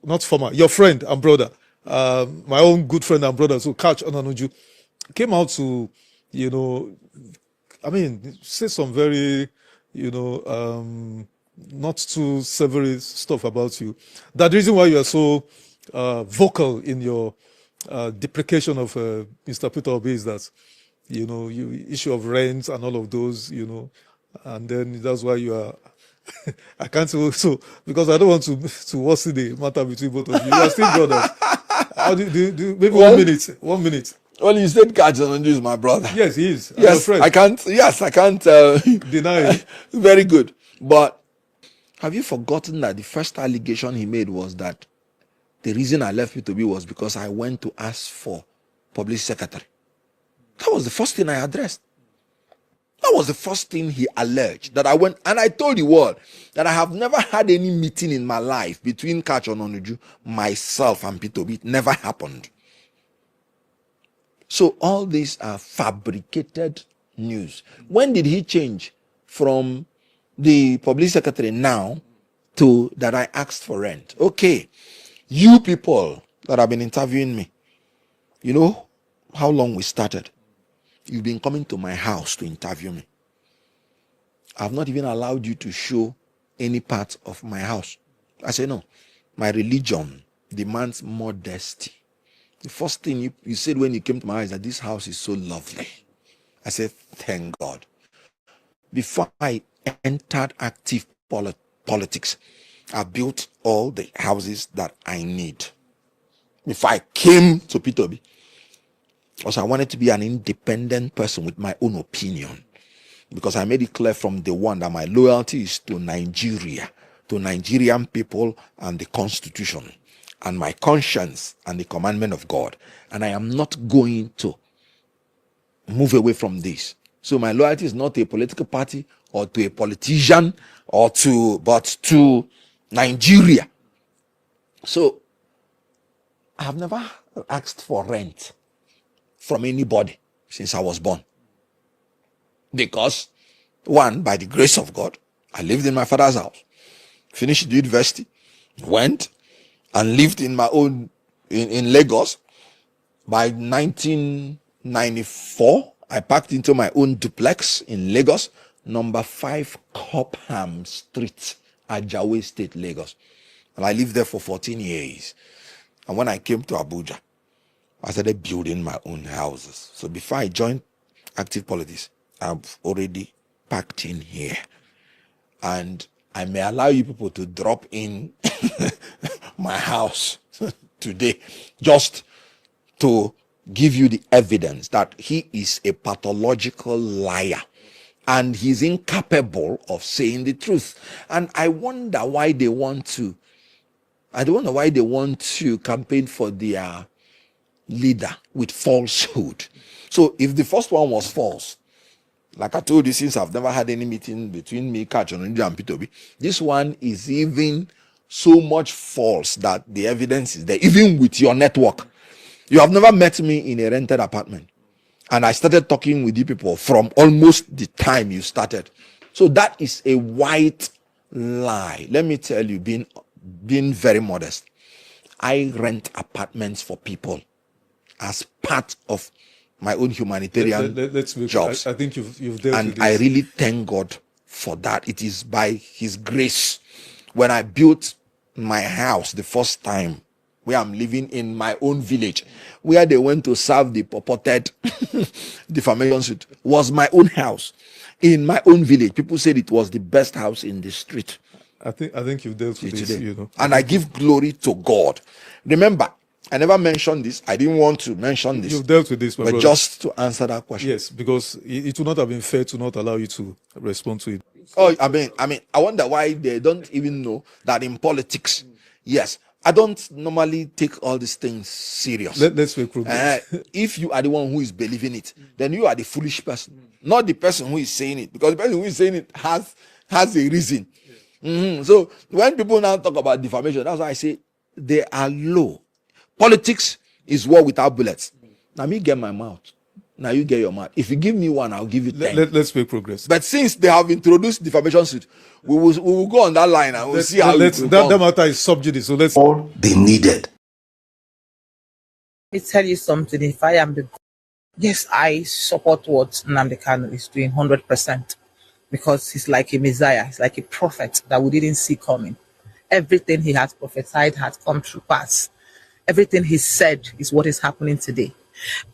not former, your friend and brother, my own good friend and brother, so Catch Onanuju, came out to, say some very, not too savory stuff about you. That reason why you are so vocal in your deprecation of Mr. Peter Obi is that, you issue of rent and all of those, and then that's why you are. I can't say so because I don't want to worsen the matter between both of you. You are still brothers. How maybe well, 1 minute? 1 minute. Well, you said Catch Onanuju is my brother. Yes, he is. Yes, I can't. Yes, I can't deny it. Very good. But have you forgotten that the first allegation he made was that the reason I left P2B was because I went to ask for public secretary? That was the first thing I addressed. That was the first thing he alleged, that I went, and I told the world that I have never had any meeting in my life between Catch Onanuju, myself, and P2B. It never happened. So all these are fabricated news. When did he change from the public secretary now to that I asked for rent? Okay, you people that have been interviewing me, you know how long we started? You've been coming to my house to interview me. I've not even allowed you to show any part of my house. I say, no, my religion demands modesty. The first thing you said when you came to my house is that this house is so lovely. I said, thank God. Before I entered active politics, I built all the houses that I need. Before I came to P2B, because I wanted to be an independent person with my own opinion. Because I made it clear from the one that my loyalty is to Nigeria, to Nigerian people and the Constitution, and my conscience and the commandment of God. And I am not going to move away from this. So my loyalty is not to a political party or to a politician but to Nigeria. So I have never asked for rent from anybody since I was born. Because, one, by the grace of God, I lived in my father's house, finished the university, went and lived in my own, in Lagos. By 1994, I packed into my own duplex in Lagos, number 5 Copham Street, Ajawe State, Lagos. And I lived there for 14 years. And when I came to Abuja, I started building my own houses. So before I joined active politics, I've already packed in here. And I may allow you people to drop in my house today just to give you the evidence that he is a pathological liar and he's incapable of saying the truth. And I wonder why they want to campaign for their leader with falsehood. So if the first one was false, like I told you, since I've never had any meeting between me, Catch Onanuju, and P2B, this one is even so much false that the evidence is there, even with your network. You have never met me in a rented apartment. And I started talking with you people from almost the time you started. So that is a white lie. Let me tell you, being very modest, I rent apartments for people as part of my own humanitarian jobs. I think you've dealt and with this. I really thank God for that. It is by his grace. When I built my house the first time, where I'm living in my own village, where they went to serve the purported defamation suit, was my own house in my own village. People said it was the best house in the street. I think you've dealt with this, And I give glory to God. Remember, I never mentioned this. I didn't want to mention this. You've dealt with this, but just to answer that question. Yes, because it would not have been fair to not allow you to respond to it. Oh, I mean, I wonder why they don't even know that in politics. Yes, I don't normally take all these things serious. Let's make progress. If you are the one who is believing it, then you are the foolish person, not the person who is saying it, because the person who is saying it has a reason. So when people now talk about defamation, that's why I say they are low. Politics is war without bullets. Now me get my mouth. now you get your mark. If you give me one, I'll give you 10. Let's make progress. But since they have introduced defamation suit, we will go on that line and we'll see how that matter is sub judice. So let's all they needed. Let me tell you something. If I am the yes, I support what Nnamdi Kanu is doing 100% because he's like a messiah, he's like a prophet that we didn't see coming. Everything he has prophesied has come true pass. Everything he said is what is happening today.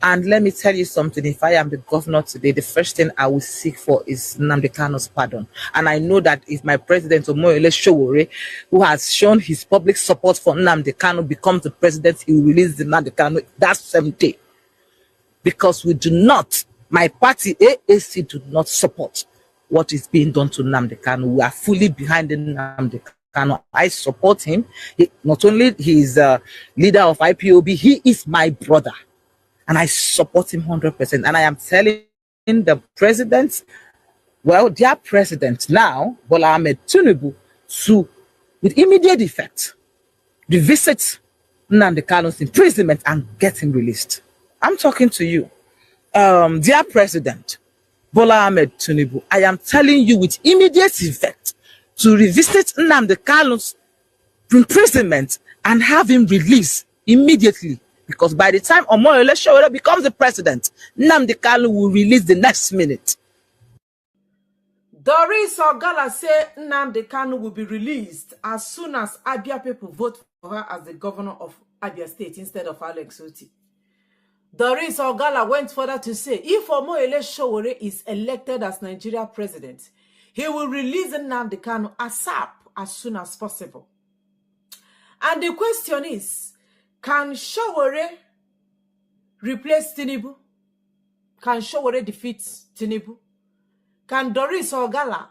And let me tell you something, if I am the governor today, the first thing I will seek for is Nnamdi Kanu's pardon. And I know that if my president, Okonkwo Sowore, who has shown his public support for Nnamdi Kanu, becomes the president, he will release the Nnamdi Kanu that same day. Because we do not, my party, AAC, do not support what is being done to Nnamdi Kanu. We are fully behind the Nnamdi Kanu. I support him. Not only he is a leader of IPOB, he is my brother. And I support him 100%. And I am telling the president, well, their president now, Bola Ahmed Tinubu, to, with immediate effect, revisit Nnamdi Kanu's imprisonment and get him released. I'm talking to you. Dear President, Bola Ahmed Tinubu, I am telling you with immediate effect to revisit Nnamdi Kanu's imprisonment and have him released immediately. Because by the time Okonkwo and Sowore becomes the president, Nnamdi Kanu will release the next minute. Doris Ogala say Nnamdi Kanu will be released as soon as Abia people vote for her as the governor of Abia State instead of Alex Otti. Doris Ogala went further to say if Okonkwo and Sowore is elected as Nigeria president, he will release Nnamdi Kanu ASAP as soon as possible. And the question is, can Sowore replace Tinubu? Can Sowore defeat Tinubu? Can Doris Ogala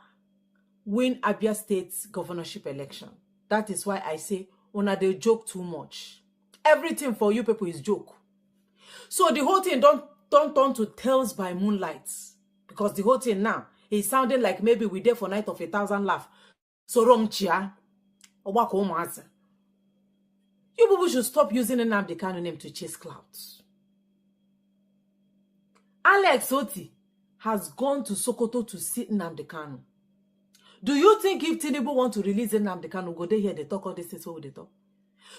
win Abia State's governorship election? That is why I say, una they joke too much. Everything for you people is joke. So the whole thing don't turn to tales by moonlight. Because the whole thing now is sounding like maybe we there for night of 1,000 laugh. So Romchia, Obako Maza. You people should stop using the Nnamdi Kanu name to chase clouds. Alex Otti has gone to Sokoto to see Nnamdi Kanu. Do you think if Tinubu want to release Nnamdi Kanu, go there here, they talk all this things, what they talk?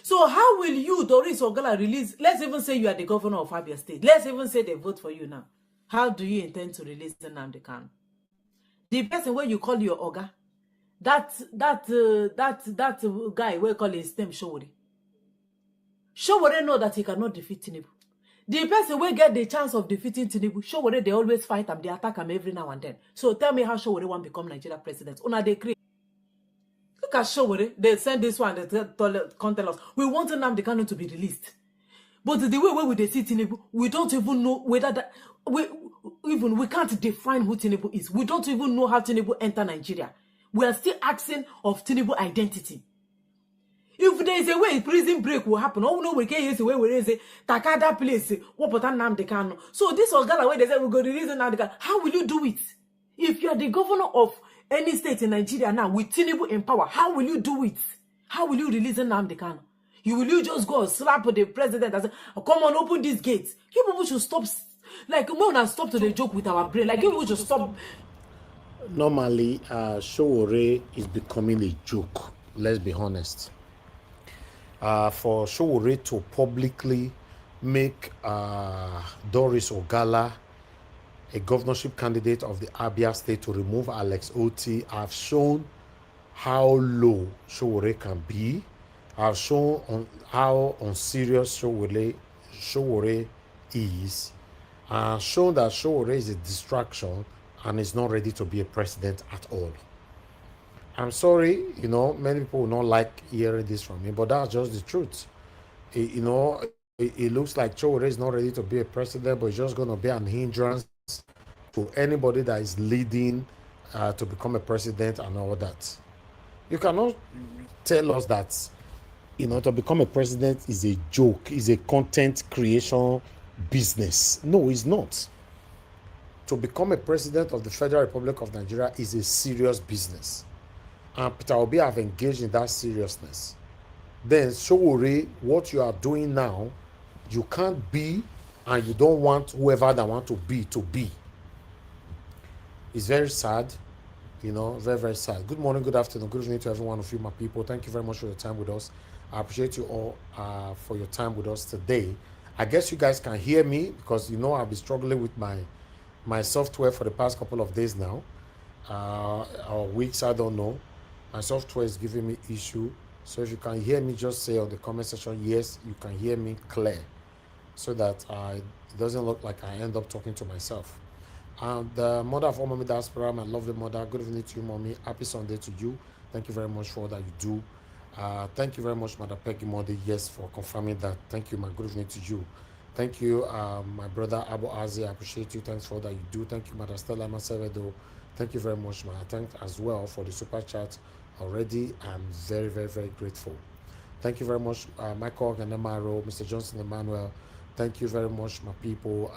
So how will you, Doris Ogala, release, let's even say you are the governor of Abia State. Let's even say they vote for you now. How do you intend to release Nnamdi Kanu? The person where you call your Oga, that guy, we call his name Sowore. Sowore know that he cannot defeat Tinubu. The person will get the chance of defeating Tinubu. Sowore, they always fight him, they attack him every now and then. So tell me how Sowore won't become Nigeria president. Una they create. Look at Sowore, they send this one, they tell us, we want Nnamdi Kanu to be released. But the way we see Tinubu, we don't even know whether that, we can't define who Tinubu is. We don't even know how Tinubu enter Nigeria. We are still asking of Tinubu identity. If there is a way prison break will happen, oh no, we can't use the way we say Takada place, what put Nnamdi Kanu. So this was Ghana where they said we're going to release Nnamdi Kanu. How will you do it? If you are the governor of any state in Nigeria now with Tinubu in power, how will you do it? How will you release Nnamdi Kanu? Will you just go and slap the president and say, oh, come on, open these gates? You people should stop, like, we want to stop to the joke with our brain. Like, you people should stop. Normally, Sowore is becoming a joke. Let's be honest. For Sowore to publicly make Doris Ogala a governorship candidate of the Abia State to remove Alex Otti, I've shown how low Sowore can be. I've shown how unserious Sowore is. I've shown that Sowore is a distraction and is not ready to be a president at all. I'm sorry, many people will not like hearing this from me, but that's just the truth. It looks like Sowore is not ready to be a president, but it's just going to be an hindrance to anybody that is leading to become a president and all that. You cannot tell us that, to become a president is a joke, is a content creation business. No, it's not. To become a president of the Federal Republic of Nigeria is a serious business. And Peter Obi have engaged in that seriousness. Then Sowore, what you are doing now, you can't be and you don't want whoever that want to be. It's very sad, very, very sad. Good morning, good afternoon, good evening to every one of you, my people. Thank you very much for your time with us. I appreciate you all for your time with us today. I guess you guys can hear me because I've been struggling with my software for the past couple of days now, or weeks, I don't know. My software is giving me issue. So if you can hear me, just say on the comment section, yes, you can hear me clear, so that it doesn't look like I end up talking to myself. And the mother of all mommy diaspora, my lovely mother, good evening to you, mommy. Happy Sunday to you. Thank you very much for all that you do. Thank you very much, Mother Peggy Modi, yes, for confirming that. Thank you, my good evening to you. Thank you, my brother Abu Azi. I appreciate you. Thanks for all that you do. Thank you, Mother Stella Masevedo. Thank you very much, ma. Thanks as well for the super chat already. I'm very, very, very grateful. Thank you very much, Michael Ganemaro, Mr. Johnson Emmanuel. Thank you very much, my people.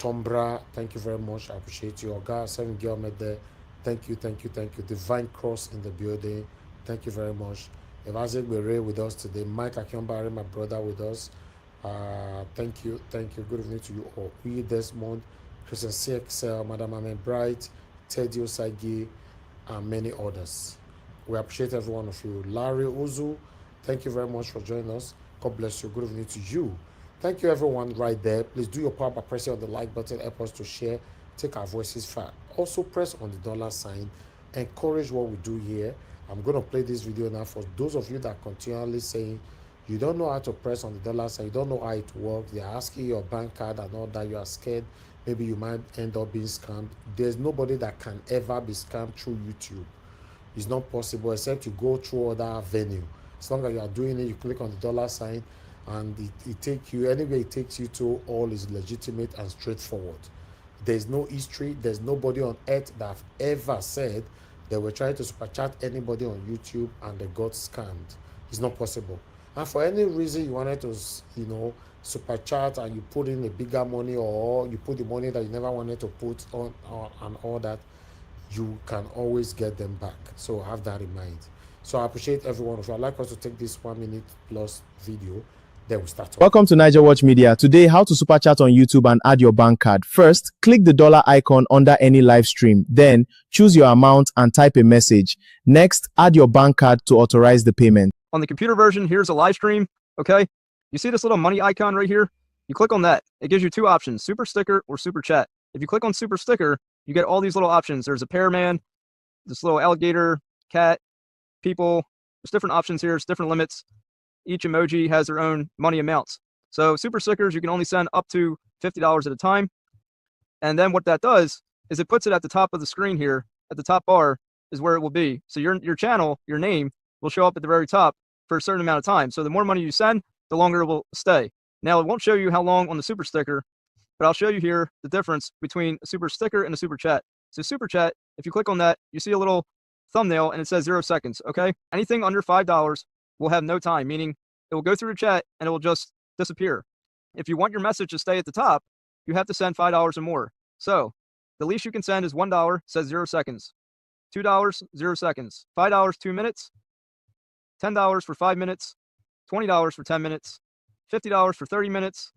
Tombra, thank you very much. I appreciate you. Oga, 7 girl met there. Thank you. Divine Cross in the building. Thank you very much. Evaze Bere with us today. Mike Akionbari, my brother, with us. Thank you. Good evening to you all. We Desmond, Christian CXL, Madam Amen Bright, Teddy Osagi, and many others. We appreciate every one of you. Larry Uzu, thank you very much for joining us. God bless you. Good evening to you. Thank you, everyone, right there. Please do your part by pressing on the like button. Help us to share, take our voices far. Also, press on the dollar sign. Encourage what we do here. I'm going to play this video now for those of you that are continually saying you don't know how to press on the dollar sign, you don't know how it works. They're asking your bank card and all that. You are scared. Maybe you might end up being scammed. There's nobody that can ever be scammed through YouTube. It's not possible except you go through other avenue. As long as you are doing it, you click on the dollar sign, and it takes you anywhere it takes you to. All is legitimate and straightforward. There's no history. There's nobody on earth that have ever said they were trying to super chat anybody on YouTube and they got scammed. It's not possible. And for any reason you wanted to, super chat and you put in a bigger money, or you put the money that you never wanted to put on and all that, you can always get them back. So have that in mind. So I appreciate every one of you. I'd like us to take this 1 minute plus video. Then we start. Welcome to Niger Watch Media. Today, how to super chat on YouTube and add your bank card. First, click the dollar icon under any live stream. Then, choose your amount and type a message. Next, add your bank card to authorize the payment. On the computer version, here's a live stream, okay? You see this little money icon right here? You click on that. It gives you two options, super sticker or super chat. If you click on super sticker, you get all these little options. There's a pear-man, this little alligator, cat, people. There's different options here. It's different limits. Each emoji has their own money amounts. So super stickers, you can only send up to $50 at a time. And then what that does is it puts it at the top of the screen here. At the top bar is where it will be. So your channel, your name, will show up at the very top for a certain amount of time. So the more money you send, the longer it will stay. Now, it won't show you how long on the super sticker, but I'll show you here the difference between a super sticker and a super chat. So super chat, if you click on that, you see a little thumbnail and it says 0 seconds, okay? Anything under $5 will have no time, meaning it will go through the chat and it will just disappear. If you want your message to stay at the top, you have to send $5 or more. So the least you can send is $1, says 0 seconds. $2, 0 seconds. $5, 2 minutes. $10 for 5 minutes. $20 for 10 minutes. $50 for 30 minutes.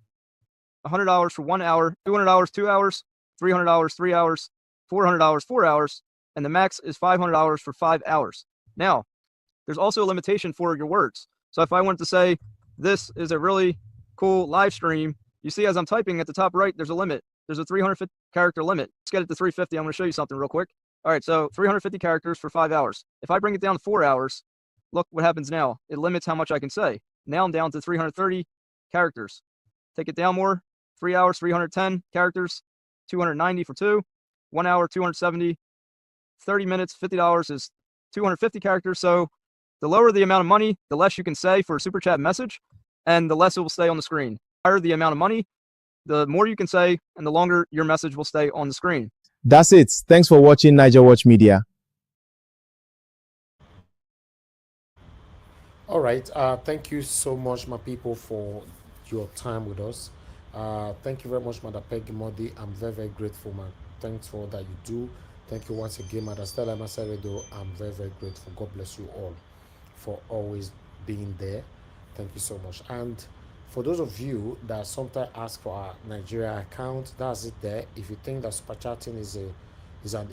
$100 for 1 hour. $200, 2 hours. $300, 3 hours. $400, 4 hours. And the max is $500 for 5 hours. Now, there's also a limitation for your words. So if I wanted to say, this is a really cool live stream, you see as I'm typing at the top right, there's a limit. There's a 350 character limit. Let's get it to 350. I'm going to show you something real quick. All right, so 350 characters for 5 hours. If I bring it down to 4 hours, look what happens now. It limits how much I can say. Now I'm down to 330 characters. Take it down more. 3 hours, 310 characters. 290 for 2. 1 hour, 270. 30 minutes, $50 is 250 characters. So the lower the amount of money, the less you can say for a super chat message, and the less it will stay on the screen. The higher the amount of money, the more you can say, and the longer your message will stay on the screen. That's it. Thanks for watching Niger Watch Media. All right. Thank you so much, my people, for your time with us. Thank you very much, Mother Peggy Modi. I'm very, very grateful, man. Thanks for all that you do. Thank you once again, Mother Stella Masaredo. I'm very, very grateful. God bless you all for always being there. Thank you so much. And For those of you that sometimes ask for our Nigeria account, that's it there. If you think that super chatting is an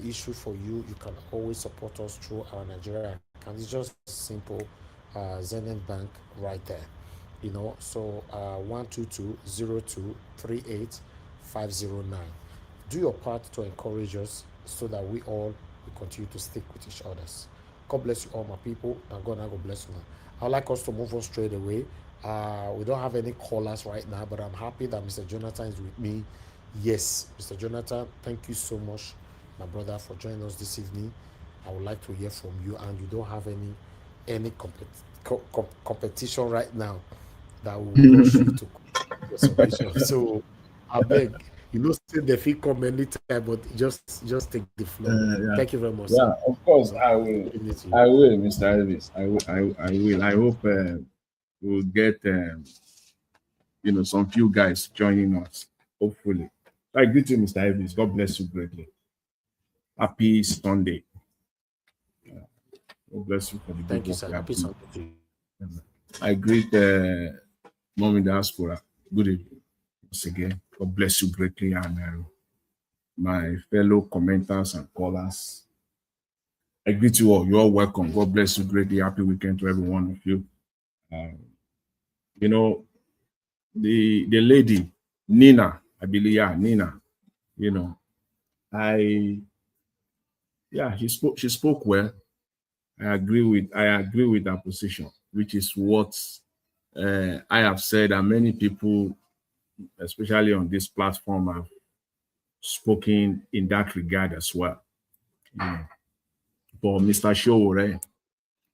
issue for you, you can always support us through our Nigeria account. It's just simple Zenith Bank right there. So 1220238 Do your part to encourage us so that we all will continue to stick with each others. God bless you all, my people, and God bless you. I'd like us to move on straight away. We don't have any callers right now, but I'm happy that Mr. Jonathan is with me. Yes, Mr. Jonathan, thank you so much, my brother, for joining us this evening. I would like to hear from you, and you don't have any competition right now that will rush you to your submission. So I beg, say the fee come anytime, but just take the floor. Yeah. Thank you very much. Yeah, Sir. of course I will. I will, Mr. Elvis. I will. I hope we'll get some few guys joining us. Hopefully. I greet you, Mr. Elvis. God bless you greatly. Happy Sunday. God bless you for the Thank you, sir. Happy Sunday. I greet Mom Diaspora. Good evening. Once again, God bless you greatly, and my fellow commenters and callers. I greet you all. You're all welcome. God bless you greatly. Happy weekend to every one of you. The lady Nina, I believe, Nina. She spoke well. I agree with her position, which is what I have said, and many people, especially on this platform, have spoken in that regard as well. For Mr. Sowore.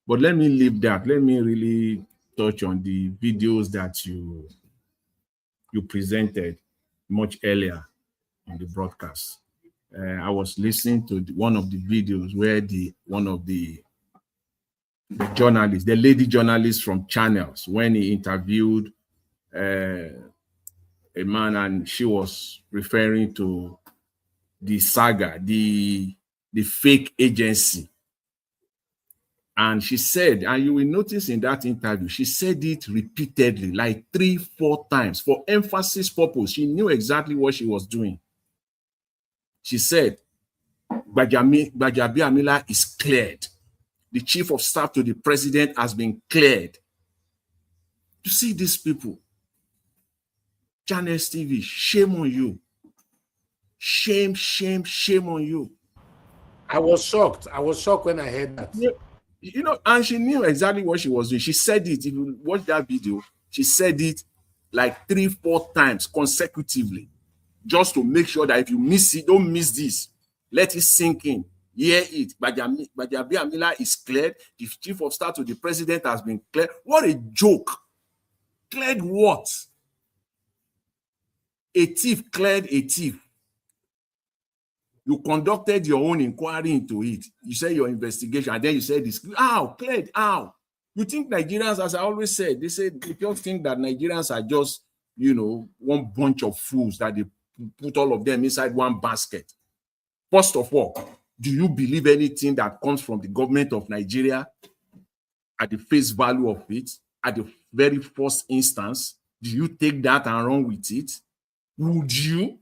But let me leave that. Let me really touch on the videos that you presented much earlier on the broadcast. I was listening to one of the videos where one of the journalists, the lady journalist from Channels, when he interviewed a man, and she was referring to the saga, the fake agency. And she said, and you will notice in that interview, she said it repeatedly, like 3-4 times, for emphasis purpose. She knew exactly what she was doing. She said, Gbajabiamila is cleared. The chief of staff to the president has been cleared. You see these people, Channels TV, shame on you. Shame on you. I was shocked. I was shocked when I heard that. And she knew exactly what she was doing. She said it. If you watch that video, she said it like 3-4 times consecutively, just to make sure that if you miss it, don't miss this. Let it sink in. Hear it. Gbajabiamila is cleared. The chief of staff to the president has been cleared. What a joke. Cleared what? A thief cleared a thief. You conducted your own inquiry into it. You said your investigation, and then you said this. How? Cleared? How? You think Nigerians, as I always said, they just think that Nigerians are just, one bunch of fools that they put all of them inside one basket. First of all, do you believe anything that comes from the government of Nigeria at the face value of it, at the very first instance? Do you take that and run with it? Would you?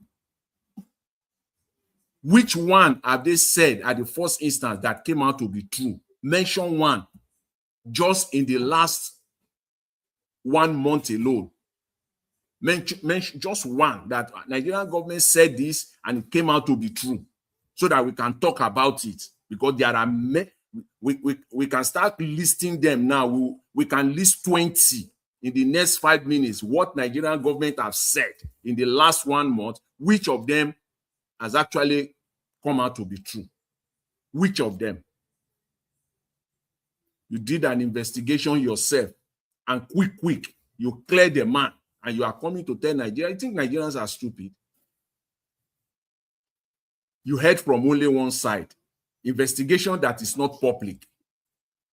Which one have they said at the first instance that came out to be true? Mention one. Just in the last 1 month alone. Mention just one that Nigerian government said this and it came out to be true, so that we can talk about it. Because there are we can start listing them now. We can list 20 in the next 5 minutes what Nigerian government have said in the last 1 month. Which of them has actually come out to be true? Which of them? You did an investigation yourself, and quick, you cleared the man, and you are coming to tell Nigeria. You think Nigerians are stupid? You heard from only one side. Investigation that is not public.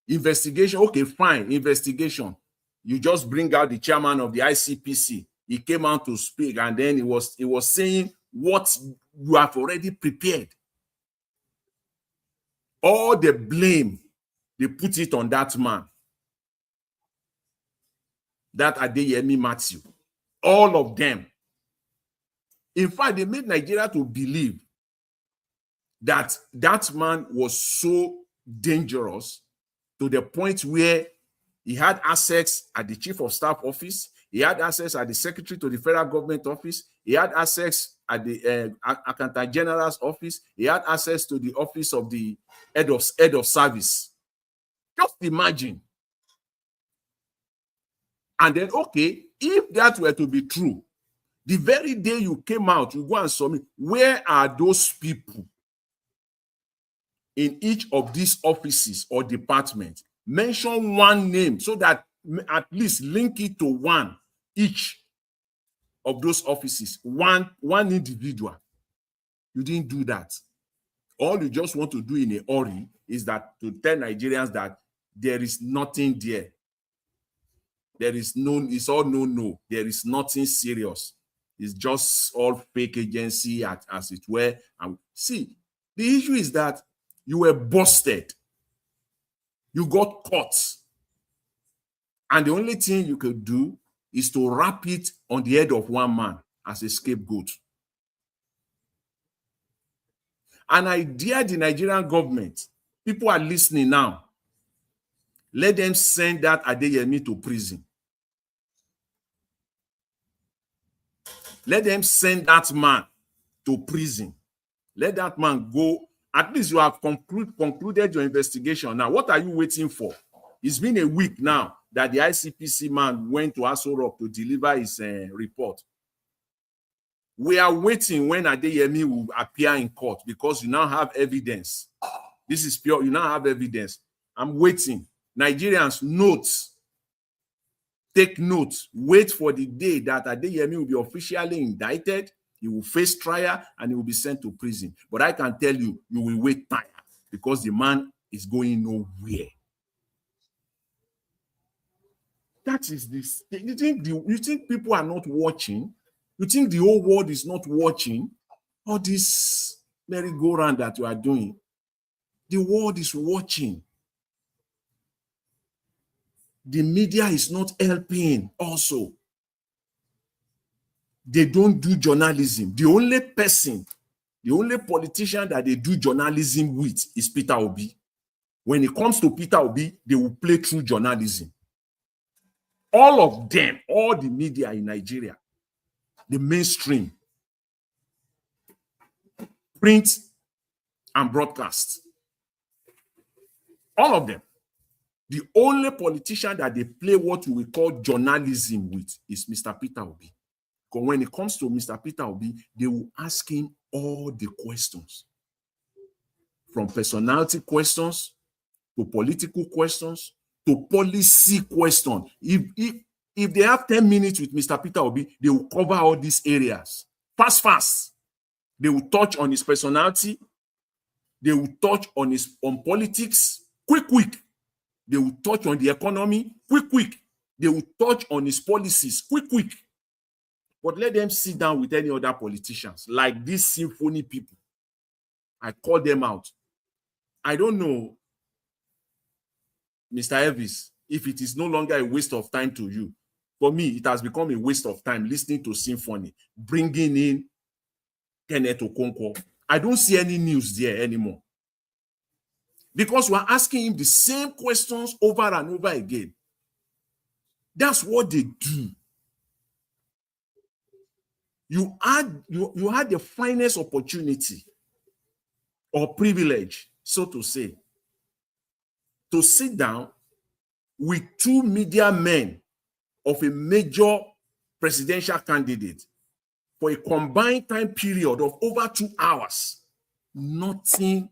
Investigation, okay, fine, investigation. You just bring out the chairman of the ICPC. He came out to speak, and then he was saying what you have already prepared. All the blame, they put it on that man. That Adeyemi Matthew. All of them. In fact, they made Nigeria to believe that that man was so dangerous to the point where he had access at the chief of staff office, he had access at the secretary to the federal government office, he had access at the accountant general's office, he had access to the office of the head of service. Just imagine. And then, okay, if that were to be true, the very day you came out, you go and submit, where are those people in each of these offices or departments? Mention one name so that at least link it to one each of those offices, one individual. You didn't do that. All you just want to do in a hurry is that to tell Nigerians that there is nothing there. There is no, it's all no. There is nothing serious. It's just all fake agency as it were. And see, the issue is that you were busted. You got caught. And the only thing you could do is to wrap it on the head of one man as a scapegoat. And I dare the Nigerian government, people are listening now, let them send that Adeyemi to prison. Let them send that man to prison. Let that man go. At least you have concluded your investigation. Now, what are you waiting for? It's been a week now that the ICPC man went to Aso Rock to deliver his report. We are waiting when Adeyemi will appear in court because you now have evidence. This is pure. You now have evidence. I'm waiting. Nigerians, notes. Take notes. Wait for the day that Adeyemi will be officially indicted. He will face trial and he will be sent to prison. But I can tell you, you will wait time because the man is going nowhere. That is this. You think people are not watching? You think the whole world is not watching all this merry-go-round that you are doing? The world is watching. The media is not helping also. They don't do journalism. The only person, the only politician that they do journalism with is Peter Obi. When it comes to Peter Obi, they will play through journalism. All of them, all the media in Nigeria, the mainstream, print and broadcast, all of them. The only politician that they play what we call journalism with is Mr. Peter Obi. Because when it comes to Mr. Peter Obi, they will ask him all the questions. From personality questions, to political questions, to policy questions. If they have 10 minutes with Mr. Peter Obi, they will cover all these areas. Fast. They will touch on his personality. They will touch on politics. Quick. They will touch on the economy. Quick. They will touch on his policies. Quick. But let them sit down with any other politicians, like these symphony people. I call them out. I don't know, Mr. Elvis, if it is no longer a waste of time to you. For me, it has become a waste of time listening to symphony, bringing in Kenneth Okonkwo. I don't see any news there anymore. Because we're asking him the same questions over and over again. That's what they do. You had the finest opportunity or privilege, so to say, to sit down with two media men of a major presidential candidate for a combined time period of over 2 hours. Nothing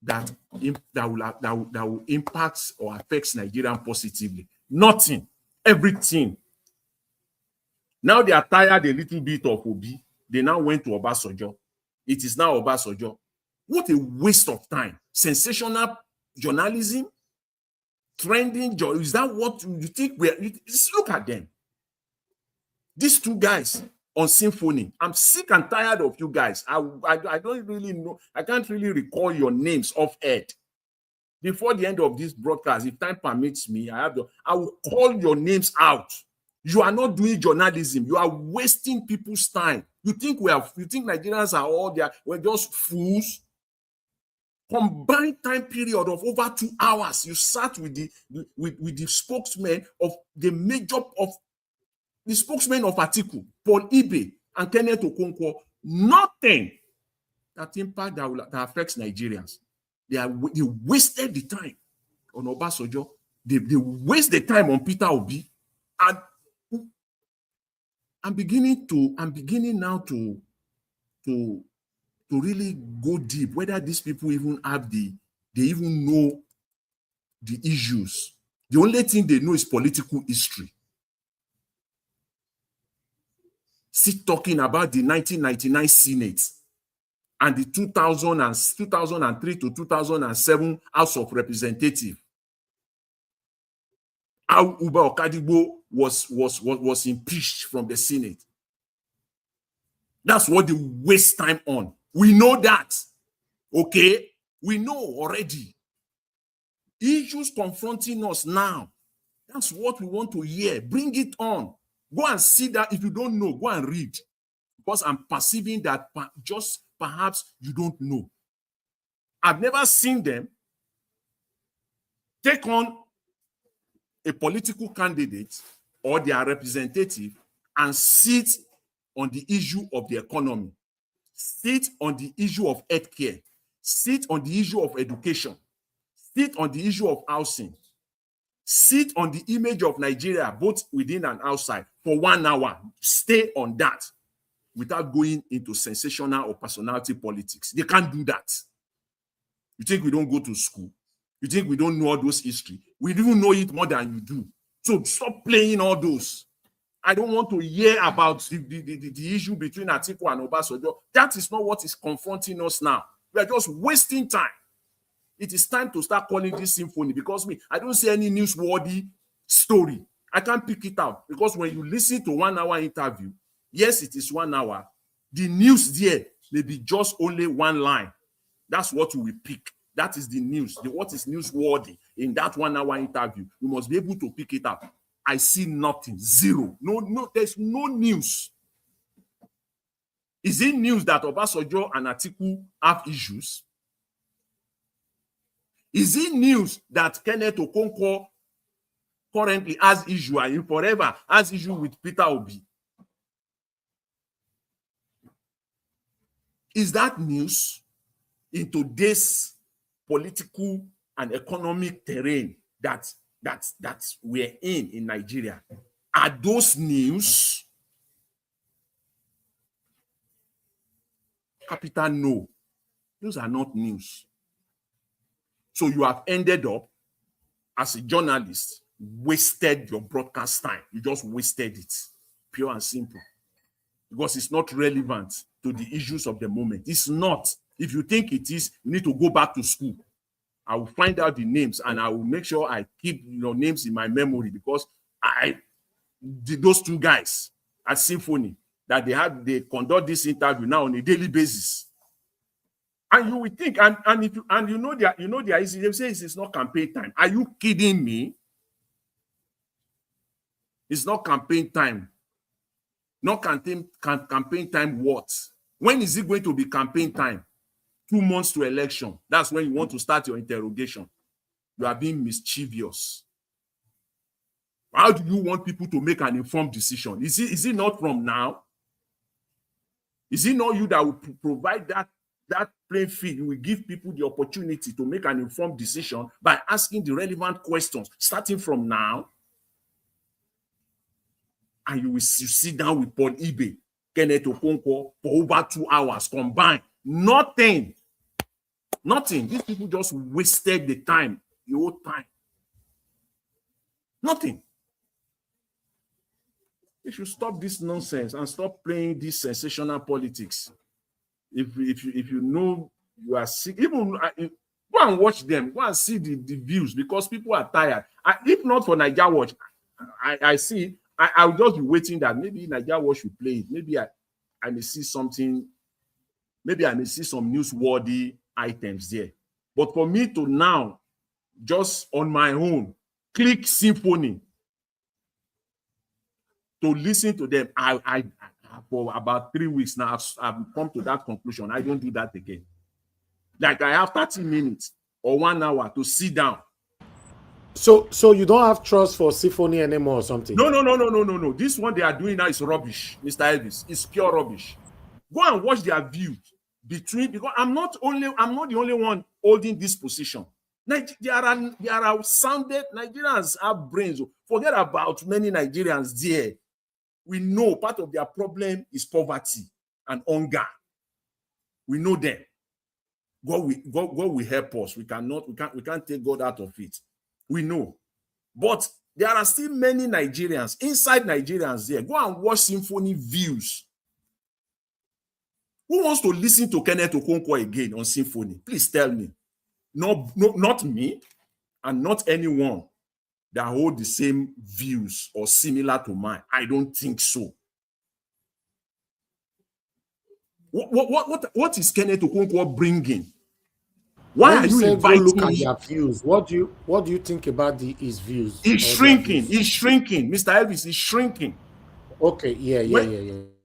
that will impact or affects Nigerian positively. Nothing. Everything. Now they are tired a little bit of Obi. They now went to Obasanjo. It is now Obasanjo. What a waste of time. Sensational journalism, trending. Is that what you think? Look at them. These two guys on Symphony. I'm sick and tired of you guys. I don't really know. I can't really recall your names off head. Before the end of this broadcast, if time permits me, I will call your names out. You are not doing journalism. You are wasting people's time. You think Nigerians are all there? We're just fools. Combined time period of over 2 hours. You sat with the spokesman of the spokesman of Atiku, Paul Ibe, and Kenneth Okonkwo. Nothing that impact that affects Nigerians. They wasted the time on Obasanjo. They waste the time on Peter Obi. And I'm beginning now to really go deep, whether these people even even know the issues. The only thing they know is political history. Sit talking about the 1999 Senate and the 2003 to 2007 House of Representatives. How Uba Okadigbo was impeached from the Senate. That's what they waste time on. We know that. Okay? We know already. Issues confronting us now. That's what we want to hear. Bring it on. Go and see that. If you don't know, go and read. Because I'm perceiving that just perhaps you don't know. I've never seen them take on a political candidate or their representative and sit on the issue of the economy, sit on the issue of healthcare, sit on the issue of education, sit on the issue of housing, sit on the image of Nigeria, both within and outside, for 1 hour. Stay on that without going into sensational or personality politics. They can't do that. You think we don't go to school? You think we don't know all those history? We even know it more than you do. So stop playing all those. I don't want to hear about the issue between Atiku and Obasanjo. That is not what is confronting us now. We are just wasting time. It is time to start calling this symphony, because I don't see any newsworthy story. I can't pick it out, because when you listen to 1 hour interview, yes, it is 1 hour. The news there may be just only one line. That's what you will pick. That is the news. What is newsworthy in that 1 hour interview? You must be able to pick it up. I see nothing. Zero. No, there's no news. Is it news that Obasanjo and Atiku have issues? Is it news that Kenneth Okonkwo currently has issue and forever has issue with Peter Obi? Is that news in today's political and economic terrain that we're in Nigeria? Are those news? Capital no. Those are not news. So you have ended up, as a journalist, wasted your broadcast time. You just wasted it, pure and simple, because it's not relevant to the issues of the moment. It's not. If you think it is, you need to go back to school. I will find out the names and I will make sure I keep your names in my memory, because those two guys at Symphony, that they conduct this interview now on a daily basis. And you will think, and you know they are easy. They say it's not campaign time. Are you kidding me? It's not campaign time. Not campaign time what? When is it going to be campaign time? 2 months to election. That's when you want to start your interrogation. You are being mischievous. How do you want people to make an informed decision? Is it not from now? Is it not you that will provide that playing field? You will give people the opportunity to make an informed decision by asking the relevant questions, starting from now. And you sit down with Paul Ibe, Kenneth Okonkwo for over 2 hours combined. Nothing. These people just wasted the time, the whole time. Nothing. You should stop this nonsense and stop playing this sensational politics. If you know you are sick, even go and watch them. Go and see the views, because people are tired. If not for Nigeria Watch, I see. I'll just be waiting that maybe Nigeria Watch will play it. Maybe I may see something. Maybe I may see some newsworthy items there. But for me to now, just on my own, click Symphony to listen to them. I for about 3 weeks now, I've come to that conclusion. I don't do that again. Like I have 30 minutes or 1 hour to sit down. So you don't have trust for Symphony anymore or something? No. This one they are doing now is rubbish, Mr. Elvis. It's pure rubbish. Go and watch their views because I'm not the only one holding this position. There are sounded Nigerians have brains. Forget about many Nigerians there. We know part of their problem is poverty and hunger. We know them. God will help us. We can't take God out of it. We know. But there are still many Nigerians, inside Nigerians there. Go and watch Symphony views. Who wants to listen to Kenneth Okonkwo again on Symphony? Please tell me. No, not me, and not anyone that hold the same views or similar to mine. I don't think so. What is Kenneth Okonkwo bringing? Why are you inviting look at me? their views? What do you think about his views? He's shrinking. He's shrinking. Mr. Elvis is shrinking. Okay, yeah.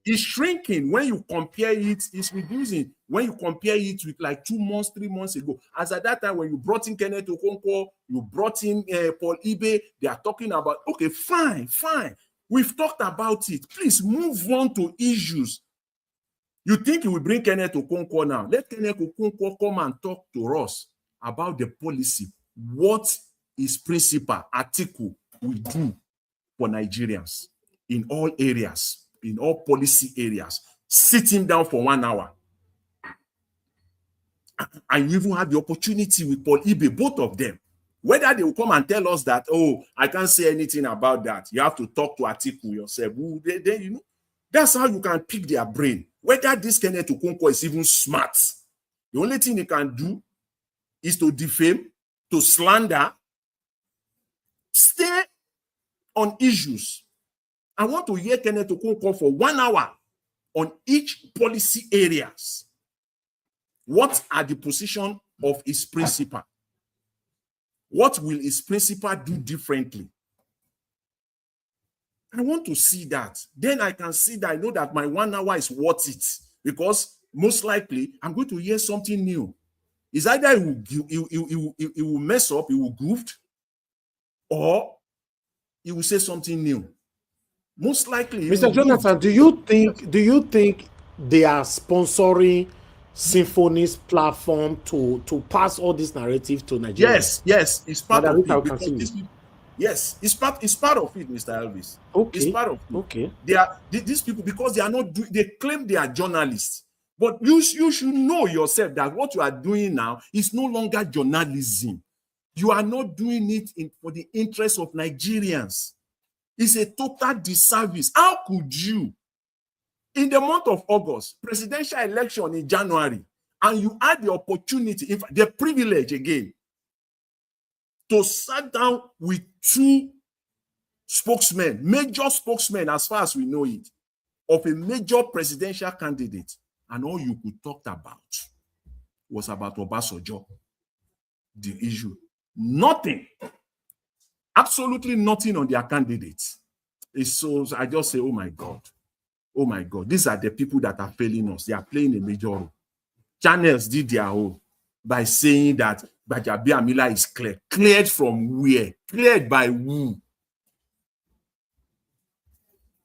It's shrinking when you compare it. It's reducing when you compare it with like 2 months, 3 months ago. As at that time, when you brought in Kenneth Okonkwo, you brought in Paul Ibe, they are talking about, okay, fine. We've talked about it. Please move on to issues. You think you will bring Kenneth Okonkwo now? Let Kenneth Okonkwo come and talk to us about the policy. What is Principal Atiku will do for Nigerians in all areas, in all policy areas. Sit him down for 1 hour. And you even have the opportunity with Paul Ibe, both of them. Whether they will come and tell us that, oh, I can't say anything about that. You have to talk to Atiku yourself. Then, you know, that's how you can pick their brain. Whether this Kenneth Okonkwo is even smart. The only thing he can do is to defame, to slander, stay on issues. I want to hear Kenneth Okonkwo for 1 hour on each policy areas. What are the position of his principal? What will his principal do differently? I want to see that. Then I can see that I know that my 1 hour is worth it, because most likely I'm going to hear something new. It's either he will mess up, he will goof, or he will say something new. Most likely, Mr. Jonathan, do you think they are sponsoring Symphony's platform to pass all this narrative to Nigeria? Yes, it's part of it. Yes, it's part of it, Mr. Elvis. Okay, it's part of it. Okay, these people, because they are not they claim they are journalists, but you should know yourself that what you are doing now is no longer journalism. You are not doing it for the interest of Nigerians. It's a total disservice. How could you, in the month of August, presidential election in January, and you had the opportunity, in fact, the privilege again, to sit down with 2 spokesmen, major spokesmen as far as we know it, of a major presidential candidate, and all you could talk about was about Obasanjo, the issue. Nothing. Absolutely nothing on their candidates. So I just say, oh my God, these are the people that are failing us. They are playing a major role. Channels did their own by saying that Gbajabiamila is cleared. Cleared from where? Cleared by who?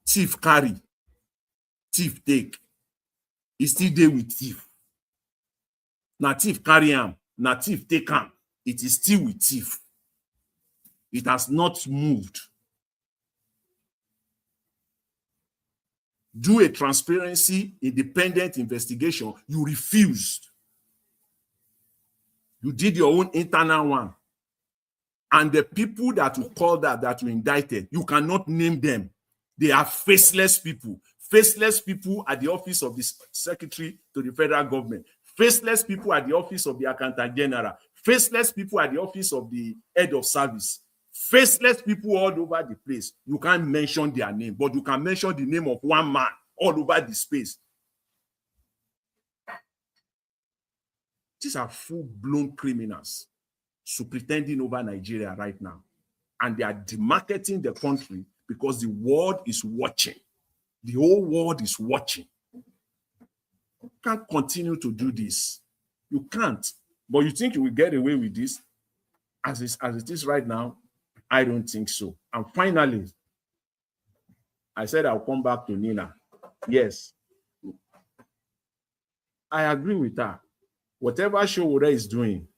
Thief carry, thief take. He still there with thief. Now thief carry him, now thief take him. It is still with thief. It has not moved. Do a transparency, independent investigation. You refused. You did your own internal one. And the people that you called that you indicted, you cannot name them. They are faceless people. Faceless people at the office of the secretary to the federal government. Faceless people at the office of the accountant general. Faceless people at the office of the head of service. Faceless people all over the place. You can't mention their name, but you can mention the name of one man all over the space. These are full-blown criminals pretending over Nigeria right now. And they are demarketing the country because the world is watching. The whole world is watching. You can't continue to do this. You can't. But you think you will get away with this as it is right now? I don't think so. And finally, I said I'll come back to Nina. Yes, I agree with her. Whatever Sowore is doing,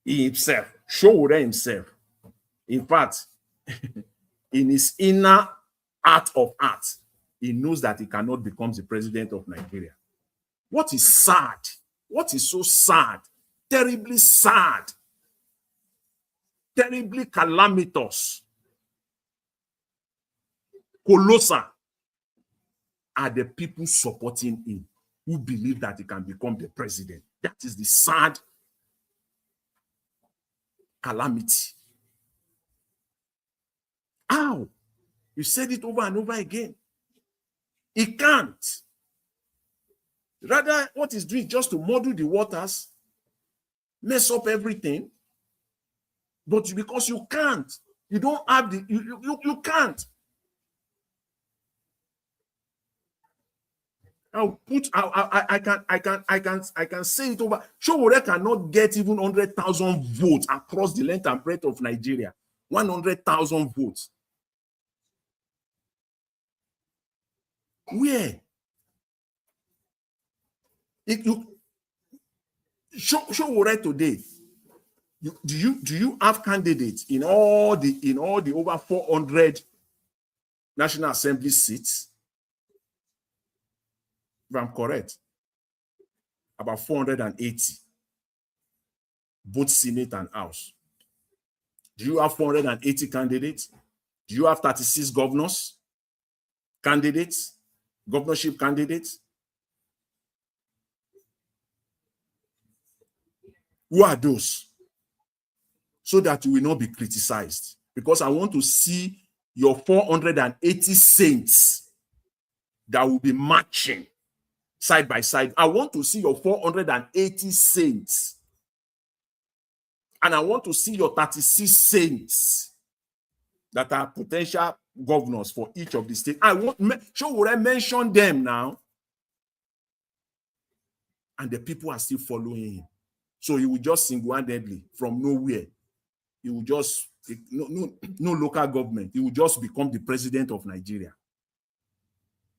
he himself, Sowore himself, in fact, in his inner heart of hearts, he knows that he cannot become the president of Nigeria. What is sad? What is so sad? Terribly sad. Terribly calamitous. Colossal are the people supporting him who believe that he can become the president. That is the sad calamity. How? You said it over and over again. He can't. Rather, what he's doing is just to muddle the waters, mess up everything. But because you can't, you don't have the, you can't. I can say it over. Sowore cannot get even 100,000 votes across the length and breadth of Nigeria. 100,000 votes. Where? If you Sowore today, do you have candidates in all the over 400 National Assembly seats? If I'm correct, about 480, both Senate and House. Do you have 480 candidates? Do you have 36 governors, candidates, governorship candidates? Who are those? So that you will not be criticized. Because I want to see your 480 saints that will be marching side by side. I want to see your 480 saints. And I want to see your 36 saints that are potential governors for each of the states. I want Sowore mention them now. And the people are still following him. So he will just single-handedly, from nowhere, he will just, no local government, he will just become the president of Nigeria.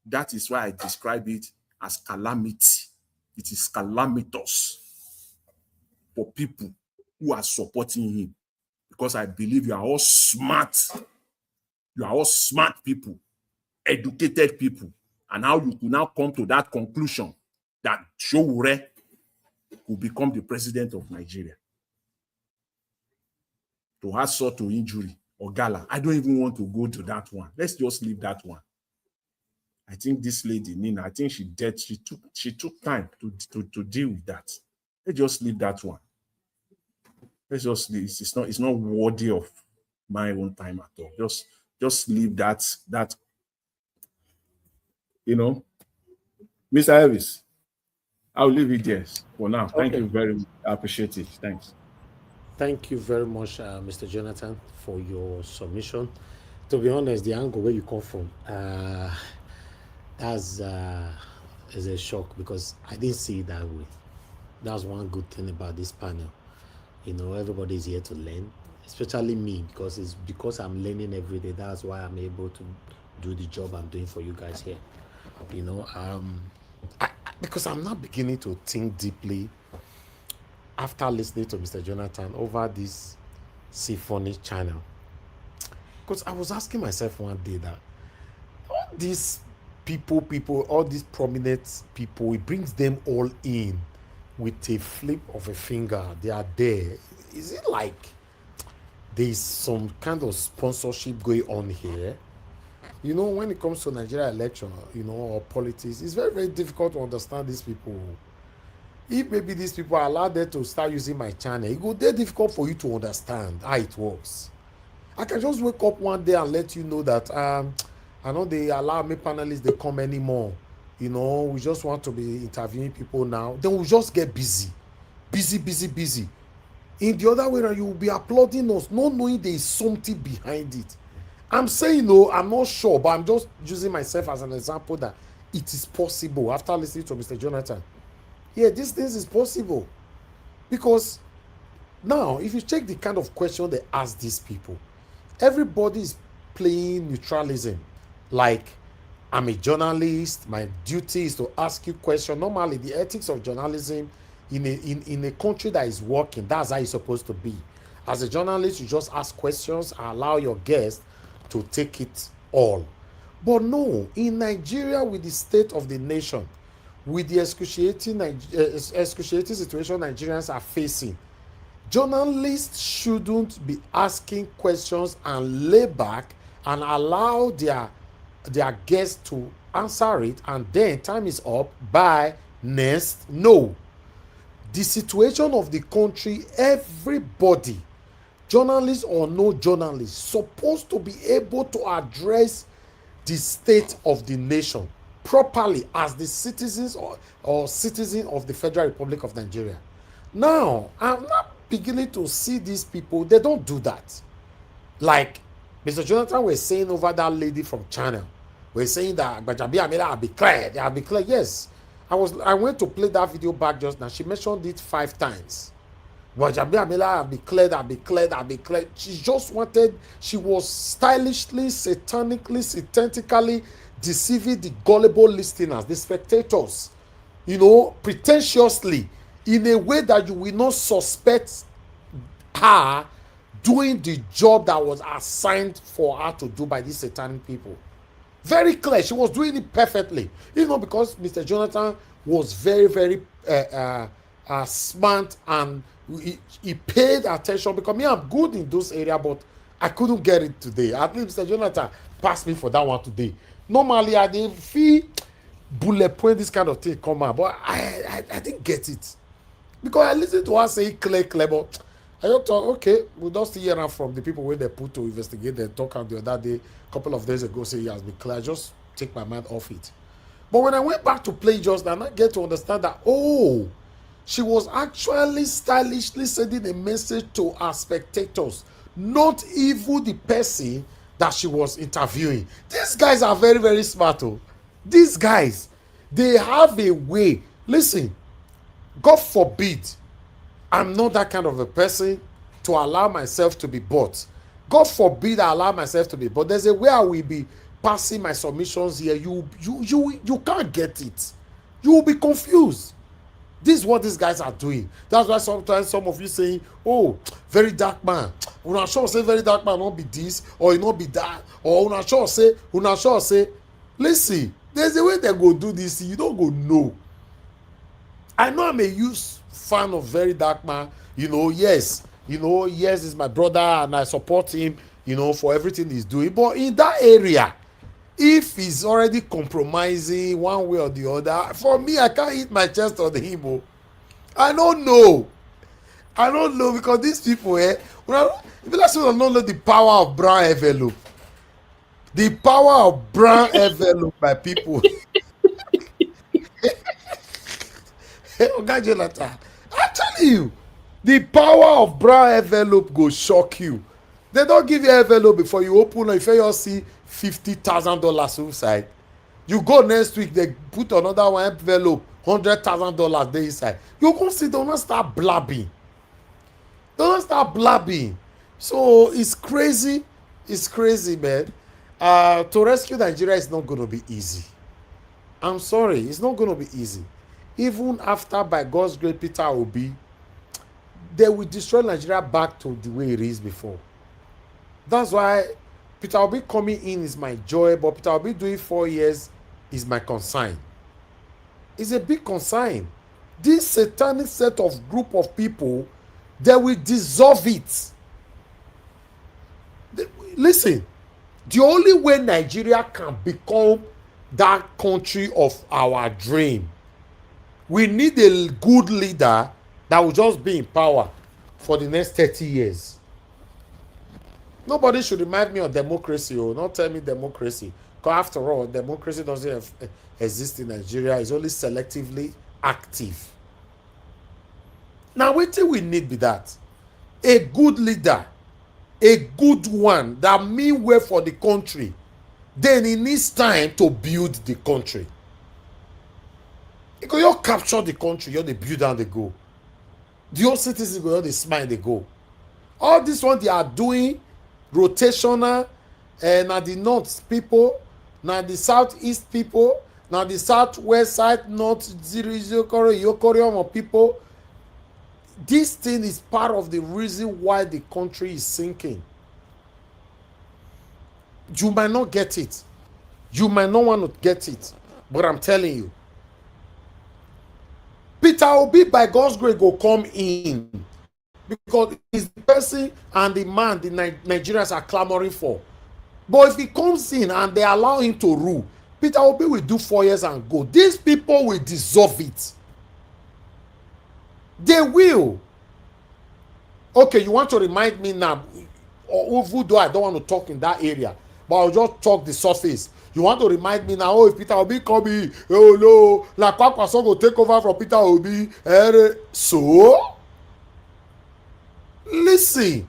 That is why I describe it as calamity. It is calamitous for people who are supporting him. Because I believe you are all smart. You are all smart people, educated people. And how you could now come to that conclusion that Sowore will become the president of Nigeria. To add sort to injury or gala, I don't even want to go to that one. Let's just leave that one. I think this lady, Nina, I think she took time to deal with that. Let's just leave that one. Let's just leave. It's not worthy of my own time at all. Just leave that, Mr. Elvis, I'll leave it there for now. Thank you very much. I appreciate it. Thanks. Thank you very much, Mr. Jonathan, for your submission. To be honest, the angle where you come from, that's is a shock because I didn't see it that way. That's one good thing about this panel. Everybody's here to learn, especially me, because it's because I'm learning every day. That's why I'm able to do the job I'm doing for you guys here. Because I'm not beginning to think deeply after listening to Mr. Jonathan over this Symphony channel. Because I was asking myself one day that all these people, all these prominent people, it brings them all in with a flip of a finger. They are there. Is it like there's some kind of sponsorship going on here? When it comes to Nigeria election, or politics, it's very, very difficult to understand these people. If maybe these people are allowed there to start using my channel, it would be difficult for you to understand how it works. I can just wake up one day and let you know that I know they allow me panelists they come anymore. We just want to be interviewing people now. Then we'll just get busy. In the other way, you will be applauding us, not knowing there is something behind it. I'm saying no, I'm not sure, but I'm just using myself as an example that it is possible after listening to Mr. Jonathan. Yeah, these things is possible. Because now, if you check the kind of question they ask these people, everybody is playing neutralism. Like, I'm a journalist, my duty is to ask you questions. Normally, the ethics of journalism in a country that is working, that's how it's supposed to be. As a journalist, you just ask questions and allow your guests to take it all. But no, in Nigeria, with the state of the nation, with the excruciating situation Nigerians are facing, journalists shouldn't be asking questions and lay back and allow their guests to answer it, and then time is up, bye, next. No. The situation of the country, everybody, journalists or no journalists, supposed to be able to address the state of the nation properly as the citizens or citizen of the Federal Republic of Nigeria. Now, I'm not beginning to see these people. They don't do that. Like Mr. Jonathan was saying over that lady from Channel. We're saying that Gbajabi Amila have declared. They have declared. Yes. I went to play that video back just now. She mentioned it 5 times. Gbajabi Amila have declared. She just wanted, she was stylishly, satanically, satanitically deceiving the gullible listeners, the spectators, pretentiously, in a way that you will not suspect her doing the job that was assigned for her to do by these satanic people. Very clear. She was doing it perfectly. Because Mr. Jonathan was very, very smart, and he paid attention, because me, I'm good in those areas, but I couldn't get it today. At least Mr. Jonathan passed me for that one today. Normally, I didn't feel bullet point this kind of thing come out, but I didn't get it. Because I listened to her say clear, but I just thought, okay, we'll just hear her from the people where they put to investigate and talk out the other day, a couple of days ago, say he has been clear. I just take my mind off it. But when I went back to play just now, I get to understand that, she was actually stylishly sending a message to her spectators, not even the person that she was interviewing. These guys are very, very smart. These guys, they have a way. Listen, God forbid I'm not that kind of a person to allow myself to be bought. God forbid I allow myself to be bought. There's a way I will be passing my submissions here. You can't get it. You will be confused. This is what these guys are doing. That's why sometimes some of you saying, very dark man. Una sure say very dark man not be this, or it not be that, or una sure say. Listen, there's a way they go do this. You don't go know. I know I'm a huge fan of very dark man. Yes, is my brother, and I support him, for everything he's doing. But in that area, if he's already compromising one way or the other, for me, I can't hit my chest on him. I don't know, because these people, if you like someone don't know the power of brown envelope, my people. Okay, Jonathan, I'm telling you, the power of brown envelope go shock you. They don't give you envelope before you open, if you see $50,000 inside. You go next week, they put another one envelope, $100,000 there inside. You go see, don't start blabbing. So it's crazy, man. To rescue Nigeria is not going to be easy. I'm sorry, it's not going to be easy. Even after, by God's grace, Peter Obi, they will destroy Nigeria back to the way it is before. That's why Peter Obi coming in is my joy, but Peter Obi doing 4 years is my concern. It's a big concern. This satanic set of group of people, they will dissolve it. Listen, the only way Nigeria can become that country of our dream, we need a good leader that will just be in power for the next 30 years. Nobody should remind me of democracy, not tell me democracy. Because after all, democracy doesn't exist in Nigeria. It's only selectively active. Now, what do we need be that? A good leader a good one that mean well for the country, then he needs time to build the country. Because you capture the country, you dey build and they go. The whole citizens go, they smile, they go. All this one they are doing rotational, na the north people, na the southeast people, na the southwest side, north Yokoriom people. This thing is part of the reason why the country is sinking. You might not get it. You might not want to get it. But I'm telling you, Peter Obi, by God's grace, go come in. Because he's the person and the man the Nigerians are clamoring for. But if he comes in and they allow him to rule, Peter Obi will do 4 years and go. These people will dissolve it. They will. Okay, you want to remind me now, or though I don't want to talk in that area, but I'll just talk the surface. You want to remind me now, oh, if Peter Obi come in, oh no, like Kwakwaso go take over from Peter Obi. So, listen,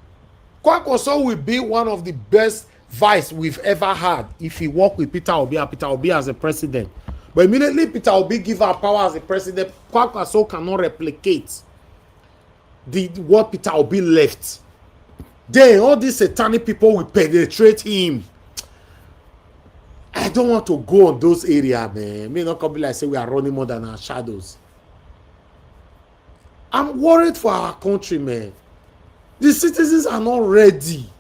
Kwakwaso will be one of the best vice we've ever had if he work with Peter Obi and Peter Obi as a president. But immediately Peter Obi give her power as a president, Kwakwaso cannot replicate what Peter Obi left. Then all these satanic people will penetrate him. I don't want to go on those areas, man. May not come be like say we are running more than our shadows. I'm worried for our country, man. The citizens are not ready.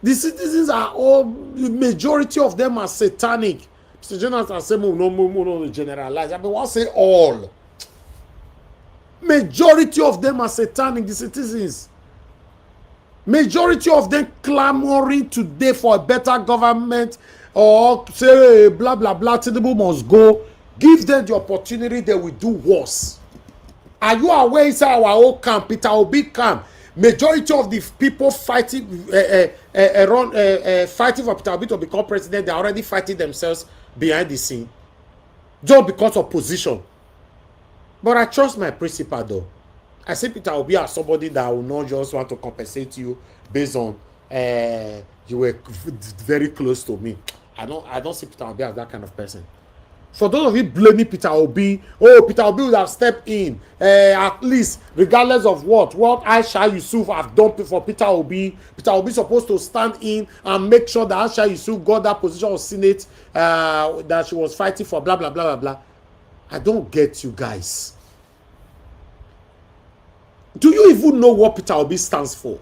The citizens are all, the majority of them are satanic. Mr. Jonathan said, no, generalize. I mean, what say all? Majority of them are satanic, the citizens. Majority of them clamoring today for a better government, or say blah blah blah, Tinubu must go. Give them the opportunity, they will do worse. Are you aware inside our own camp, Peter Obi camp, majority of the people fighting fighting for Peter Obi to become president, they're already fighting themselves behind the scene just because of position. But I trust my principal though. I see Peter Obi as somebody that will not just want to compensate you based on you were very close to me. I don't see Peter Obi as that kind of person. For those of you blaming Peter Obi, oh, Peter Obi would have stepped in, at least, regardless of what Aisha Yusuf have done for Peter Obi. Peter Obi is supposed to stand in and make sure that Aisha Yusuf got that position of Senate that she was fighting for, blah, blah, blah, blah, blah. I don't get you guys. Do you even know what Peter Obi stands for?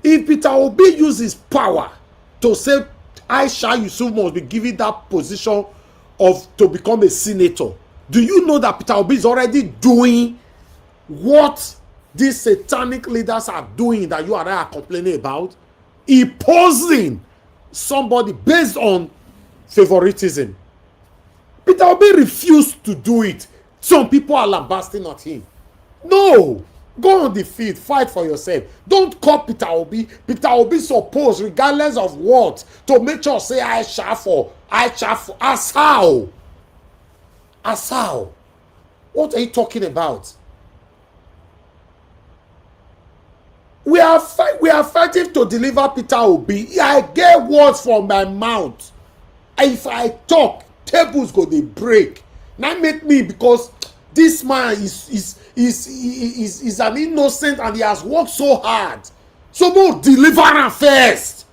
If Peter Obi uses power to say Aisha Yusuf must be given that position to become a senator, do you know that Peter Obi is already doing what these satanic leaders are doing that you and I are complaining about? Imposing somebody based on favoritism. Peter Obi refused to do it. Some people are lambasting at him. No. Go on the field, fight for yourself. Don't call Peter Obi. Peter Obi supposed, regardless of what, to make sure say Aisha for. As how? As how? What are you talking about? We are fighting to deliver Peter Obi. I get words from my mouth. If I talk, tables go dey break. Now make me, because this man is an innocent and he has worked so hard. So we'll deliver him first.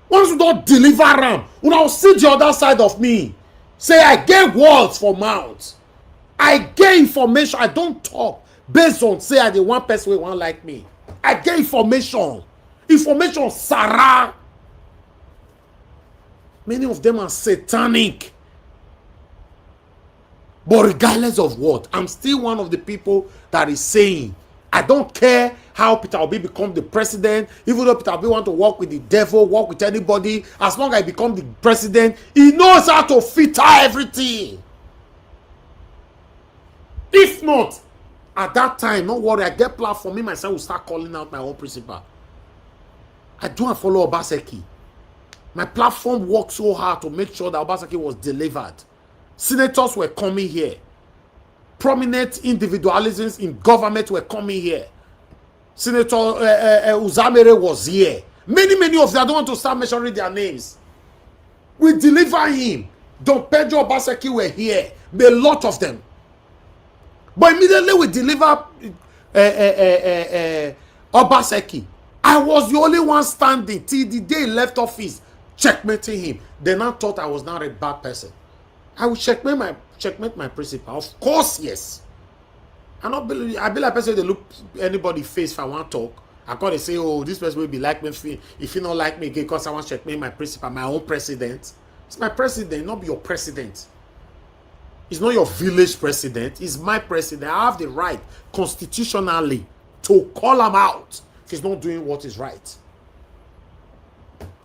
Once you don't deliver him, you now sit the other side of me. Say I get words for mouth. I get information. I don't talk based on say I the one person we want like me. I get information. Information, Sarah. Many of them are satanic. But regardless of what, I'm still one of the people that is saying, I don't care how Peter Obi become the president, even though Peter Obi want to work with the devil, work with anybody, as long as I become the president, he knows how to filter everything. If not, at that time, don't worry, I get platform, me myself will start calling out my own principal. I don't follow Obaseki. My platform worked so hard to make sure that Obaseki was delivered. Senators were coming here. Prominent individualisms in government were coming here. Senator Uzamere was here. Many of them, I don't want to start mentioning their names. We deliver him. Don Pedro Obaseki were here. A lot of them. But immediately we deliver Obaseki. I was the only one standing till the day he left office, checkmating him. They now thought I was not a bad person. I will checkmate my principal. Of course, yes. I be like person they look anybody face if I want to talk. I can't say, oh, this person will be like me if you don't like me again because I want to checkmate my principal, my own president. It's my president, not your president. It's not your village president. It's my president. I have the right constitutionally to call him out if he's not doing what is right.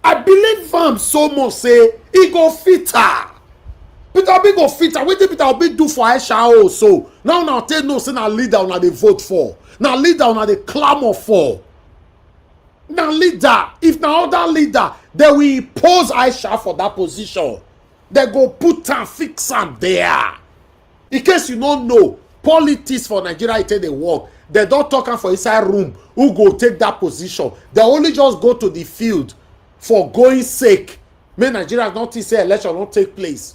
I believe him so much say he go fitter. Peter Obi go fitter. What did Peter Obi do for Aisha also? Now tell no say na leader una dey vote for. Now leader una dey clamor for. Now leader, if na other leader, they will impose Aisha for that position. They go put am, fix am there. In case you don't know, politics for Nigeria take the work. They don't talk am for inside room who go take that position. They only just go to the field for going sake. May Nigeria not say election not take place.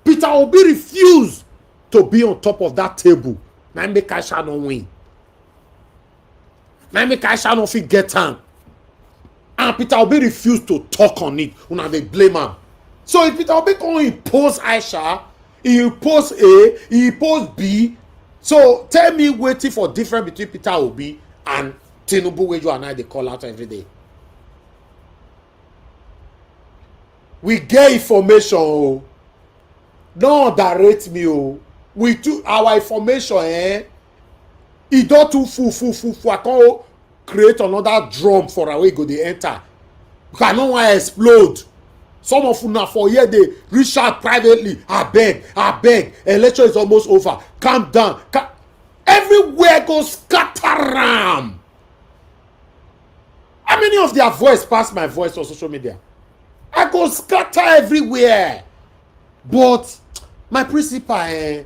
Peter Obi refused to be on top of that table. Now make Aisha no win. Now make Aisha no fit get am. And Peter Obi refused to talk on it. Una they blame him. So if Peter Obi can impose Aisha, he impose A, he impose B. So tell me waiting for difference between Peter Obi and Tinubu where you and I they call out every day. We get information. Oh. Don't direct me. Oh. We do our information. It don't too full. I can't create another drum for our way go they enter. Because I don't want to explode. Some of una for here they reach out privately. I beg. Election is almost over. Calm down. Everywhere goes scatter. How many of their voice pass my voice on social media? I go scatter everywhere. But my principal,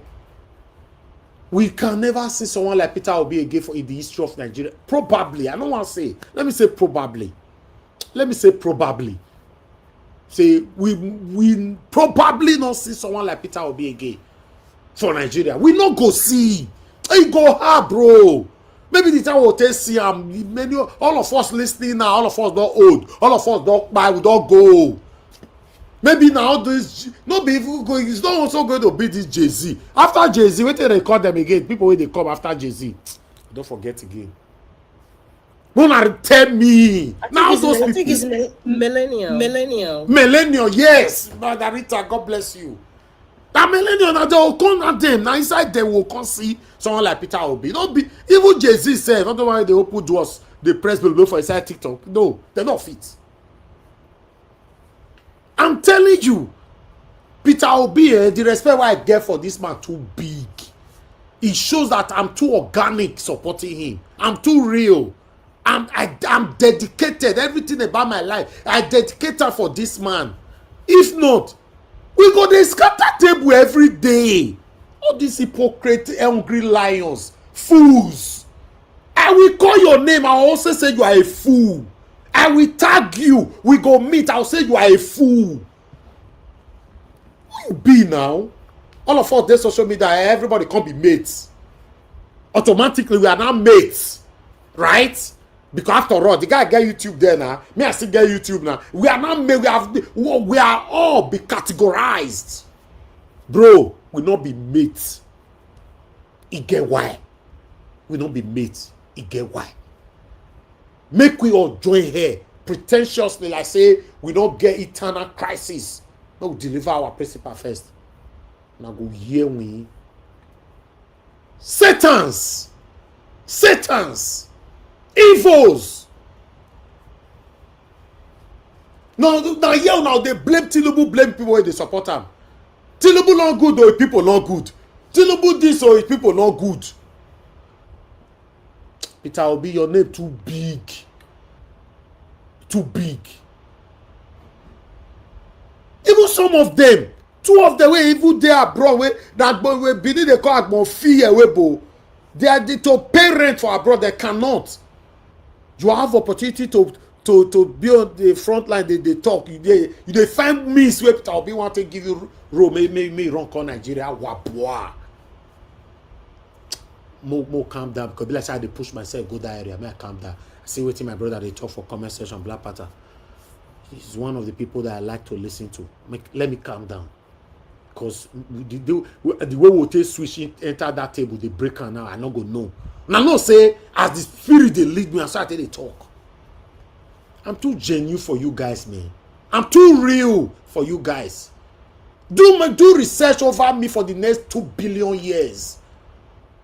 we can never see someone like Peter Obi again in the history of Nigeria. Probably. I don't want to say. Let me say probably. Say we probably not see someone like Peter Obi again for Nigeria. We not go see. It go hard, bro. Maybe the time we'll take see many all of us listening now, all of us don't old, all of us don't buy, we don't go. Maybe now this not be even going, it's not also going to be this Jay-Z. After Jay-Z, wait till they call them again. People when they come after Jay-Z. Don't forget again. Don't tell me. Now those I think it's millennial. Millennial, yes. Mother Rita, God bless you. That millennial, now they will come at them. Now inside they will come see someone like Peter Obi. Don't be even Jay-Z said, not the one they open doors, the press will go for inside TikTok. No, they're not fit. I'm telling you, Peter Obi, the respect why I get for this man too big. It shows that I'm too organic supporting him. I'm too real. I'm dedicated. Everything about my life, I dedicated for this man. If not, we go to scatter table every day. All these hypocrite, hungry lions, fools. I will call your name. I will also say you are a fool. I will tag you. We go meet. I'll say you are a fool. Who you be now? All of us, there's social media. Everybody can't be mates. Automatically, we are now mates, right? Because after all, the guy get YouTube there now. Me, I still get YouTube now. We are not made. We are all be categorized, bro. We not be mates. It get why? We not be mates. It get why? Make we all join here pretentiously like say we don't get eternal crisis. No, we deliver our principle first. Now go hear me. Satans, evils. Now they blame Tinubu, blame people when they support him. Tinubu not good or people not good. Tinubu this or people not good. Peter Obi, your name too big. Even some of them, two of them, even they abroad, that boy we believe they call it more fear, they are to pay rent for abroad. They cannot. You have opportunity to be on the front line. They talk. They find means where Peter Obi want to give you role. Me run call Nigeria. Wapua. More calm down because like I had to push myself go that area. May I calm down. I see waiting my brother they talk for comment section. Black Panther. He's one of the people that I like to listen to. Let me calm down. Because the way we take switch enter that table, they break her now. I not go know. Now no say as the spirit they lead me, I start they talk. I'm too genuine for you guys, man. I'm too real for you guys. Do research over me for the next 2 billion years.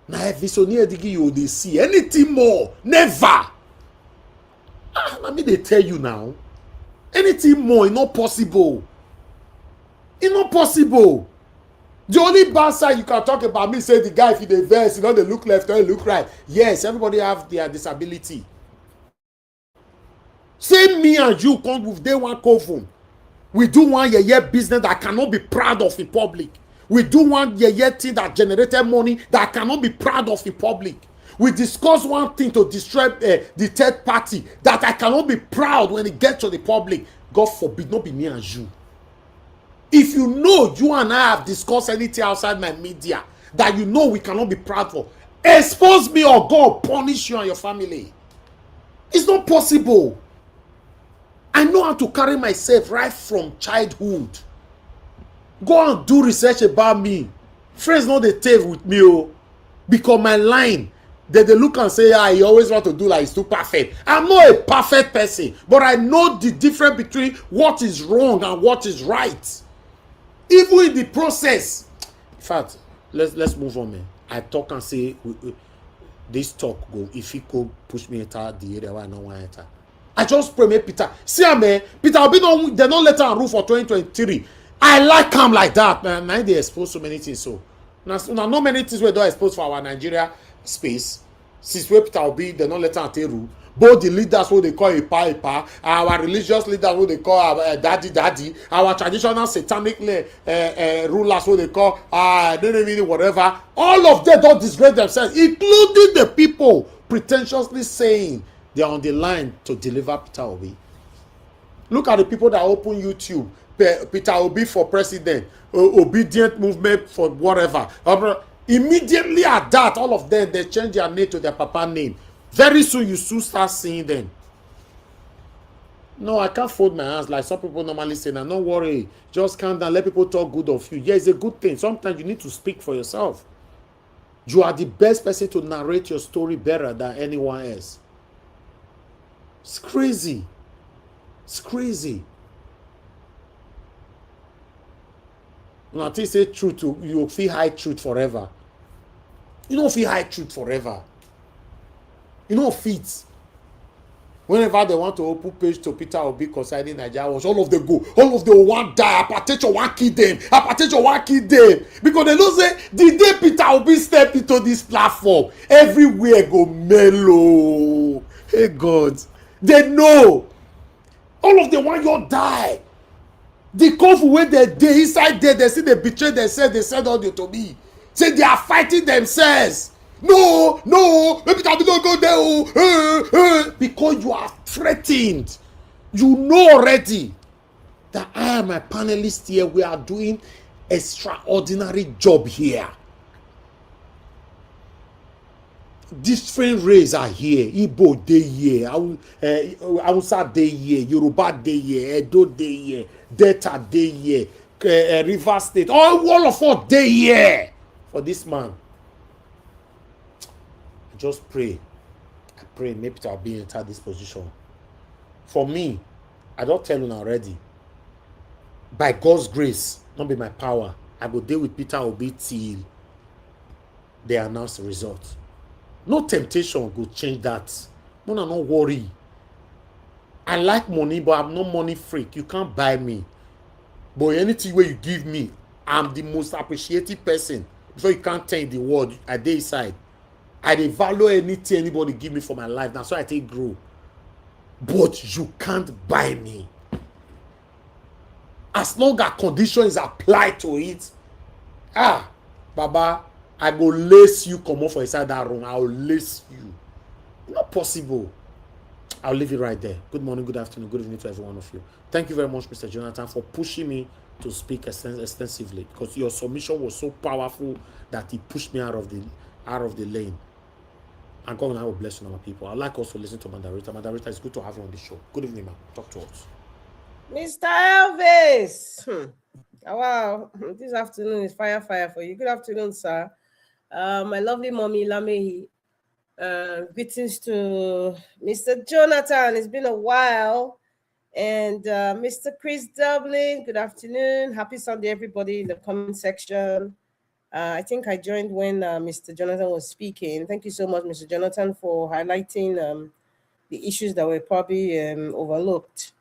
Now if it's only you they see anything more, never. Let me they tell you now. Anything more, it's not possible. It's not possible. The only bad side you can talk about me say the guy if he dey vex, they look left or they look right. Yes, everybody have their disability. Say me and you come with day one coven. We do one year business that I cannot be proud of in public. We do one year thing that generated money that I cannot be proud of in public. We discuss one thing to destroy the third party that I cannot be proud when it gets to the public. God forbid, not be me and you. If you know you and I have discussed anything outside my media that you know we cannot be proud for, expose me or God punish you and your family. It's not possible. I know how to carry myself right from childhood. Go and do research about me. Friends know they take with me, oh, because my line, they look and say, he always want to do like he's too perfect. I'm not a perfect person, but I know the difference between what is wrong and what is right. Even in the process. In fact, let's move on, man. I talk and say, this talk go, if he could push me enter the area where I don't want to enter. I just pray, me Peter. See, man, Peter will be no, they don't let her rule for 2023. I like him like that, man. Now they expose so many things. So now not many things we don't expose for our Nigeria space. Since we Peter will be, they don't let her take rule. Both the leaders who they call Ipa, our religious leaders who they call daddy, our traditional satanic rulers who they call whatever. All of them don't disgrace themselves, including the people pretentiously saying they are on the line to deliver Peter Obi. Look at the people that open YouTube. Peter Obi for president, obedient movement for whatever. Immediately at that, all of them, they change their name to their papa name. Very soon, you soon start seeing them. No, I can't fold my hands like some people normally say. Now, don't worry. Just calm down. Let people talk good of you. Yeah, it's a good thing. Sometimes you need to speak for yourself. You are the best person to narrate your story better than anyone else. It's crazy. It's crazy. Until you say truth, you feel high truth forever. You don't feel high truth forever. You know, fit. Whenever they want to open page to Peter Obi concerning Nigeria, all of them go. All of them want die. Apatecho want kill them. Apatecho want kill them. Because they don't say, the day Peter Obi step into this platform, everywhere go mellow. Hey God. They know. All of them want you die. The couple where they inside there, they see they betray themselves, they said audio to me. Say they are fighting themselves. No, maybe that don't go there. Because you are threatened. You know already that I and my panelists here, we are doing extraordinary job here. Different races are here. Igbo dey here, Hausa dey here, Yoruba dey here, Edo dey here, Delta dey here, River State, all of us dey here for this man. I just pray. I pray maybe Peter will be enter this position. For me, I don't tell you already. By God's grace, not be my power, I go deal with Peter Obi till they announce the result. No temptation go change that. No, not worry. I like money, but I'm not money freak. You can't buy me. But anything where you give me, I'm the most appreciative person. So you can't tell in the world, I dey inside. I dey value anything anybody give me for my life. That's why I take grow. But you can't buy me. As long as conditions applied to it, Baba, I go lace you come off for inside that room. I will lace you. Not possible. I'll leave it right there. Good morning, good afternoon, good evening to every one of you. Thank you very much, Mr. Jonathan, for pushing me to speak extensively, because your submission was so powerful that it pushed me out of the lane. And God will bless you, my people. I'd like also to listen to Mandarita. Mandarita, it's good to have you on the show. Good evening, ma'am. Talk to us. Mr. Elvis. Oh, wow, this afternoon is fire for you. Good afternoon, sir. My lovely mommy, Lamehi. Greetings to Mr. Jonathan. It's been a while. And Mr. Chris Dublin, good afternoon. Happy Sunday, everybody in the comment section. I think I joined when Mr. Jonathan was speaking. Thank you so much, Mr. Jonathan, for highlighting the issues that were probably overlooked.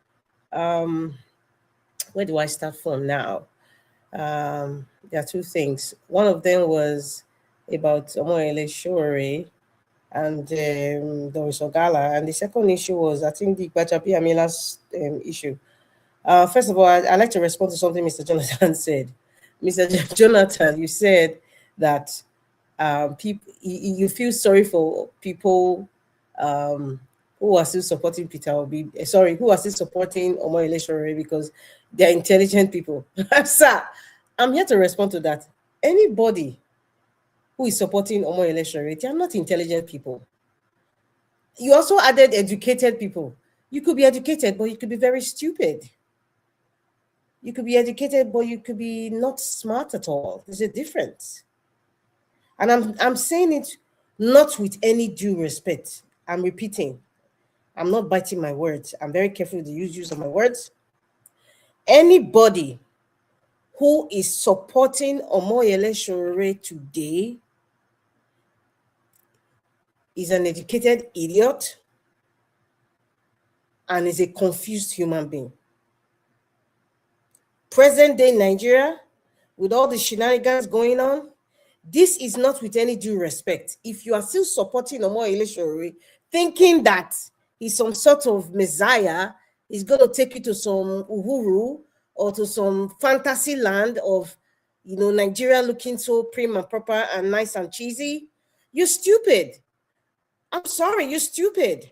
Where do I start from now? There are two things. One of them was about Omoyele Sowore and Doris Ogala. And the second issue was, I think, the Gbajabi Amila's issue. First of all, I'd like to respond to something Mr. Jonathan said. Mr. Jonathan, you said that people, you feel sorry for people who are still supporting Peter Obi, who are still supporting Omoyele Sowore because they're intelligent people. Sir, I'm here to respond to that. Anybody who is supporting Omoyele Sowore, they are not intelligent people. You also added educated people. You could be educated, but you could be very stupid. You could be educated, but you could be not smart at all. There's a difference. And I'm saying it not with any due respect. I'm repeating. I'm not biting my words. I'm very careful with the use of my words. Anybody who is supporting Omoyele Sowore today is an educated idiot and is a confused human being. Present day Nigeria, with all the shenanigans going on, this is not with any due respect. If you are still supporting Omoyele Sowore, thinking that he's some sort of messiah, he's going to take you to some uhuru or to some fantasy land of, Nigeria looking so prim and proper and nice and cheesy, you're stupid. I'm sorry, you're stupid.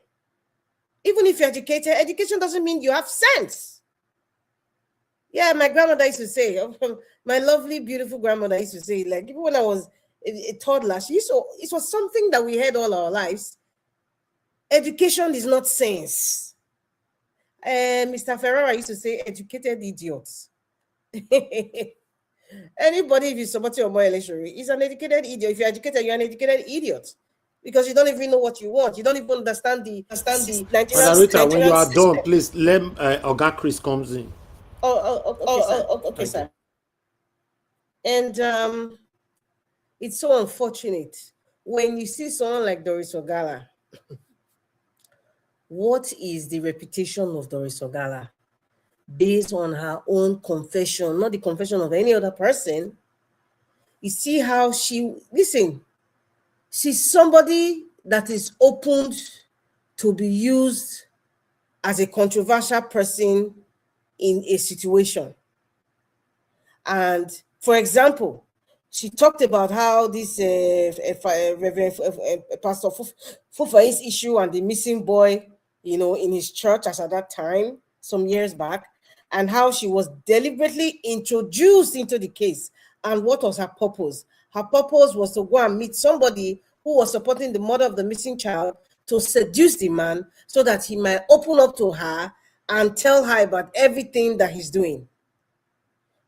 Even if you're educated, education doesn't mean you have sense. Yeah, my grandmother used to say, my lovely, beautiful grandmother used to say, like, even when I was a toddler, it was something that we heard all our lives. Education is not sense. Mr. Ferrara used to say, educated idiots. Anybody, if you support your Omoyele Sowore, is an educated idiot. If you're educated, you're an educated idiot. Because you don't even know what you want. You don't even understand the Margarita, when you are done, please let Oga Chris comes in. Okay, sir. And it's so unfortunate when you see someone like Doris Ogala. What is the reputation of Doris Ogala based on her own confession, not the confession of any other person? You see how she's somebody that is opened to be used as a controversial person in a situation. And for example, she talked about how this Pastor Fufai's issue and the missing boy, in his church as at that time, some years back, and how she was deliberately introduced into the case. And what was her purpose? Her purpose was to go and meet somebody who was supporting the mother of the missing child to seduce the man so that he might open up to her and tell her about everything that he's doing,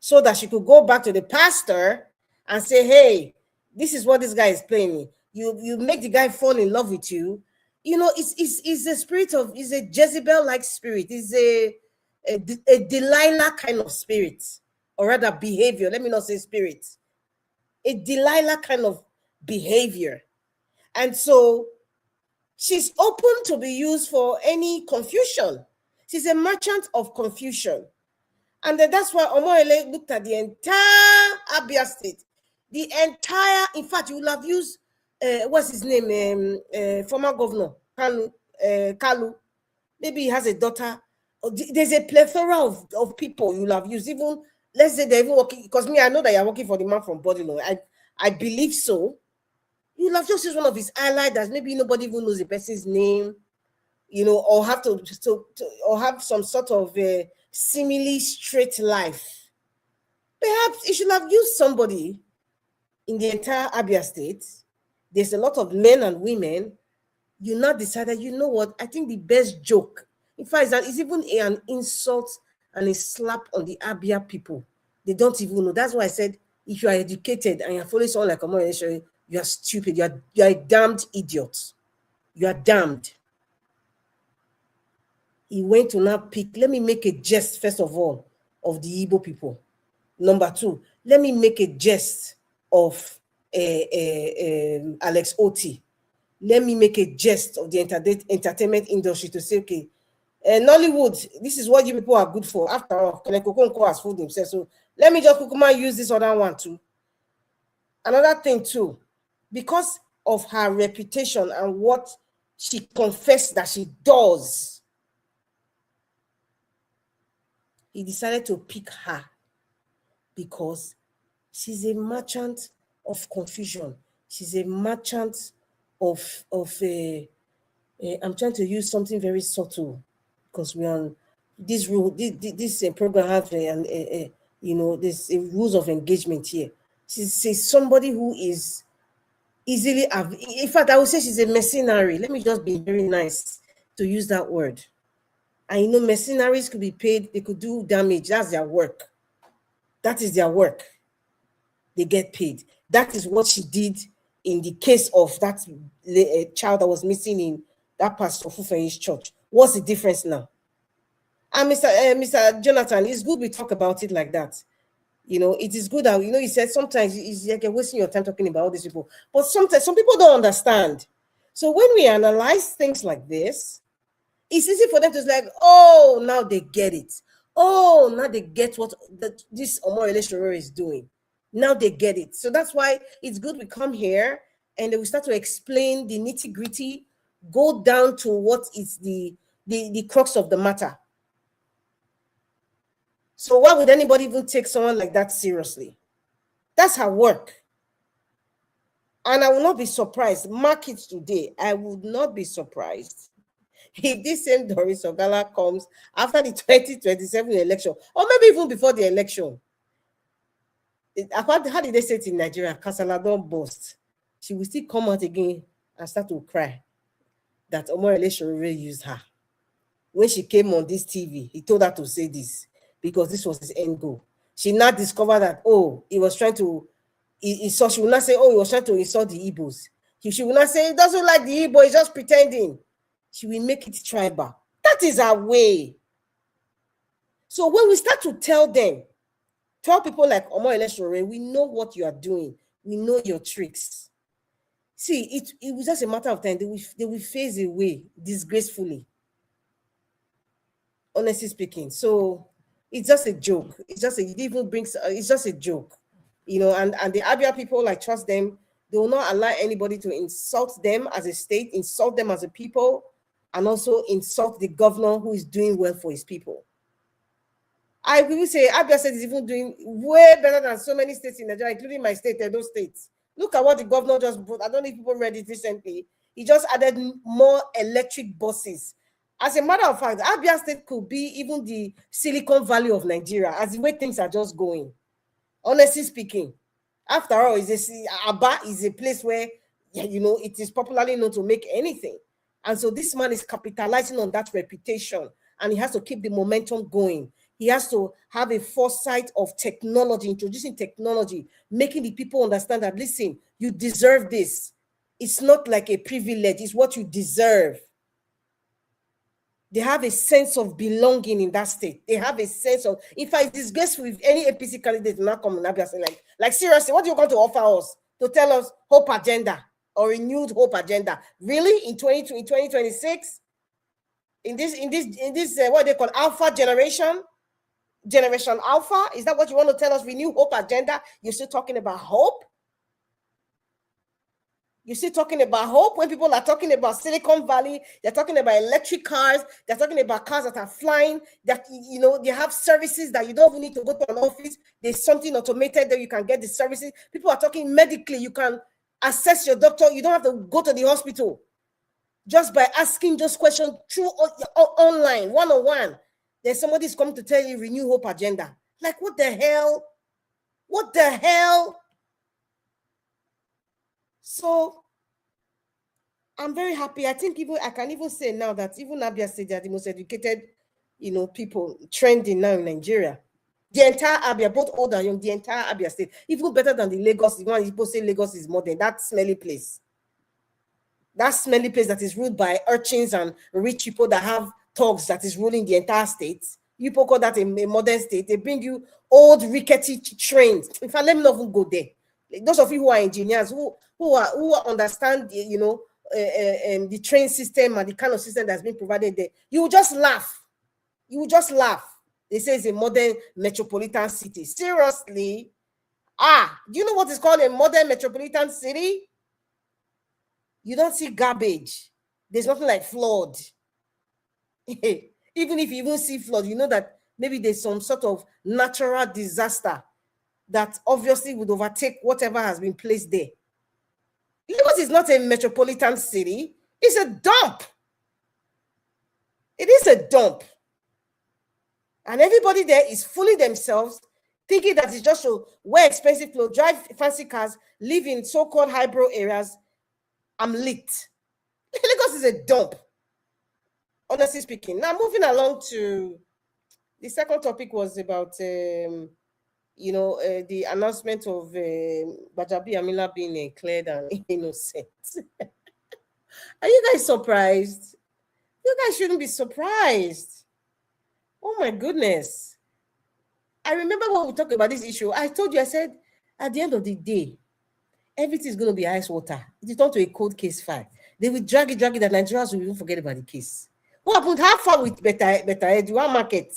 so that she could go back to the pastor and say, hey, this is what this guy is playing. You make the guy fall in love with you. It's a spirit it's a Jezebel-like spirit. It's a Delilah kind of spirit, or rather behavior. Let me not say spirit. A Delilah kind of behavior. And so she's open to be used for any confusion. She's a merchant of confusion. And then that's why Omoyele looked at the entire Abia state. The entire, in fact, you will have used, what's his name, former governor, Kalu. Maybe he has a daughter. There's a plethora of people you will have used. Even, let's say they're even working, because I know that you're working for the man from Bodilo. I believe so. You'll have just used one of his allies that maybe nobody even knows the person's name. or have or have some sort of a seemingly straight life. Perhaps you should have used somebody in the entire Abia state. There's a lot of men and women. You now decided, you know what? I think the best joke, in fact, it's even an insult and a slap on the Abia people. They don't even know. That's why I said, if you are educated and you're following someone like Omo, you are stupid. You are a damned idiot. You are damned. He went to now pick. Let me make a jest, first of all, of the Igbo people. Number two, let me make a jest of Alex Oti. Let me make a jest of the entertainment industry to say, okay, Nollywood, this is what you people are good for. After all, Kenneth Okonkwo has fooled himself. So let me just use this other one too. Another thing too, because of her reputation and what she confessed that she does, he decided to pick her because she's a merchant of confusion. She's a merchant of I'm trying to use something very subtle because we're on this rule. This program has there's rules of engagement here. She's somebody who is easily, in fact, I would say she's a mercenary. Let me just be very nice to use that word. And mercenaries could be paid, they could do damage. That's their work. That is their work. They get paid. That is what she did in the case of that child that was missing in that Pastor Fufeyi's church. What's the difference now? And Mr. Jonathan, it's good we talk about it like that. It is good that, he said sometimes it's like you're wasting your time talking about all these people. But sometimes some people don't understand. So when we analyze things like this, it's easy for them to like, oh, now they get it. Oh, now they get what this Omorele Sowore is doing. Now they get it. So that's why it's good we come here and then we start to explain the nitty-gritty, go down to what is the crux of the matter. So why would anybody even take someone like that seriously? That's her work. And I will not be surprised. Mark it today. I would not be surprised if this same Doris Ogala comes after the 2027 election, or maybe even before the election. How did they say it in Nigeria? Kasala don't burst. She will still come out again and start to cry that Omorele Sowore used her. When she came on this TV, he told her to say this because this was his end goal. She now discovered that, he was trying to, she will not say, he was trying to insult the Igbos. She will not say, he doesn't like the Igbo, he's just pretending. She will make it tribal. That is our way. So when we start to tell people like Omorele Sowore, we know what you are doing. We know your tricks. See, it was just a matter of time. They will phase away disgracefully. Honestly speaking. So it's just a joke. It's just a joke. And the Abia people, I trust them. They will not allow anybody to insult them as a state, insult them as a people, and also insult the governor who is doing well for his people. I will say Abia State is even doing way better than so many states in Nigeria, including my state, those states. Look at what the governor just brought. I don't know if people read it recently. He just added more electric buses. As a matter of fact, Abia State could be even the Silicon Valley of Nigeria, as the way things are just going. Honestly speaking, after all, Aba is a place where it is popularly known to make anything. And so this man is capitalizing on that reputation, and he has to keep the momentum going. He has to have a foresight of technology, introducing technology, making the people understand that, listen, you deserve this. It's not like a privilege, it's what you deserve. They have a sense of belonging in that state. They have a sense of, in fact, it's disgraceful if any APC candidate not come in Abia saying like seriously, what are you going to offer us to tell us hope agenda or renewed hope agenda? Really? In 2026? In this what they call alpha generation? Generation Alpha? Is that what you want to tell us? Renew hope agenda? You're still talking about hope? You're still talking about hope when people are talking about Silicon Valley, they're talking about electric cars, they're talking about cars that are flying, that they have services that you don't even need to go to an office. There's something automated that you can get the services. People are talking medically, you can assess your doctor, you don't have to go to the hospital. just by asking just questions through online, one-on-one. There's somebody's coming to tell you Renew Hope agenda. Like, what the hell? What the hell? So I'm very happy. I think even I can even say now that even Abia State are the most educated, people trending now in Nigeria. The entire Abia, both old and young, the entire Abia State, even better than the Lagos. The one people say Lagos is modern. That smelly place. That smelly place that is ruled by urchins and rich people that have thugs that is ruling the entire state. You people call that a modern state. They bring you old rickety trains. In fact, let me not even go there. Those of you who are engineers, who understand, the train system and the kind of system that's been provided there, you will just laugh. You will just laugh. They say it's a modern metropolitan city. Seriously? Do you know what is called a modern metropolitan city? You don't see garbage. There's nothing like flood. Even if you even see flood, you know that maybe there's some sort of natural disaster that obviously would overtake whatever has been placed there. Lagos is not a metropolitan city. It's a dump. It is a dump. And everybody there is fooling themselves, thinking that it's just to wear expensive clothes, drive fancy cars, live in so-called highbrow areas. I'm lit. Lagos is a dump, honestly speaking. Now, moving along to the second topic was about, the announcement of Bajabi Amila being declared an innocent. Are you guys surprised? You guys shouldn't be surprised. Oh my goodness. I remember when we talked about this issue, I told you, I said, at the end of the day, everything is going to be ice water. It is not to a cold case file. They will drag it, that Nigerians will even forget about the case. What happened? How far with better one market?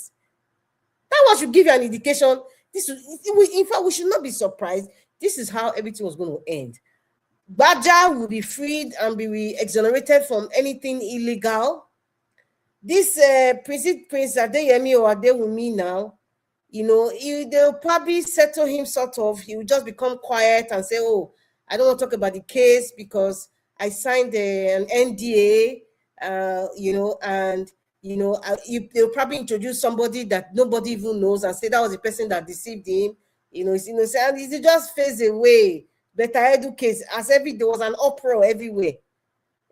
That one should give you an indication. In fact, we should not be surprised. This is how everything was going to end. Baja will be freed and be exonerated from anything illegal. This Prince Adeyemi or Adewumi now, they'll probably settle him sort of. He will just become quiet and say, oh, I don't want to talk about the case because I signed an NDA, they'll probably introduce somebody that nobody even knows and say that was the person that deceived him. It's innocent. And he just fades away. Better Edu case, there was an uproar everywhere.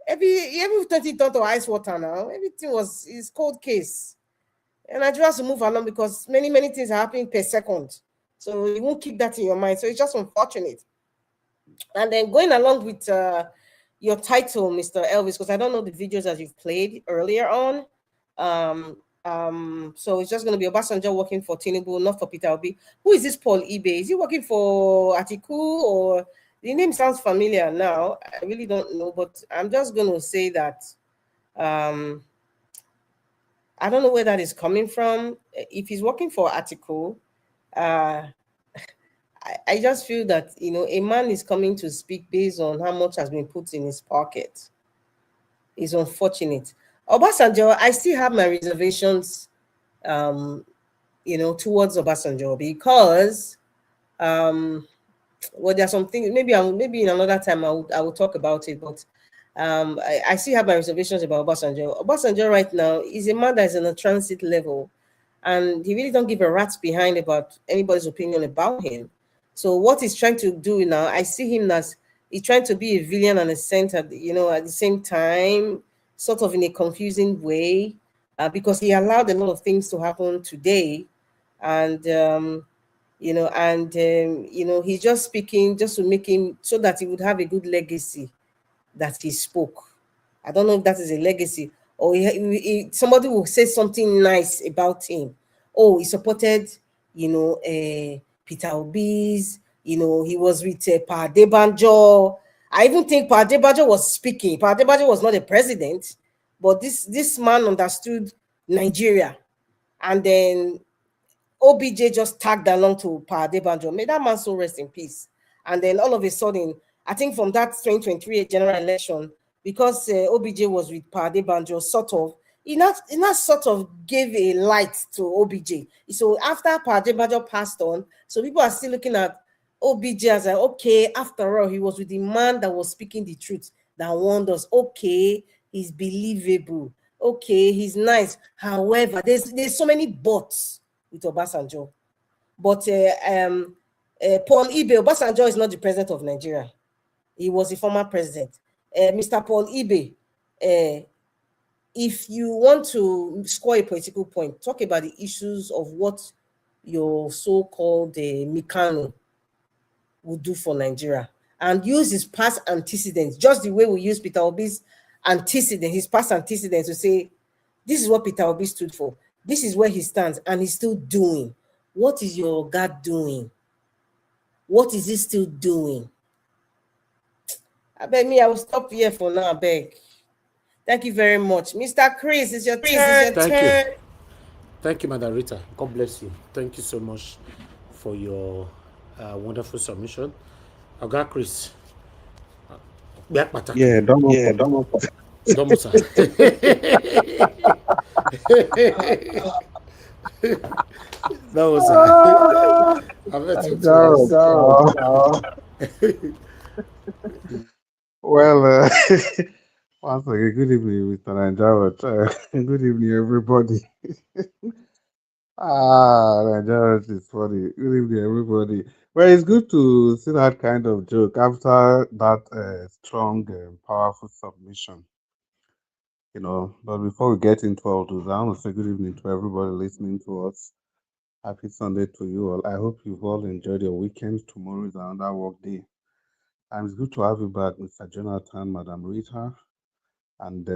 Everything turned to ice water now. Everything is cold case. And Nigeria has to move along because many, many things are happening per second. So you won't keep that in your mind. So it's just unfortunate. And then going along with your title, Mr. Elvis, because I don't know the videos that you've played earlier on. So it's just going to be Obasanjo working for Tinubu, not for Peter Obi. Who is this Paul Ibe? Is he working for Atiku, or the name sounds familiar now? I really don't know, but I'm just going to say that I don't know where that is coming from. If he's working for Atiku, I just feel that, a man is coming to speak based on how much has been put in his pocket. It's unfortunate. Obasanjo, I still have my reservations, towards Obasanjo because, there are some things, maybe in another time I will talk about it, but I still have my reservations about Obasanjo. Obasanjo right now is a man that is in a transit level, and he really don't give a rat's behind about anybody's opinion about him. So what he's trying to do now, I see him as he's trying to be a villain and a saint at the same time, sort of in a confusing way, because he allowed a lot of things to happen today, and he's just speaking just to make him so that he would have a good legacy that he spoke. I don't know if that is a legacy, or somebody will say something nice about him. Oh, he supported, Peter Obi's, he was with Pa Adebanjo. I even think Pa Adebanjo was speaking. Pa Adebanjo was not a president, but this man understood Nigeria. And then OBJ just tagged along to Pa Adebanjo. May that man so rest in peace. And then all of a sudden, I think from that 2023 general election, because OBJ was with Pa Adebanjo, he not sort of gave a light to OBJ. So after Pa Adebanjo passed on, so people are still looking at OBJ as okay, after all, he was with the man that was speaking the truth, that warned us. Okay, He's believable. Okay, he's nice. However, there's so many buts with Obasanjo. But Paul Ibe, Obasanjo is not the president of Nigeria. He was the former president. Mr. Paul Ibe, if you want to score a political point, talk about the issues of what your so-called Mikano would do for Nigeria, and use his past antecedents, just the way we use Peter Obi's antecedent, his past antecedents, to say, this is what Peter Obi stood for. This is where he stands, and he's still doing. What is your God doing? What is he still doing? I beg me, I will stop here for now, I beg. Thank you very much. Mr. Chris, it's your turn. Thank you. Thank you, Madam Rita. God bless you. Thank you so much for your wonderful submission. Oga Chris. Yeah, don't move. Don't move, sir. That was I bet you Well, once again, good evening, Mr. Nanjawat. Good evening, everybody. Nanjawat is funny. Good evening, everybody. Well, it's good to see that kind of joke after that strong, powerful submission. But before we get into all those, I want to say good evening to everybody listening to us. Happy Sunday to you all. I hope you've all enjoyed your weekend. Tomorrow is another work day. And it's good to have you back, Mr. Jonathan, Madam Rita, and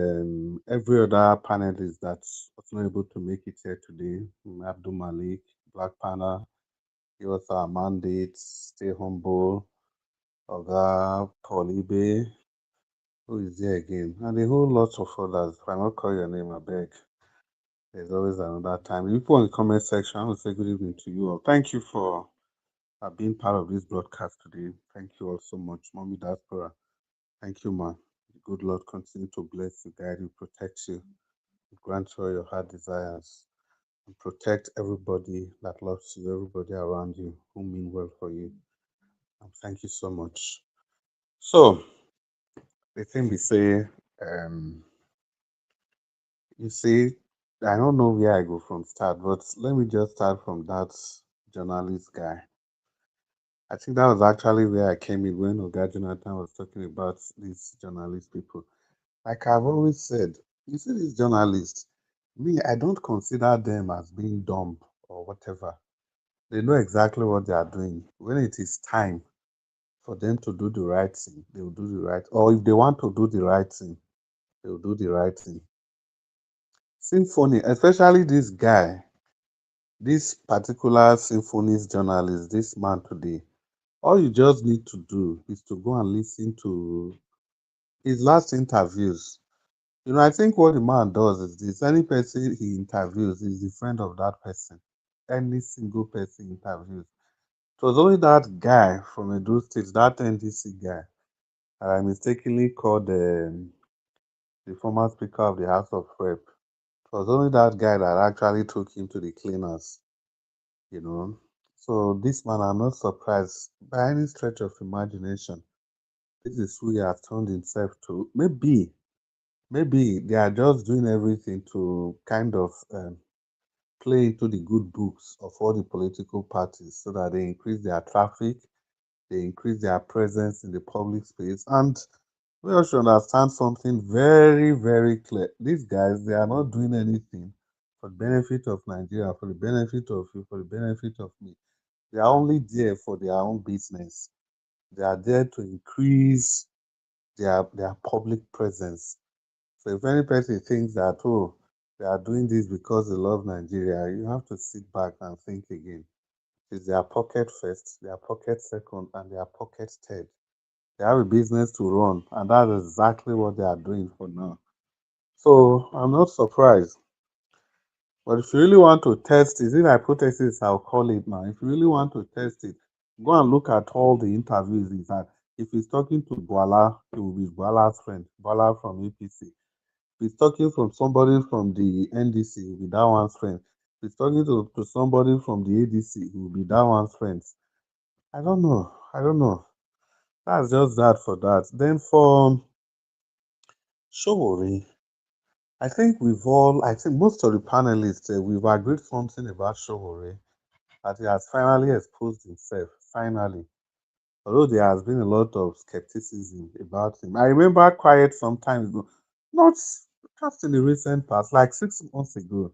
every other panelist that was not able to make it here today. Abdul Malik, Black Panther, give us our mandate, stay humble, Oga Polibe, who is there again, and a whole lot of others. If I not call your name, I beg. There's always another time. If people in the comment section, I will say good evening to you all. Thank you for being part of this broadcast today. Thank you all so much. Mommy Diaspora, thank you, man. Good Lord continue to bless you, guide you, protect you, grant you all your heart desires, and protect everybody that loves you, everybody around you who mean well for you. And thank you so much. So, the thing we say, you see, I don't know where I go from start, but let me just start from that journalist guy. I think that was actually where I came in when Oga Jonathan was talking about these journalist people. Like I've always said, you see these journalists, me, I don't consider them as being dumb or whatever. They know exactly what they are doing. When it is time for them to do the right thing, they will do the right. Or if they want to do the right thing, they will do the right thing. Symphony, especially this guy, this particular symphonist journalist, this man today, all you just need to do is to go and listen to his last interviews. I think what the man does is this: any person he interviews is a friend of that person. Any single person he interviews. It was only that guy from Edo State, that NDC guy, that I mistakenly called the former Speaker of the House of Rep. It was only that guy that actually took him to the cleaners, you know. So this man, I'm not surprised by any stretch of imagination. This is who he has turned himself to. Maybe they are just doing everything to kind of play into the good books of all the political parties so that they increase their traffic, they increase their presence in the public space. And we all should understand something very, very clear. These guys, they are not doing anything for the benefit of Nigeria, for the benefit of you, for the benefit of me. They are only there for their own business. They are there to increase their public presence. So if any person thinks that, oh, they are doing this because they love Nigeria, you have to sit back and think again. It's their pocket first, their pocket second, and their pocket third. They have a business to run, and that's exactly what they are doing for now. So I'm not surprised. But if you really want to test it, in hypothesis, I'll call it now. If you really want to test it, go and look at all the interviews he's had. If he's talking to Boala, it will be Boala's friend, Boala from APC. If he's talking from somebody from the NDC, it will be that one's friend. If he's talking to somebody from the ADC, it will be that one's friends. I don't know. I don't know. That's just that for that. Then for Sowore, I think most of the panelists, we've agreed something about Sowore, that he has finally exposed himself, finally. Although there has been a lot of skepticism about him. I remember quiet some time ago, not just in the recent past, like 6 months ago.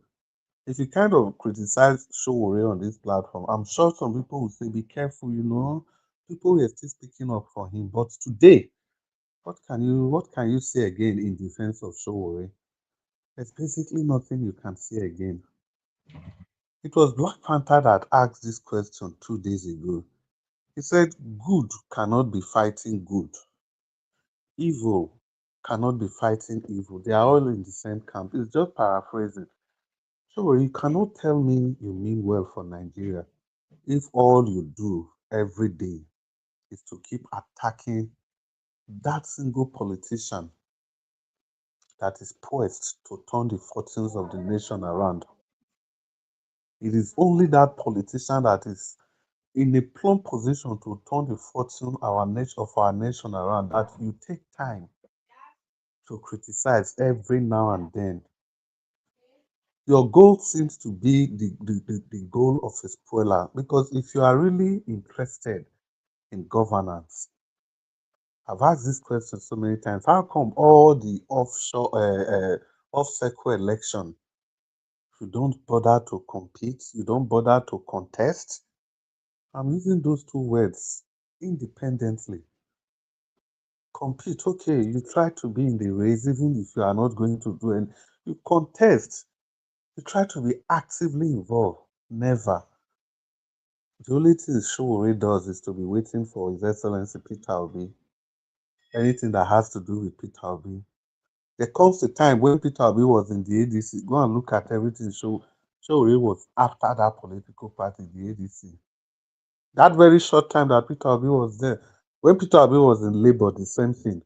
If you kind of criticize Sowore on this platform, I'm sure some people will say, be careful, people were still speaking up for him. But today, what can you say again in defense of Sowore? There's basically nothing you can say again. It was Black Panther that asked this question 2 days ago. He said, good cannot be fighting good. Evil cannot be fighting evil. They are all in the same camp. It's just paraphrasing. So you cannot tell me you mean well for Nigeria if all you do every day is to keep attacking that single politician that is poised to turn the fortunes of the nation around. It is only that politician that is in a plumb position to turn the fortune of our nation around that you take time to criticize every now and then. Your goal seems to be the goal of a spoiler, because if you are really interested in governance, I've asked this question so many times. How come all the off-cycle election, you don't bother to compete, you don't bother to contest? I'm using those two words independently. Compete, okay, you try to be in the race even if you are not going to do it. You contest, you try to be actively involved. Never. The only thing Sowore does is to be waiting for His Excellency Peter Obi. Anything that has to do with Peter Obi. There comes a time when Peter Obi was in the ADC. Go and look at everything. Sowore was after that political party, the ADC. That very short time that Peter Obi was there, when Peter Obi was in Labour, the same thing.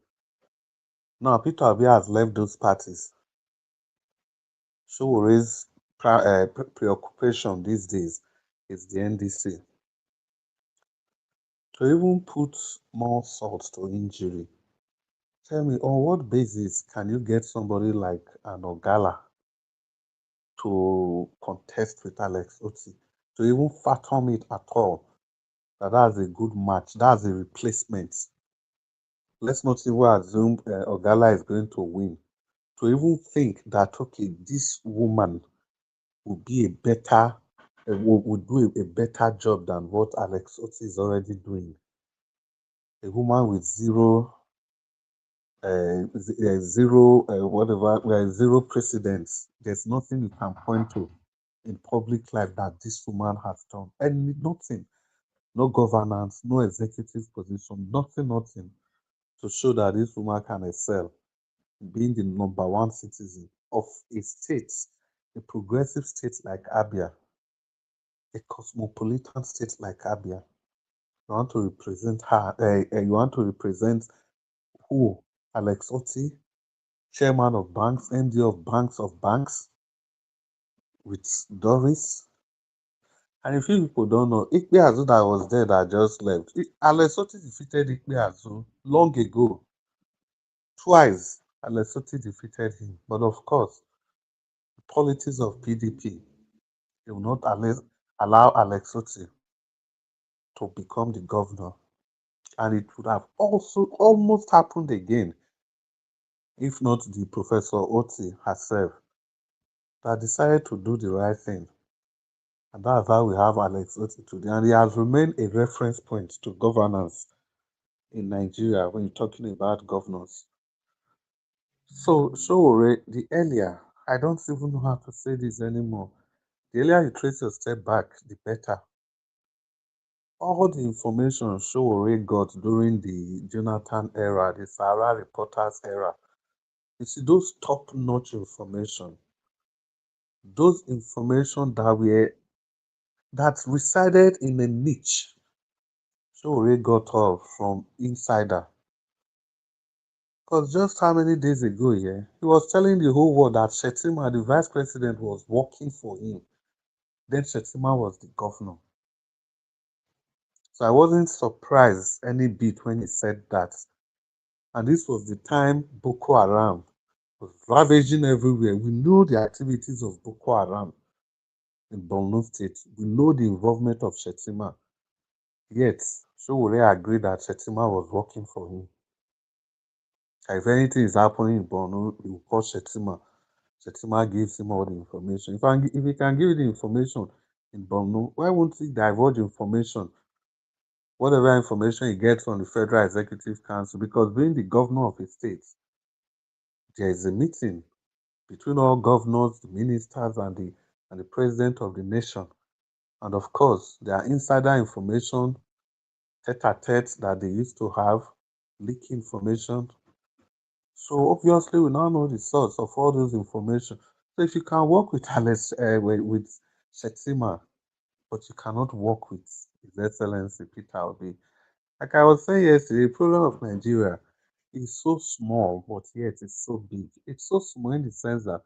Now Peter Obi has left those parties. Sowore's preoccupation these days is the NDC. To even put more salt to injury, tell me, on what basis can you get somebody like an Ogala to contest with Alex Oti? To even fathom it at all, that's a good match, that's a replacement. Let's not even assume Ogala is going to win. To even think that, okay, this woman would be would do a better job than what Alex Oti is already doing. A woman with zero precedence. There's nothing you can point to in public life that this woman has done. And nothing, no governance, no executive position, nothing to show that this woman can excel, being the number one citizen of a state, a progressive state like Abia, a cosmopolitan state like Abia. You want to represent her, you want to represent who? Alex Oti, chairman of banks, MD of banks, with Doris. And if you people don't know, Ikpe Azu that was there that just left, Alex Oti defeated Ikpe Azu long ago. Twice, Alex Oti defeated him. But of course, the politics of PDP, they will not allow Alex Oti to become the governor. And it would have also almost happened again if not the Professor Oti herself that decided to do the right thing. And that's how we have Alex Oti today. And he has remained a reference point to governance in Nigeria when you're talking about governors. So, the earlier, I don't even know how to say this anymore. The earlier you trace your step back, the better. All the information Sowore got during the Jonathan era, the Sahara Reporters era, you see those top-notch information, those information that resided in a niche. Sowore got all from insider. Because just how many days ago, yeah, he was telling the whole world that Shettima, the vice president, was working for him. Then Shettima was the governor. So I wasn't surprised any bit when he said that. And this was the time Boko Haram was ravaging everywhere. We know the activities of Boko Haram in Borno State. We know the involvement of Shetima. Yet, Sowore agreed that Shetima was working for him. If anything is happening in Borno, he will call Shetima. Shetima gives him all the information. If he can give you the information in Borno, why won't he divulge information, whatever information he gets from the Federal Executive Council? Because being the governor of a state, there is a meeting between all governors, the ministers, and the president of the nation. And of course, there are insider information, tete-a-tete that they used to have, leak information. So obviously, we now know the source of all those information. So if you can work with with Shetima, but you cannot work with His Excellency Peter Obi. Like I was saying yesterday, the problem of Nigeria is so small, but yet it's so big. It's so small in the sense that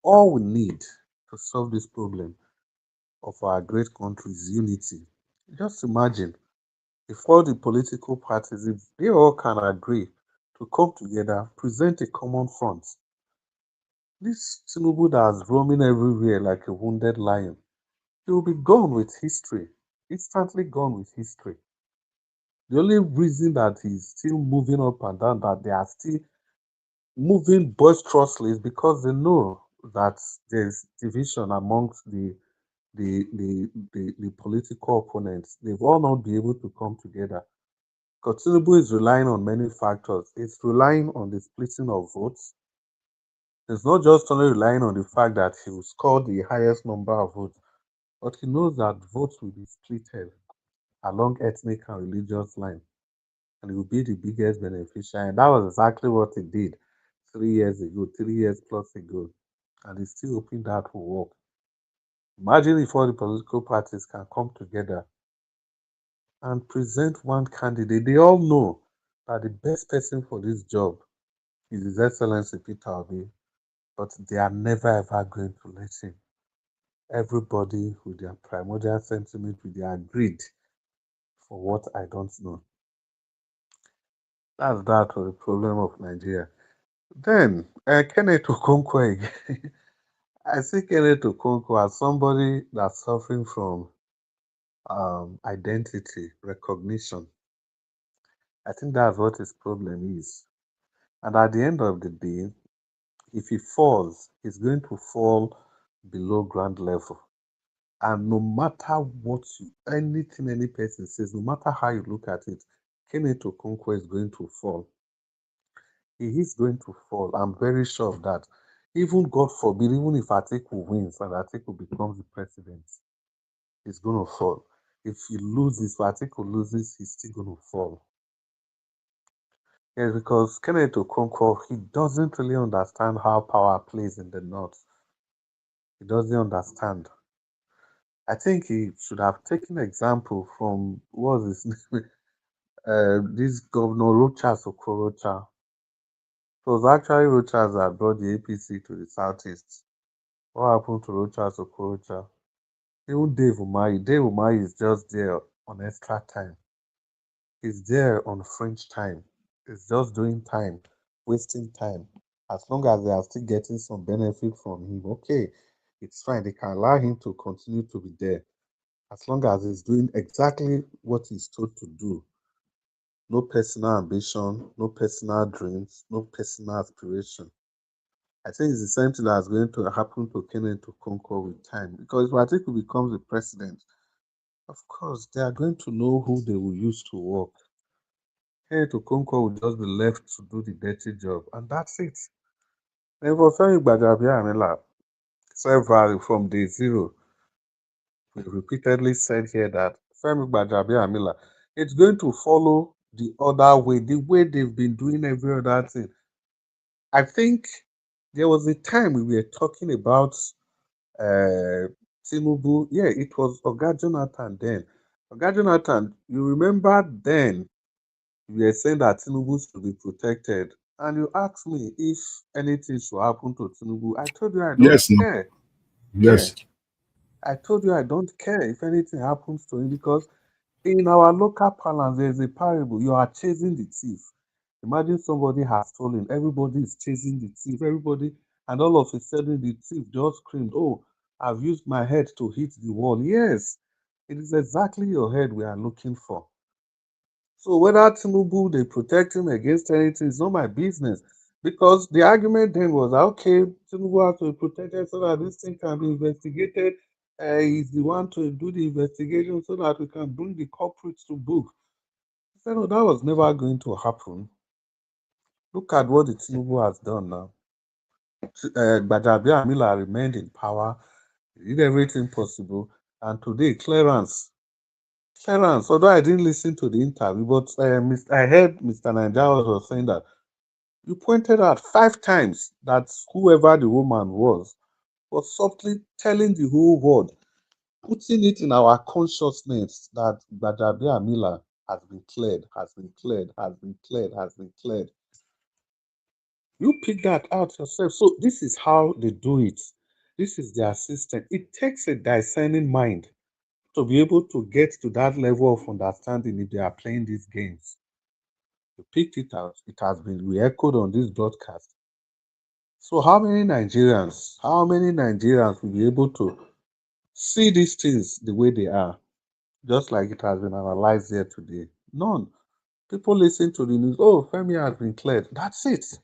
all we need to solve this problem of our great country is unity. Just imagine if all the political parties, if they all can agree to come together, present a common front. This Tinubu that is roaming everywhere like a wounded lion, he will be gone with history, instantly gone with history. The only reason that he's still moving up and down, that they are still moving boisterously, is because they know that there's division amongst the political opponents. They've all not be able to come together. Because Tinubu is relying on many factors. It's relying on the splitting of votes. It's not just only relying on the fact that he will score the highest number of votes, but he knows that votes will be splitted along ethnic and religious lines, and he will be the biggest beneficiary. And that was exactly what he did 3 years ago, 3 years plus ago, and he's still hoping that will work. Imagine if all the political parties can come together and present one candidate. They all know that the best person for this job is His Excellency Peter Obi, but they are never ever going to let him. Everybody with their primordial sentiment, with their greed for what I don't know. That's that for the problem of Nigeria. Then, Kenneth Okonkwo again. I see Kenneth Okonkwo as somebody that's suffering from identity recognition. I think that's what his problem is. And at the end of the day, if he falls, he's going to fall below ground level. And no matter what anything any person says, no matter how you look at it, Kenneth Okonkwo is going to fall. He is going to fall. I'm very sure of that. Even God forbid, even if Atiku wins and Atiku becomes the president, he's going to fall. If he loses, if Atiku loses, he's still going to fall. Yes, because Kenneth Okonkwo, he doesn't really understand how power plays in the north. He doesn't understand. I think he should have taken example from what was his name? This Governor Rochas Okorocha. It was actually Rochas that brought the APC to the southeast. What happened to Rochas Okorocha? Even Dave Umahi is just there on extra time. He's there on French time. He's just doing time, wasting time. As long as they are still getting some benefit from him, okay, it's fine. They can allow him to continue to be there. As long as he's doing exactly what he's told to do. No personal ambition, no personal dreams, no personal aspiration. I think it's the same thing that's going to happen to Kenneth Okonkwo with time. Because if Atiku becomes the president, of course, they are going to know who they will use to work. Kenneth Okonkwo will just be left to do the dirty job, and that's it. And for Femi Gbajabiamila, several from day zero, we repeatedly said here that Femi Gbajabiamila, it's going to follow the other way, the way they've been doing every other thing. I think there was a time we were talking about Tinubu. Yeah, it was Oga Jonathan then. Oga Jonathan, you remember then we were saying that Tinubu should be protected. And you asked me if anything should happen to Tinubu. I told you I don't Yes, no. care. Yeah, Yes. I told you I don't care if anything happens to him because in our local parlance, there's a parable. You are chasing the thief. Imagine somebody has stolen, everybody is chasing the thief, everybody, and all of a sudden the thief just screamed, "Oh, I've used my head to hit the wall." Yes, it is exactly your head we are looking for. So whether Tinubu they protect him against anything is not my business. Because the argument then was okay, Tinubu has to be protected so that this thing can be investigated. He's the one to do the investigation so that we can bring the culprits to book. I said, no, that was never going to happen. Look at what the Tinubu has done now. Amila remained in power. He did everything possible. And today, Clarence, although I didn't listen to the interview, but I heard Mr. Nigeria was saying that you pointed out 5 times that whoever the woman was softly telling the whole world, putting it in our consciousness that Amila has been cleared, has been cleared, has been cleared, has been cleared. You pick that out yourself. So this is how they do it. This is their system. It takes a discerning mind to be able to get to that level of understanding if they are playing these games. You picked it out. It has been re-echoed on this broadcast. So how many Nigerians will be able to see these things the way they are, just like it has been analyzed here today? None. People listen to the news, oh, Femi has been cleared. That's it.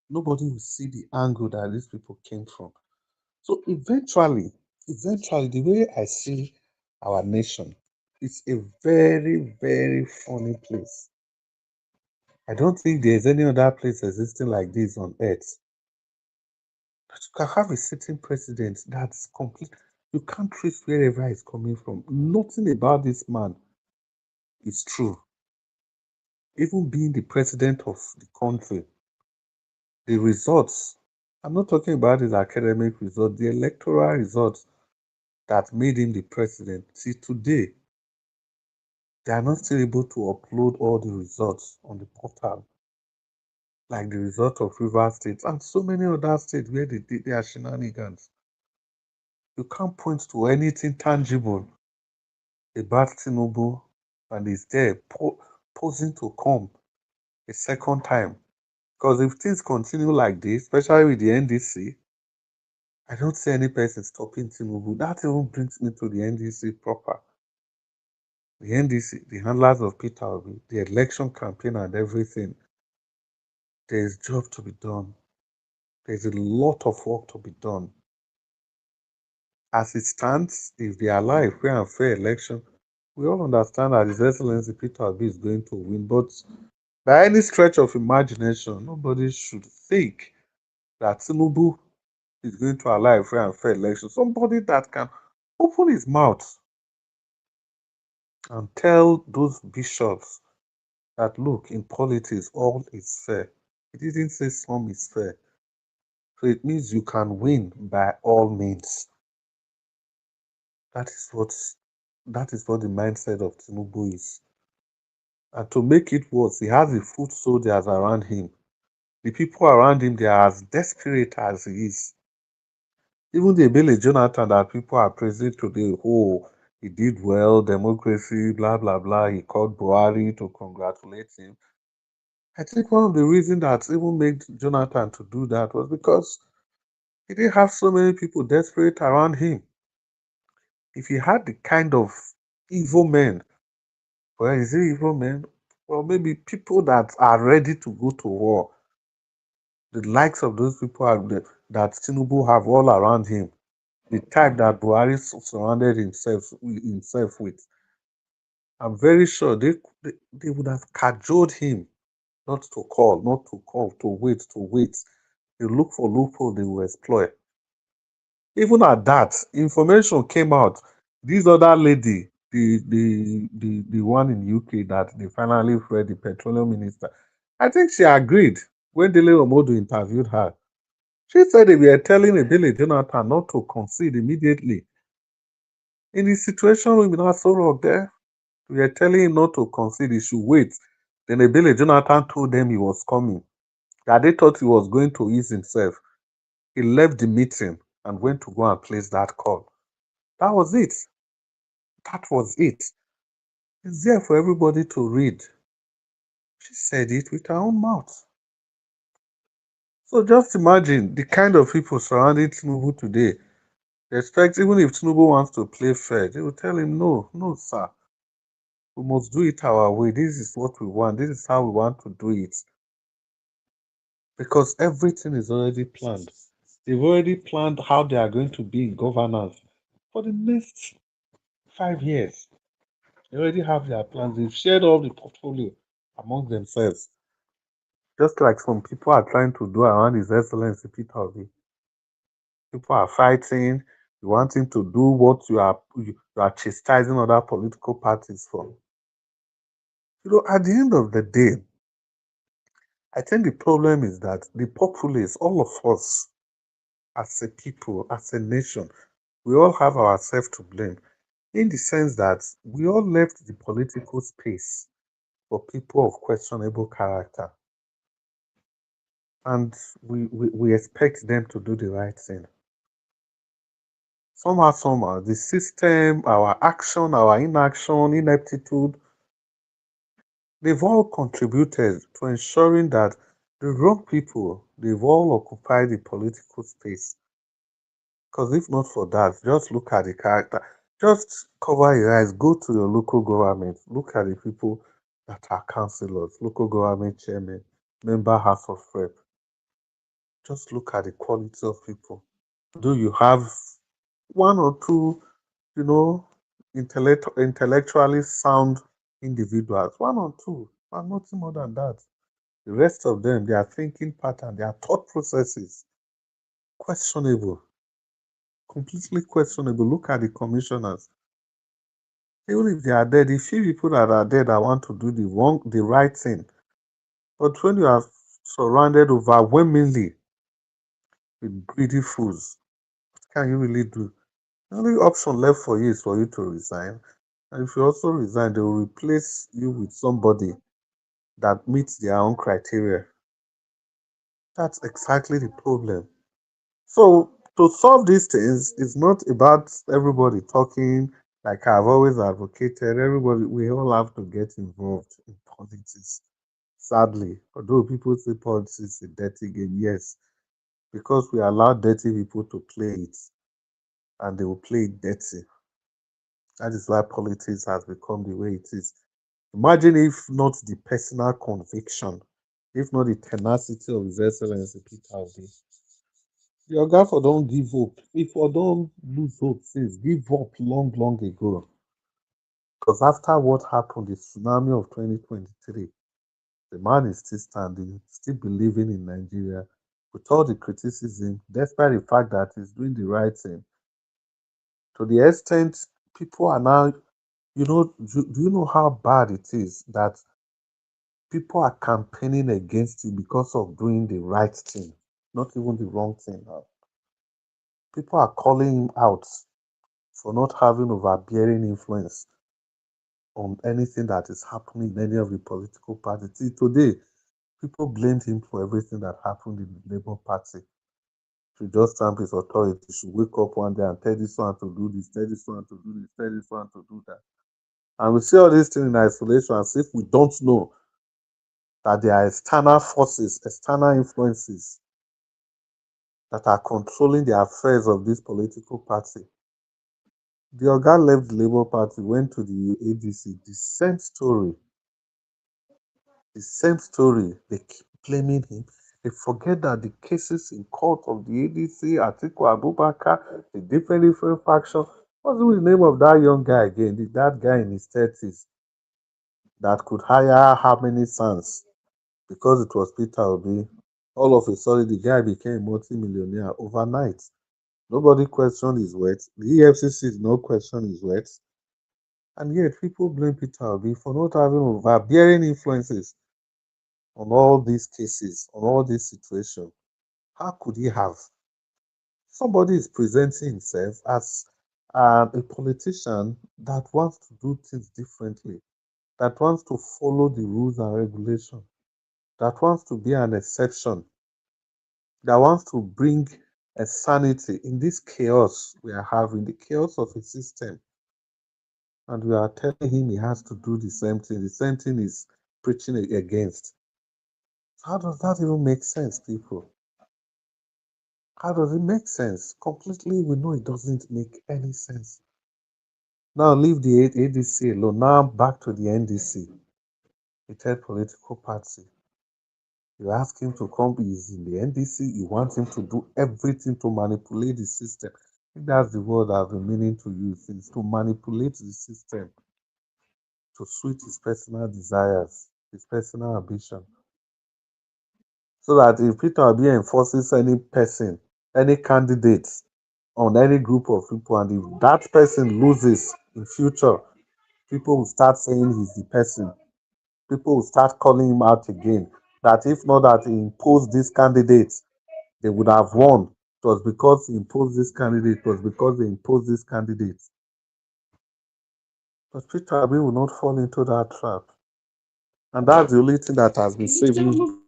Nobody will see the angle that these people came from. So eventually, the way I see our nation, it's a very, very funny place. I don't think there's any other place existing like this on earth. But you can have a sitting president that's complete. You can't trace wherever he's coming from. Nothing about this man is true. Even being the president of the country, the results, I'm not talking about his academic results, the electoral results that made him the president. See, today, they are not still able to upload all the results on the portal, like the result of Rivers State and so many other states where they did their shenanigans. You can't point to anything tangible about Tinubu, and he's there posing to come a second time. Because if things continue like this, especially with the NDC, I don't see any person stopping Tinubu. That even brings me to the NDC proper. The NDC, the handlers of Peter Obi, the election campaign and everything, there's job to be done. There's a lot of work to be done. As it stands, if they allow a free and fair election, we all understand that His Excellency Peter Obi is going to win. But by any stretch of imagination, nobody should think that Tinubu is going to allow a free and fair election. Somebody that can open his mouth and tell those bishops that, look, in politics, all is fair. He didn't say some is fair. So it means you can win by all means. That is what the mindset of Tinubu is. And to make it worse, he has the foot soldiers around him. The people around him, they are as desperate as he is. Even the Ebele Jonathan that people are praising today, oh, he did well, democracy, blah, blah, blah. He called Buhari to congratulate him. I think one of the reasons that even made Jonathan to do that was because he didn't have so many people desperate around him. If he had the kind of evil men, well, is it evil men? Well, maybe people that are ready to go to war. The likes of those people that Tinubu have all around him. The type that Buhari surrounded himself with. I'm very sure they would have cajoled him not to call, to wait. They look for loophole they will exploit. Even at that, information came out. This other lady, the one in UK that they finally read, the petroleum minister, I think she agreed when Dele Omodo interviewed her. She said they were telling Ebele Jonathan not to concede immediately. In the situation with Nasoro there, we were telling him not to concede, he should wait. Then Ebele Jonathan told them he was coming. That they thought he was going to ease himself. He left the meeting and went to go and place that call. That was it. That was it. It's there for everybody to read. She said it with her own mouth. So just imagine the kind of people surrounding Tinubu today. They expect even if Tinubu wants to play fair, they will tell him, no, no, sir. We must do it our way. This is what we want. This is how we want to do it. Because everything is already planned. They've already planned how they are going to be in governance for the next 5 years. They already have their plans. They've shared all the portfolio among themselves. Just like some people are trying to do around His Excellency Peter Obi. People are fighting. You want him to do what you are chastising other political parties for. At the end of the day, I think the problem is that the populace, all of us, as a people, as a nation, we all have ourselves to blame in the sense that we all left the political space for people of questionable character. And we expect them to do the right thing. Somehow, the system, our action, our inaction, ineptitude, they've all contributed to ensuring that the wrong people, they've all occupied the political space. Because if not for that, just look at the character. Just cover your eyes, go to your local government, look at the people that are councillors, local government chairmen, member house of rep. Just look at the quality of people. Do you have one or two, you know, intellectually sound individuals? One or two, and nothing more than that. The rest of them, their thinking pattern, their thought processes, questionable, completely questionable. Look at the commissioners. Even if they are there, the few people that are there that want to do the right thing. But when you are surrounded overwhelmingly with greedy fools, what can you really do? The only option left for you is for you to resign. And if you also resign, they will replace you with somebody that meets their own criteria. That's exactly the problem. So to solve these things, it's not about everybody talking like I've always advocated. Everybody, we all have to get involved in politics. Sadly, although people say politics is a dirty game, yes, because we allow dirty people to play it and they will play it dirty. That is why politics has become the way it is. Imagine if not the personal conviction, if not the tenacity of His Excellency Peter Obi. The Oga for don't give up. If I don't lose hope since, give up long, long ago. Because after what happened, the tsunami of 2023, the man is still standing, still believing in Nigeria, with all the criticism, despite the fact that he's doing the right thing. To the extent people are now, do you know how bad it is that people are campaigning against you because of doing the right thing, not even the wrong thing now. People are calling him out for not having overbearing influence on anything that is happening in any of the political parties. See, today, people blamed him for everything that happened in the Labour Party. To just stamp his authority, he should wake up one day and tell this one to do this, tell this one to do this, tell this one to do that. And we see all these things in isolation as if we don't know that there are external forces, external influences that are controlling the affairs of this political party. The Oga left the Labour Party, went to the ADC, the same story. The same story. They keep blaming him. They forget that the cases in court of the ADC, Atiku Abubakar, the different factions. What's the name of that young guy again? That guy in his 30s that could hire how many sons? Because it was Peter Obi. All of a sudden, the guy became a multi-millionaire overnight. Nobody questioned his worth. The EFCC did not question his worth. And yet, people blame Peter Obi for not having overbearing influences on all these cases, on all these situations. How could he have? Somebody is presenting himself as a politician that wants to do things differently, that wants to follow the rules and regulations, that wants to be an exception, that wants to bring a sanity in this chaos we are having, the chaos of a system. And we are telling him he has to do the same thing. The same thing is preaching against. How does that even make sense, people? How does it make sense? Completely, we know it doesn't make any sense. Now leave the ADC alone. Now back to the NDC, the third political party. You ask him to come, he's in the NDC, you want him to do everything to manipulate the system. I think that's the word I've been meaning to use since, to manipulate the system to suit his personal desires, his personal ambition. So that if Peter Obi enforces any person, any candidate on any group of people, and if that person loses in future, people will start saying he's the person. People will start calling him out again. That if not that he imposed this candidate, they would have won. It was because he imposed this candidate. It was because they imposed this candidate. But Peter Obi will not fall into that trap. And that's the only thing that has been saving.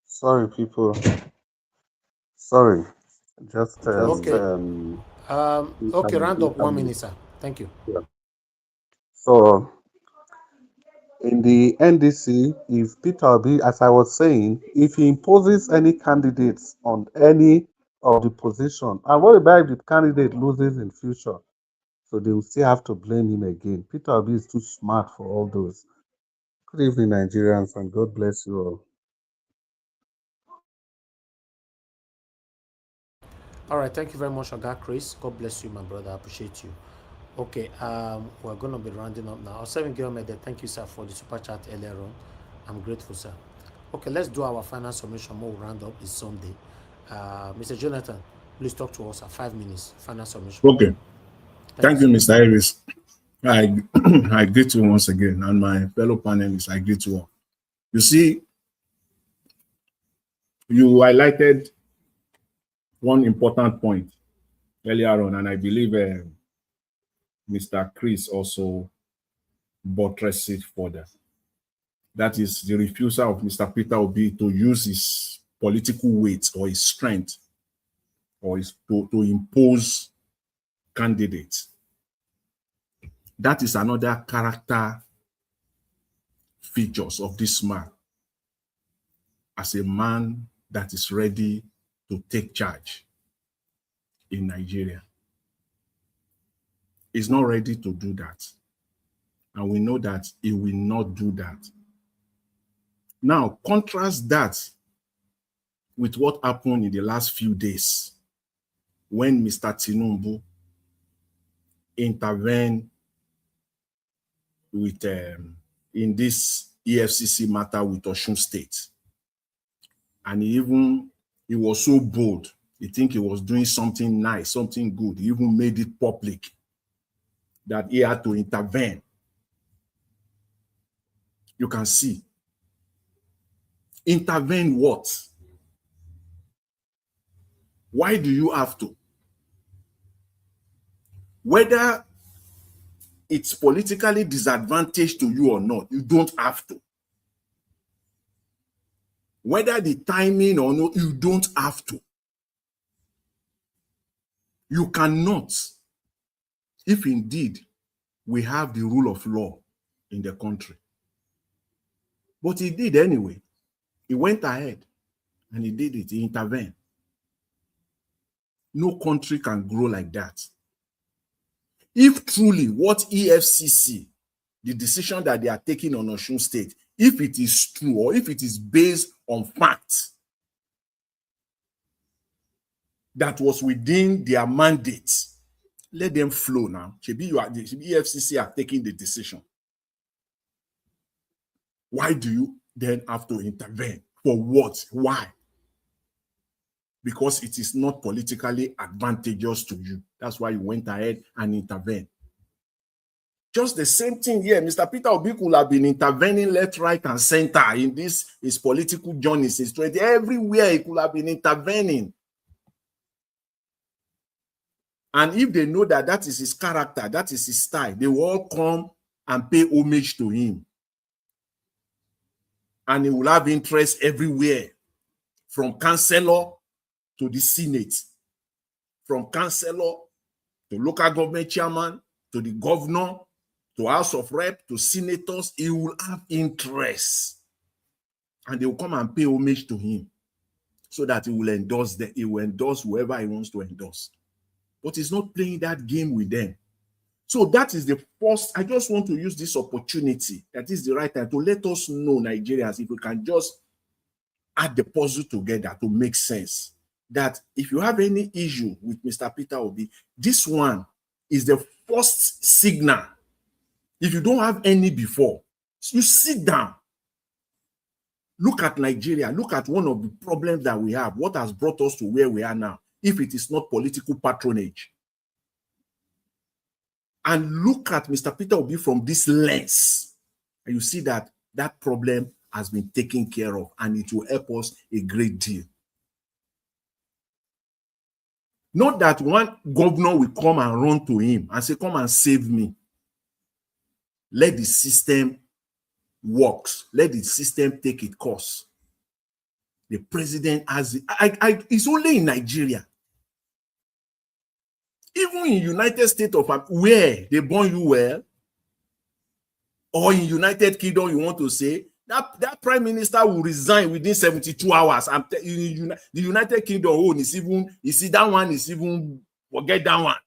Sorry, people. Sorry. Just Okay. Okay, round up 1 minute, sir. Thank you. Yeah. So in the NDC, if Peter Obi, as I was saying, if he imposes any candidates on any of the position, and what about if the candidate loses in future? So they will still have to blame him again. Peter Obi is too smart for all those. Good evening, Nigerians, and God bless you all. All right, thank you very much, Oga Chris. God bless you, my brother. I appreciate you. Okay, we're going to be rounding up now. Seven Gilmede, thank you, sir, for the super chat earlier on. I'm grateful, sir. Okay, let's do our final submission. We'll round up. It's Sunday. Mr. Jonathan, please talk to us at 5 minutes. Final submission. Okay. Thank you, Mr. Harris. I greet you once again, and my fellow panelists, I greet you all. You see, you highlighted one important point earlier on, and I believe Mr. Chris also buttressed it further. That is the refusal of Mr. Peter Obi to use his political weight or his strength or to impose candidates. That is another character features of this man as a man that is ready to take charge in Nigeria. He's not ready to do that. And we know that he will not do that. Now, contrast that with what happened in the last few days when Mr. Tinubu intervened with in this EFCC matter with Osun State. And he was so bold. He think he was doing something nice, something good. He even made it public that he had to intervene. You can see. Intervene what? Why do you have to? Whether it's politically disadvantaged to you or not, you don't have to. Whether the timing or not, you don't have to. You cannot, if indeed we have the rule of law in the country. But he did anyway. He went ahead and he did it. He intervened. No country can grow like that. If truly what EFCC, the decision that they are taking on Osun State, if it is true or if it is based on fact, that was within their mandate, let them flow now. The EFCC are taking the decision. Why do you then have to intervene? For what? Why? Because it is not politically advantageous to you. That's why you went ahead and intervened. Just the same thing here. Mr. Peter Obi could have been intervening left, right, and center in his political journey since 20. Everywhere he could have been intervening. And if they know that that is his character, that is his style, they will all come and pay homage to him. And he will have interest everywhere, from councillor to the Senate, from councillor to local government chairman, to the governor, to House of Rep, to senators. He will have interest. And they will come and pay homage to him so that he will endorse them. He will endorse whoever he wants to endorse. But he's not playing that game with them. So that is the first. I just want to use this opportunity. That is the right time to let us know, Nigerians, if we can just add the puzzle together to make sense. That if you have any issue with Mr. Peter Obi, this one is the first signal. If you don't have any before, you sit down. Look at Nigeria. Look at one of the problems that we have. What has brought us to where we are now, if it is not political patronage. And look at Mr. Peter Obi from this lens. And you see that that problem has been taken care of, and it will help us a great deal. Not that one governor will come and run to him and say, come and save me. Let the system work. Let the system take its course. The president has it's only in Nigeria. Even in United States of where they born you well, or in United Kingdom, you want to say, that prime minister will resign within 72 hours. The United Kingdom own is even, you see, that one is even, forget that one.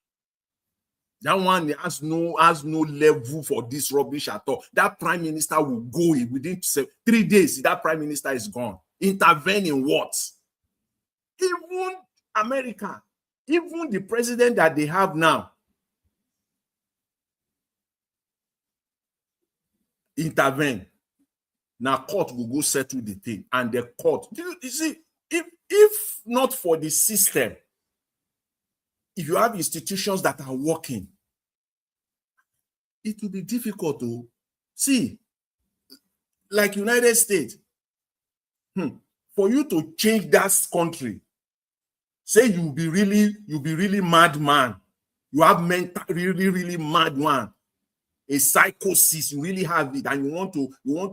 That one has no level for this rubbish at all. That prime minister will go within 3 days. That prime minister is gone. Intervene in what? Even America, even the president that they have now, intervene. Now court will go settle the thing, and the court. You see, if not for the system, if you have institutions that are working, it will be difficult to see. Like United States, for you to change that country, say you'll be really madman. You have mental, really mad one. A psychosis, you really have it, and you want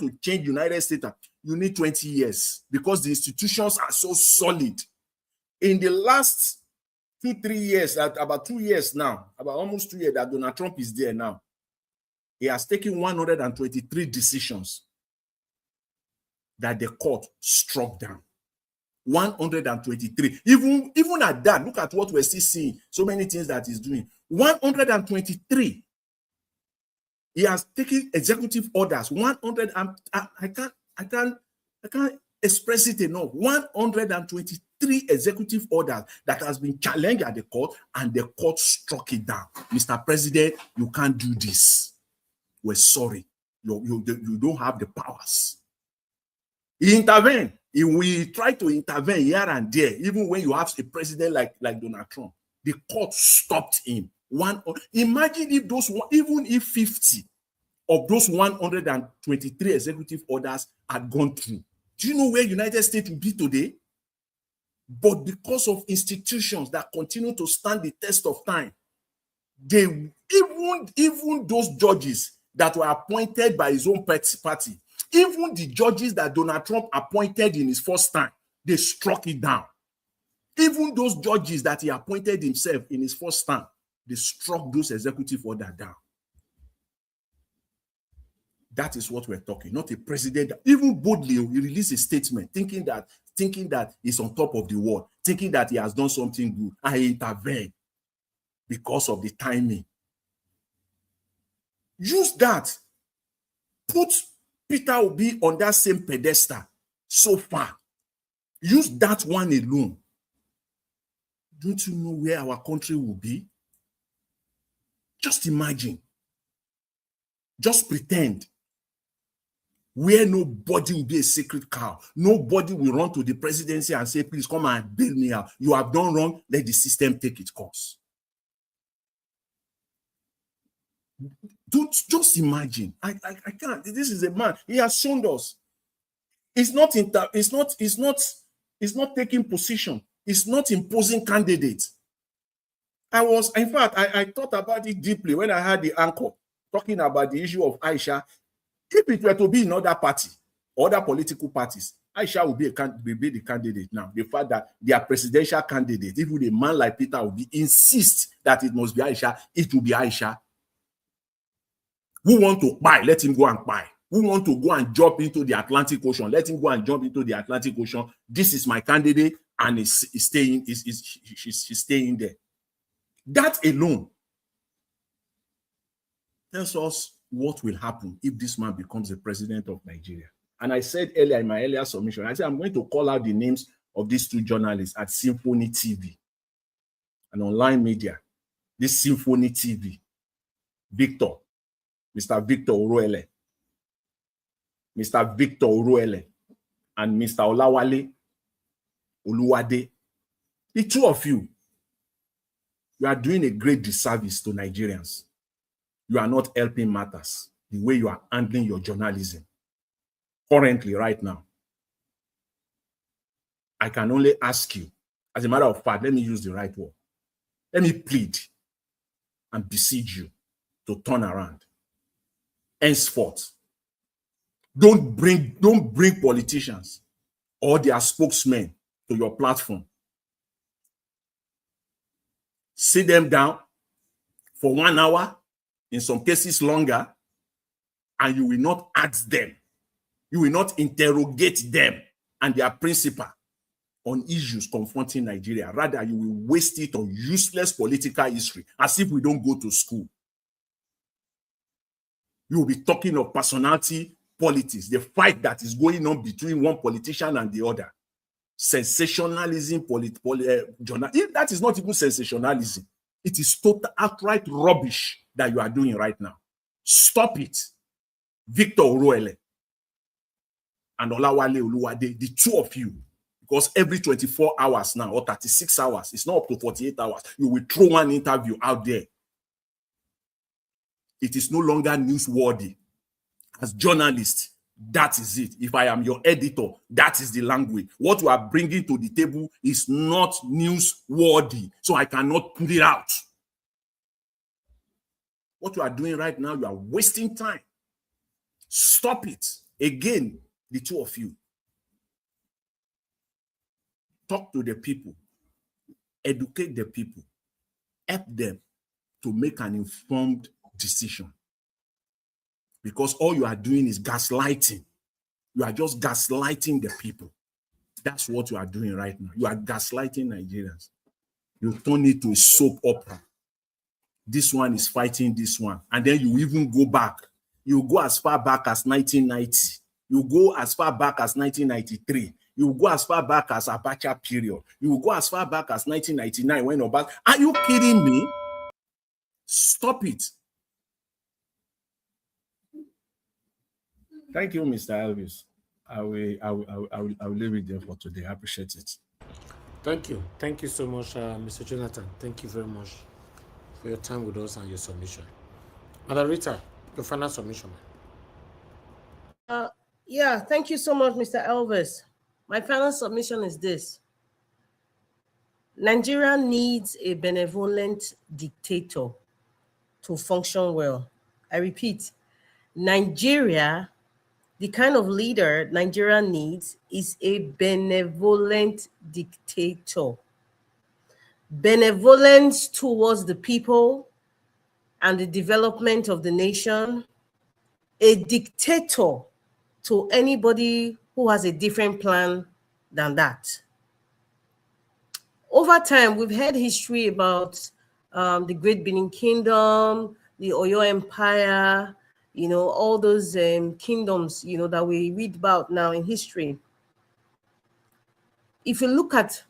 to change United States, you need 20 years because the institutions are so solid. In the last 2-3 years, about 2 years now, about almost 2 years that Donald Trump is there now, he has taken 123 decisions that the court struck down. 123. Even at that, look at what we're still seeing. So many things that he's doing. 123. He has taken executive orders. 100. I can't express it enough. 123 executive orders that has been challenged at the court, and the court struck it down. Mr. President, you can't do this. We're sorry. You don't have the powers. He intervened. He will try to intervene here and there, even when you have a president like Donald Trump. The court stopped him. Imagine if even if 50 of those 123 executive orders had gone through. Do you know where United States would be today? But because of institutions that continue to stand the test of time, they even those judges that were appointed by his own party, even the judges that Donald Trump appointed in his first time, they struck it down. Even those judges that he appointed himself in his first time, they struck those executive orders down. That is what we're talking, not a president. Even boldly, he released a statement thinking that he's on top of the world, thinking that he has done something good, and he intervened because of the timing. Use that. Put Peter Obi on that same pedestal so far. Use that one alone. Don't you know where our country will be? Just imagine. Just pretend. Where nobody will be a sacred cow. Nobody will run to the presidency and say, please come and bail me out. You have done wrong. Let the system take its course. Don't just imagine. I can't. This is a man. He has shown us. It's not taking position. It's not imposing candidates. In fact, I thought about it deeply when I heard the anchor talking about the issue of Aisha. If it were to be in other party, other political parties, Aisha will be the candidate now. The fact that their presidential candidate, even a man like Peter Obi, insists that it must be Aisha, it will be Aisha. Who want to buy? Let him go and buy. Who want to go and jump into the Atlantic Ocean? Let him go and jump into the Atlantic Ocean. This is my candidate, and he's staying. She's staying there. That alone tells us what will happen if this man becomes the president of Nigeria. And I said earlier in my earlier submission, I said I'm going to call out the names of these two journalists at Symphony TV, an online media. This Symphony TV, Victor, Mr. Victor Oruele, Mr. Victor Oruele, and Mr. Olawale Oluwade. The two of you, you are doing a great disservice to Nigerians. You are not helping matters the way you are handling your journalism currently, right now. I can only ask you, as a matter of fact, let me use the right word. Let me plead and beseech you to turn around. Henceforth, don't bring politicians or their spokesmen to your platform. Sit them down for 1 hour, in some cases longer, and you will not ask them. You will not interrogate them and their principal on issues confronting Nigeria. Rather, you will waste it on useless political history, as if we don't go to school. You will be talking of personality politics, the fight that is going on between one politician and the other. Sensationalism, that is not even sensationalism. It is total outright rubbish that you are doing right now. Stop it. Victor Oruele and Olawale Oluwade, the two of you, because every 24 hours now, or 36 hours, it's not up to 48 hours, you will throw one interview out there. It is no longer newsworthy. As journalists, that is it. If I am your editor, that is the language. What you are bringing to the table is not newsworthy, so I cannot put it out. What you are doing right now, you are wasting time. Stop it. Again, the two of you. Talk to the people. Educate the people. Help them to make an informed decision. Because all you are doing is gaslighting. You are just gaslighting the people. That's what you are doing right now. You are gaslighting Nigerians. You turn it to a soap opera. This one is fighting this one. And then you even go back. You go as far back as 1990. You go as far back as 1993. You go as far back as Abacha period. You go as far back as 1999 when Obama. Are you kidding me? Stop it. Thank you, Mr. Elvis. I will leave it there for today. I appreciate it. Thank you. Thank you so much, Mr. Jonathan. Thank you very much for your time with us and your submission. Madam Rita, your final submission. Yeah, thank you so much, Mr. Elvis. My final submission is this. Nigeria needs a benevolent dictator to function well. I repeat, Nigeria, the kind of leader Nigeria needs is a benevolent dictator. Benevolence towards the people and the development of the nation. A dictator to anybody who has a different plan than that. Over time, we've heard history about the Great Benin Kingdom, the Oyo Empire, all those kingdoms, that we read about now in history. If you look at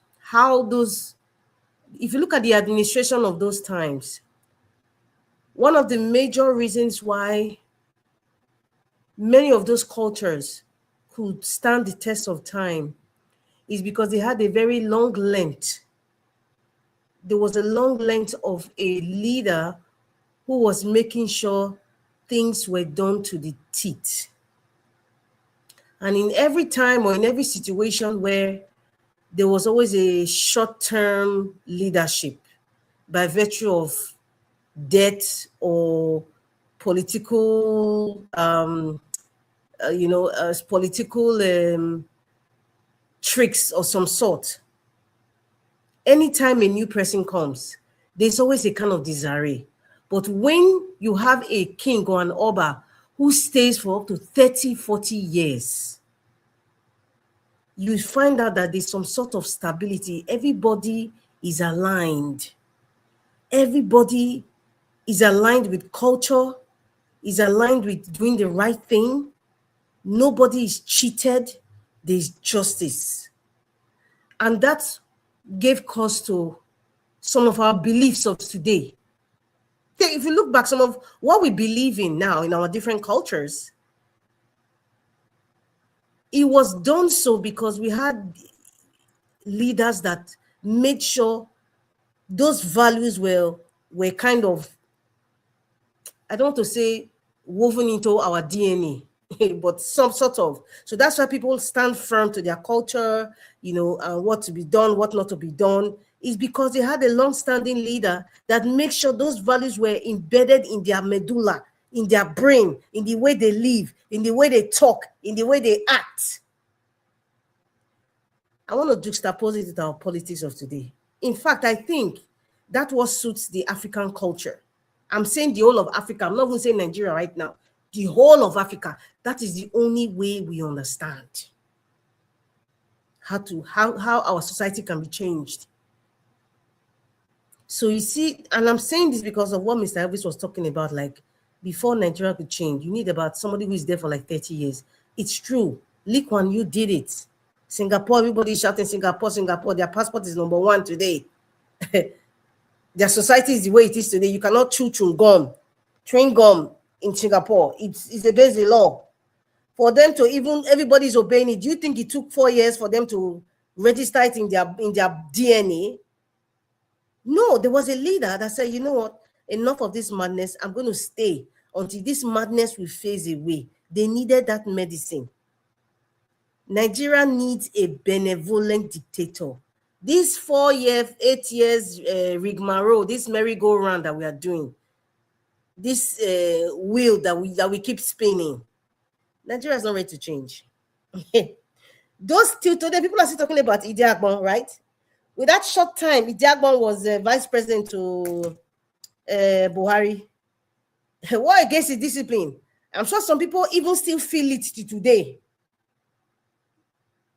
the administration of those times, one of the major reasons why many of those cultures could stand the test of time is because they had a very long length. There was a long length of a leader who was making sure things were done to the teeth. And in every time or in every situation where there was always a short-term leadership by virtue of death or political, tricks of some sort. Anytime a new person comes, there's always a kind of disarray. But when you have a king or an oba who stays for up to 30, 40 years, you find out that there's some sort of stability. Everybody is aligned. Everybody is aligned with culture, is aligned with doing the right thing. Nobody is cheated. There's justice. And that gave cause to some of our beliefs of today. If you look back, some of what we believe in now in our different cultures, it was done so because we had leaders that made sure those values were kind of, I don't want to say woven into our DNA, but some sort of. So that's why people stand firm to their culture, and what to be done, what not to be done, is because they had a long-standing leader that makes sure those values were embedded in their medulla, in their brain, in the way they live, in the way they talk, in the way they act. I want to juxtapose it with our politics of today. In fact, I think that what suits the African culture. I'm saying the whole of Africa. I'm not even saying Nigeria right now. The whole of Africa. That is the only way we understand how our society can be changed. So you see, and I'm saying this because of what Mr. Elvis was talking about, like before Nigeria could change, you need about somebody who is there for like 30 years. It's true. Lee Kuan Yew did it. Singapore, everybody is shouting Singapore, Singapore. Their passport is #1 today. Their society is the way it is today. You cannot chew chewing gum in Singapore. It's against the law. For them to even, everybody's obeying it. Do you think it took 4 years for them to register it in their DNA? No, there was a leader that said, you know what, enough of this madness. I'm going to stay until this madness will phase away. They needed that medicine. Nigeria needs a benevolent dictator. This 4 years, 8 years rigmarole, this merry-go-round that we are doing, this wheel that we keep spinning, Nigeria is not ready to change. Those two today, people are still talking about Idi Agbon, right? With that short time, Idi Agbon was vice president to Buhari. What against his discipline? I'm sure some people even still feel it to today.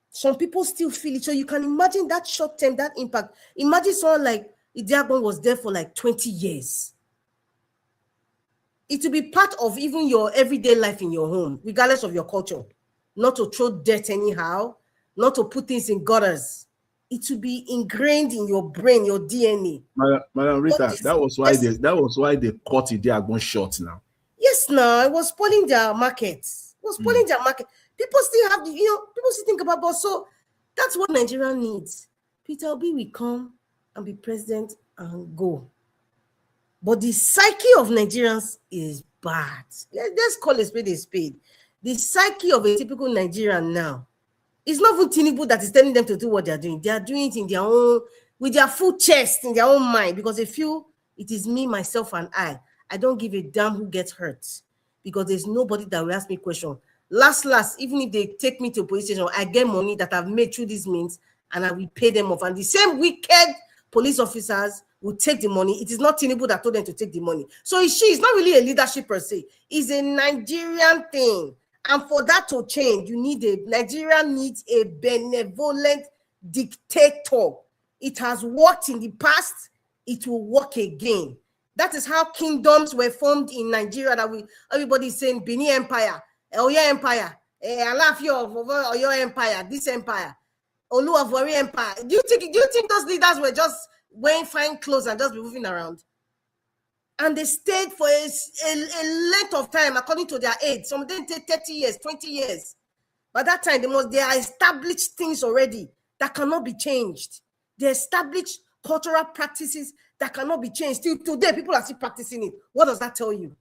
Some people still feel it. So you can imagine that short term, that impact. Imagine someone like Idi Agbon was there for like 20 years. It will be part of even your everyday life in your home, regardless of your culture. Not to throw dirt anyhow, not to put things in gutters. It will be ingrained in your brain, your DNA. Madam Rita, that was why they cut Idi Agbon short now. Yes, now it was spoiling their markets. It was spoiling their market. People still have, people still think about, but so that's what Nigeria needs. Peter Obi will come and be president and go. But the psyche of Nigerians is bad. Let's call a spade a spade. The psyche of a typical Nigerian now, it's not even Tinubu that is telling them to do what they're doing. They are doing it in their own, with their full chest, in their own mind, because they feel it is me, myself, and I. I don't give a damn who gets hurt, because there's nobody that will ask me a question. Last, even if they take me to a police station, I get money that I've made through these means, and I will pay them off. And the same wicked police officers will take the money. It is not Tinubu that told them to take the money. So it's not really a leadership per se. It's a Nigerian thing. And for that to change, Nigeria needs a benevolent dictator. It has worked in the past. It will work again. That is how kingdoms were formed in Nigeria. Everybody is saying Benin Empire, Oyo Empire, Alafia of Oyo Empire, this empire, Olu of Warri Empire. Do you think those leaders were just wearing fine clothes and just be moving around? And they stayed for a length of time according to their age. Some of them take 30 years, 20 years. By that time, they are established things already that cannot be changed. They established cultural practices that cannot be changed. Till today, people are still practicing it. What does that tell you?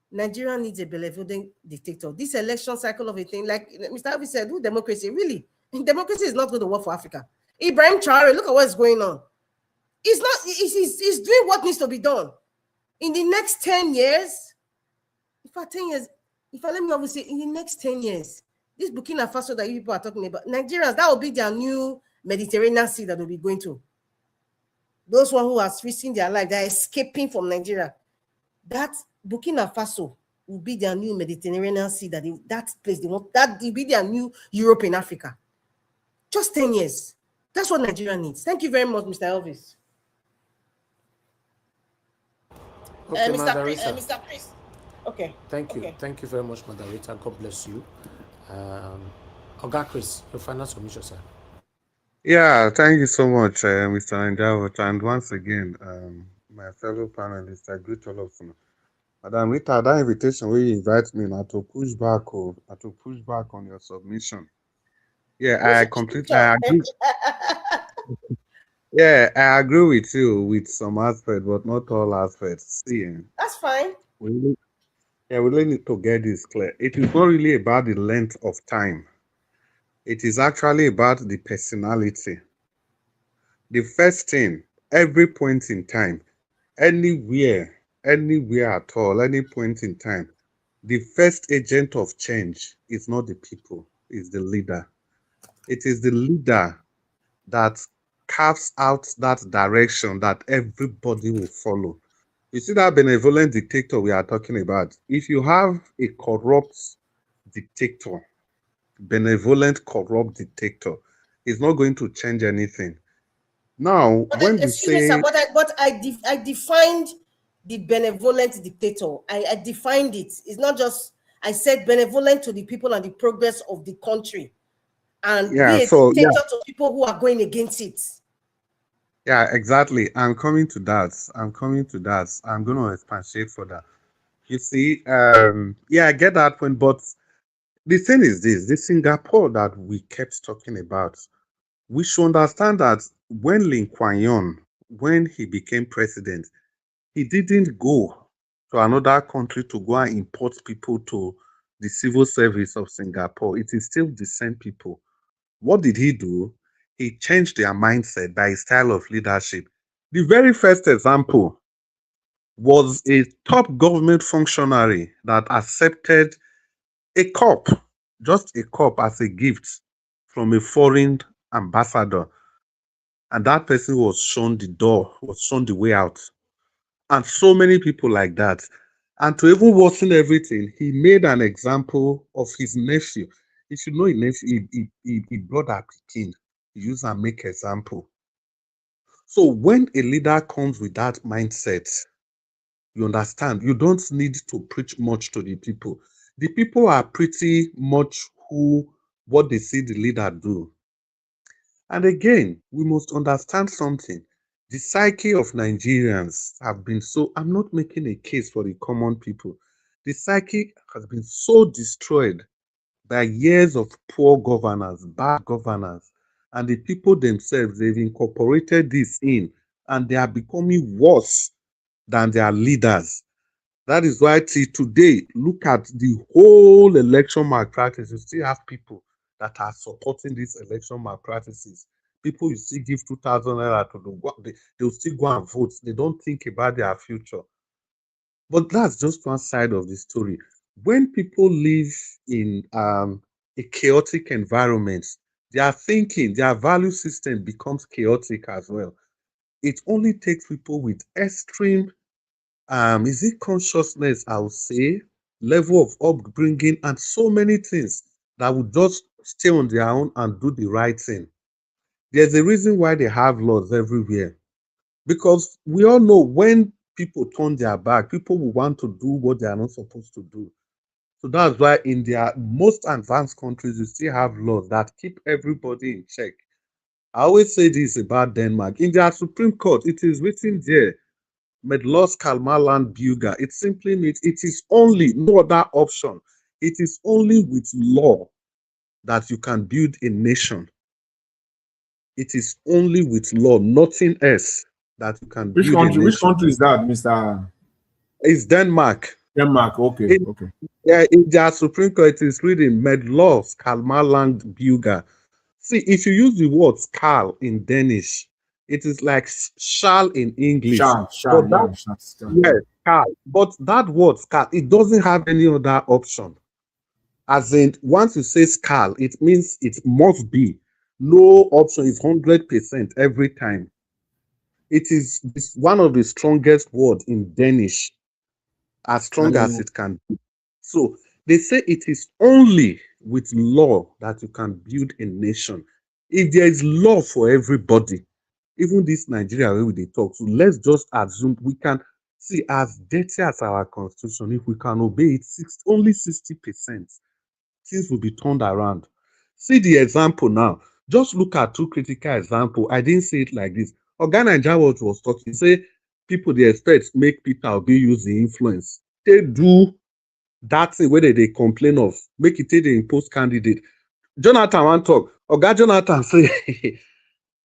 Nigeria needs a benevolent dictator. This election cycle of a thing, like Mr. Avi said, who democracy? Really? Democracy is not going to work for Africa. Ibrahim Traore, look at what's going on. He's doing what needs to be done. In the next 10 years, in the next 10 years, This Burkina Faso that you people are talking about, Nigerians, that will be their new Mediterranean Sea that will be going to. Those one who are risking their life, they're escaping from Nigeria. That Burkina Faso will be their new Mediterranean Sea. That place they want, that will be their new Europe in Africa. Just 10 years. That's what Nigeria needs. Thank you very much, Mr. Elvis. Okay, Mr. Chris. Okay. Thank you. Okay. Thank you very much, Moderator. God bless you. Oga Chris, your final submission, sir. Yeah, thank you so much, Mr. Nanjavot. And once again, my fellow panelists, I greet all of you. Madam Rita, that invitation where you invite me now to push back on your submission. Yeah, I completely agree. Yeah, I agree with you with some aspects, but not all aspects. See, That's fine. we really need to get this clear. It is not really about the length of time. It is actually about the personality. The first thing, every point in time, anywhere at all, any point in time, the first agent of change is not the people, it's the leader. It is the leader that carves out that direction that everybody will follow. You see that benevolent dictator we are talking about? If you have a corrupt dictator, benevolent, corrupt dictator, it's not going to change anything. Now, when we Excuse me, say, sir, but I defined the benevolent dictator. I defined it. It's not just, I said benevolent to the people and the progress of the country, and be a dictator to people who are going against it. Yeah, exactly. I'm coming to that. I'm going to expatiate further. You see, yeah, I get that point, but the thing is this Singapore that we kept talking about, we should understand that when Lee Kuan Yew, when he became president, he didn't go to another country to go and import people to the civil service of Singapore. It is still the same people. What did he do? He changed their mindset by his style of leadership. The very first example was a top government functionary that accepted a cup, just a cup as a gift from a foreign ambassador. And that person was shown the door, was shown the way out. And so many people like that. And to even worsen everything, he made an example of his nephew. You should know his nephew, he brought up King. He used and make example. So when a leader comes with that mindset, you understand, you don't need to preach much to the people. The people are pretty much what they see the leader do. And again, we must understand something. The psyche of Nigerians have been so, I'm not making a case for the common people. The psyche has been so destroyed by years of poor governance, bad governance, and the people themselves, they've incorporated this in, and they are becoming worse than their leaders. That is why till today, look at the whole election malpractice. You still have people that are supporting these election malpractices. People you still give 2,000 naira to they'll still go and vote. They don't think about their future. But that's just one side of the story. When people live in a chaotic environment, their thinking, their value system becomes chaotic as well. It only takes people with extreme is it consciousness, I would say, level of upbringing, and so many things that would just stay on their own and do the right thing. There's a reason why they have laws everywhere. Because we all know when people turn their back, people will want to do what they are not supposed to do. So that's why in their most advanced countries, you still have laws that keep everybody in check. I always say this about Denmark. In their Supreme Court, it is written there, Medlos Kalmaland Buga. It simply means it is only, no other option. It is only with law that you can build a nation. It is only with law, nothing else that you can build a nation. Which country is that, Mr.? It's Denmark. Denmark, okay. Yeah, in their Supreme Court, it is written Medlos Kalmaland Buga. See, if you use the word skal in Danish, it is like shall in English. Shall, yes, skal. But that word skal, it doesn't have any other option. As in, once you say skal, it means it must be. No option is 100% every time. It is one of the strongest words in Danish, as strong as it can be. So they say it is only with law that you can build a nation. If there is law for everybody, even this Nigeria where they talk, so let's just assume we can see as dirty as our constitution, if we can obey it, only 60%, things will be turned around. See the example now. Just look at two critical examples. I didn't say it like this. Oga Naija was talking, say people they expect make Peter Obi use the influence. They do that thing where they complain of, make it the impose candidate. Jonathan want talk. Oga Jonathan say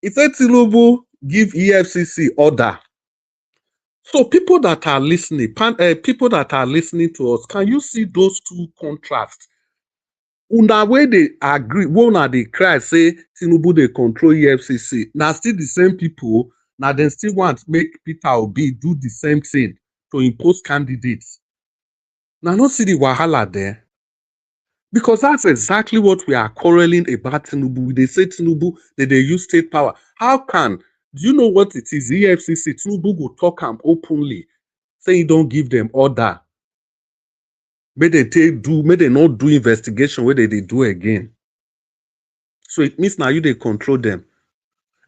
he said Tinubu give EFCC order. So people that are listening, people that are listening to us, can you see those two contrasts? Una way they agree, one they cry say Tinubu they control EFCC. Now still the same people, now they still want make Peter Obi do the same thing to impose candidates. Now not see the wahala there. Because that's exactly what we are quarreling about Tinubu. They say Tinubu, that they use state power. How can, do you know what it is? EFCC, Tinubu will talk openly, saying don't give them order. May they not do investigation where they do again. So it means now you they control them.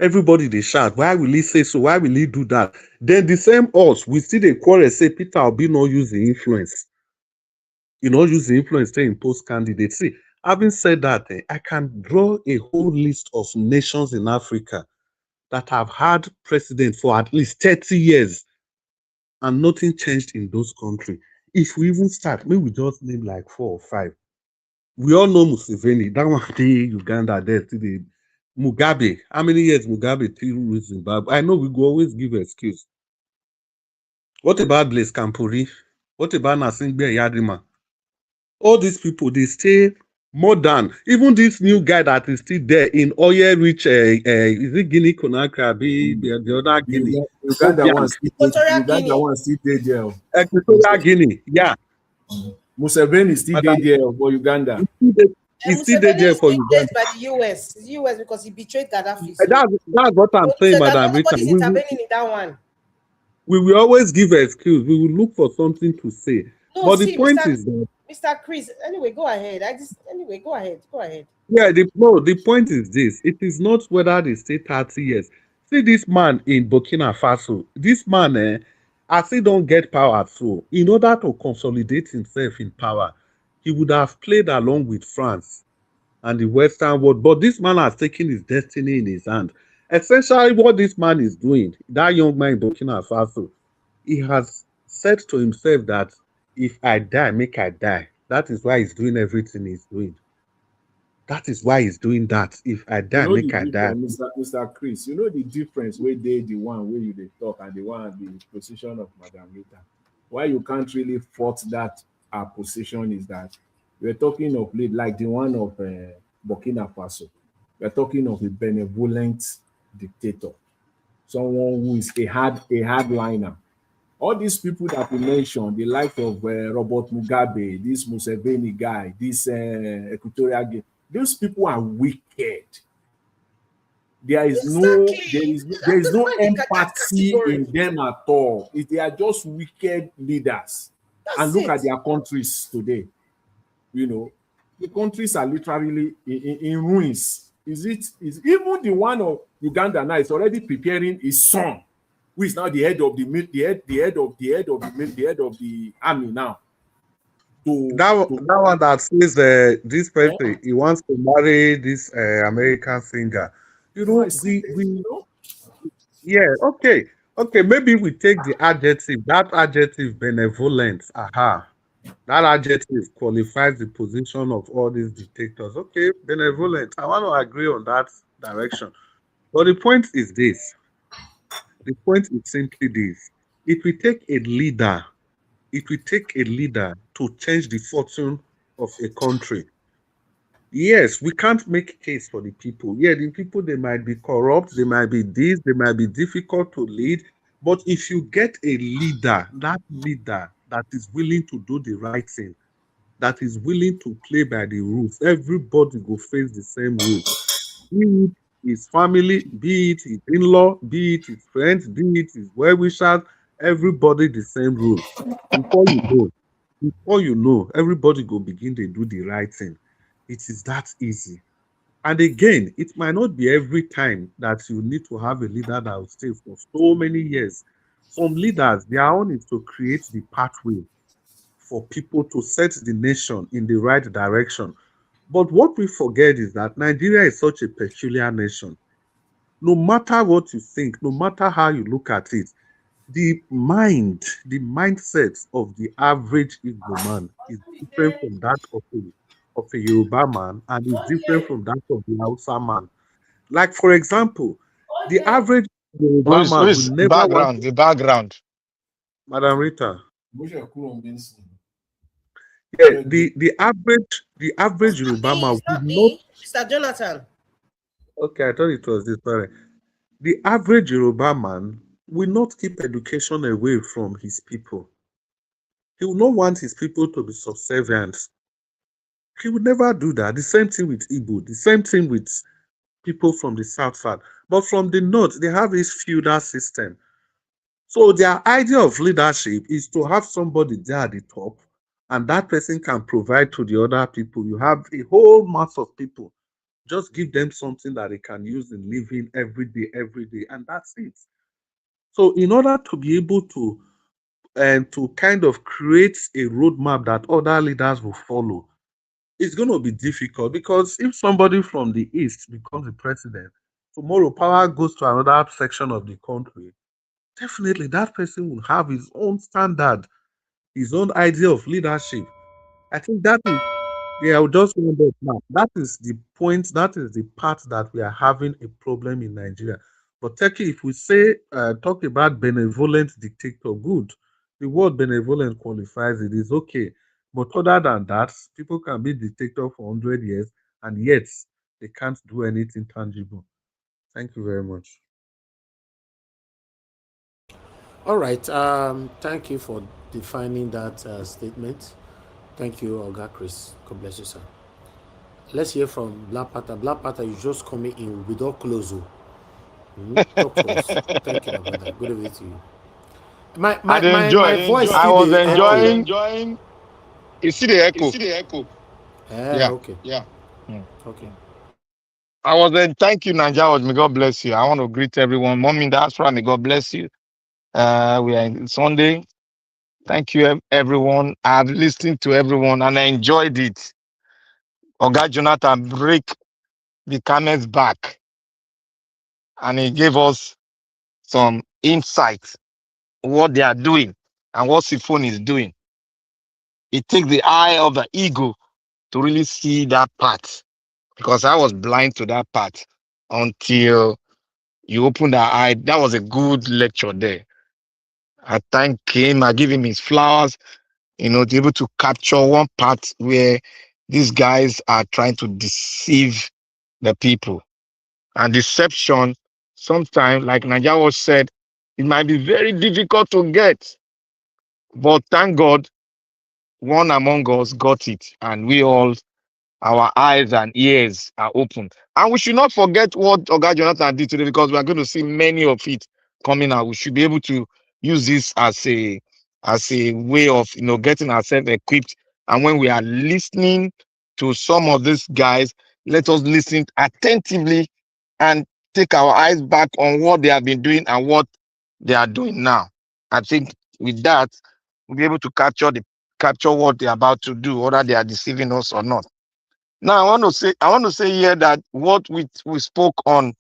Everybody they shout, why will he say so? Why will he do that? Then the same us, we see the quarrel say Peter will be not use the influence. You know, use the influence to impose candidates. See, having said that, I can draw a whole list of nations in Africa that have had presidents for at least 30 years and nothing changed in those countries. If we even start, maybe we just name like 4 or 5. We all know Museveni, that one day Uganda, there the Mugabe. How many years Mugabe still rules Zimbabwe? I know we go always give excuse. What about Blaise Compaoré? What about Gnassingbé Eyadema? All these people, they stay more than even this new guy that is still there in oil rich, is it Guinea Conakry, the other Guinea? Uganda Yeah. one still there. Equatorial Guinea, yeah. Museveni still there for Uganda. He's still there for Uganda. By the US. It's US because he betrayed Gaddafi. So that's what I'm saying, Madam Rita. Nobody's intervening in that one. We will always give an excuse. We will look for something to say. No, but see, the point is that Mr. Chris, anyway, go ahead. Go ahead. Yeah, the point is this. It is not whether they stay 30 years. See this man in Burkina Faso. This man, as he don't get power, so in order to consolidate himself in power, he would have played along with France and the Western world. But this man has taken his destiny in his hand. Essentially, what this man is doing, that young man in Burkina Faso, he has said to himself that if I die, make I die. That is why he's doing everything he's doing. That is why he's doing that. If I die, make I die. Mr. Chris, you know the difference where they the one where you they talk and the one at the position of Madam Rita. Why you can't really fault that position is that we're talking of like the one of Burkina Faso. We're talking of a benevolent dictator, someone who is a hardliner. All these people that we mentioned, the likes of Robert Mugabe, this Museveni guy, this Equatorial Guinea, those people are wicked. There is no empathy in them at all. They are just wicked leaders. And look at their countries today. You know, the countries are literally in ruins. Is even the one of Uganda now is already preparing his son, who is now the head of the army now. That one that says this person he wants to marry this American singer. You know, okay. Maybe we take the adjective. That adjective benevolent. Aha. That adjective qualifies the position of all these dictators. Okay, benevolent. I want to agree on that direction. But the point is this. The point is simply this. If we take a leader to change the fortune of a country, yes, we can't make a case for the people. Yeah, the people, they might be corrupt, they might be this, they might be difficult to lead. But if you get a leader, that leader that is willing to do the right thing, that is willing to play by the rules, everybody go face the same rules. Be it his family, be it his in-law, be it his friends, be it his well-wishers, everybody the same rules. Before you know, everybody go begin to do the right thing. It is that easy. And again, it might not be every time that you need to have a leader that will stay for so many years. Some leaders, their own is to create the pathway for people to set the nation in the right direction. But what we forget is that Nigeria is such a peculiar nation. No matter what you think, no matter how you look at it, the mindset of the average Igbo man is different from that of a Yoruba man, and is different from that of the Hausa man. Like, for example, the average Yoruba Who man will is never want, background? The background. Madam Rita, Bó ṣe kúrò ń bí ń sìn. yeah, the average Yoruba man It's would not not, me, Mr. Jonathan. okay, I thought it was this, sorry. The average Yoruba man will not keep education away from his people. He will not want his people to be subservient. He would never do that. The same thing with Igbo, the same thing with people from the south side. But from the north, they have this feudal system. So their idea of leadership is to have somebody there at the top, and that person can provide to the other people. You have a whole mass of people. Just give them something that they can use in living every day, and that's it. So in order to be able to and to kind of create a roadmap that other leaders will follow, it's going to be difficult, because if somebody from the east becomes the president, tomorrow power goes to another section of the country, definitely that person will have his own standard, his own idea of leadership. I think that is, yeah, I'll just round up now. That is the point, that is the part that we are having a problem in Nigeria. But Turkey, if we say, talk about benevolent dictator, good. The word benevolent qualifies, it is okay. But other than that, people can be dictator for 100 years, and yet they can't do anything tangible. Thank you very much. All right. Thank you for defining that statement. Thank you, Oga Chris. God bless you, sir. Let's hear from Black Panther. Black Panther, you just coming in without close. Talk to us. Thank you, my brother. Good evening to you. My I my did my, enjoy. my voice I still was the echo. enjoying. You see the echo? Yeah. Okay. Mm. Okay. I was then. Thank you, Nanja. May God bless you. I want to greet everyone. Mommy in the diaspora, may God bless you. We are in Sunday. Thank you, everyone. I've listened to everyone and I enjoyed it. Oga Jonathan break the camel's back and he gave us some insight what they are doing and what Siphon is doing. It takes the eye of the ego to really see that part, because I was blind to that part until you opened the eye. That was a good lecture there. I thank him. I give him his flowers, to be able to capture one part where these guys are trying to deceive the people. And deception, sometimes, like Naja was said, it might be very difficult to get. But thank God, one among us got it, and we all, our eyes and ears are open. And we should not forget what Oga Jonathan did today, because we are going to see many of it coming out. We should be able to use this as a way of getting ourselves equipped. And when we are listening to some of these guys, let us listen attentively and take our eyes back on what they have been doing and what they are doing now. I think with that, we'll be able to capture what they're about to do, whether they are deceiving us or not. Now, I want to say here that what we spoke on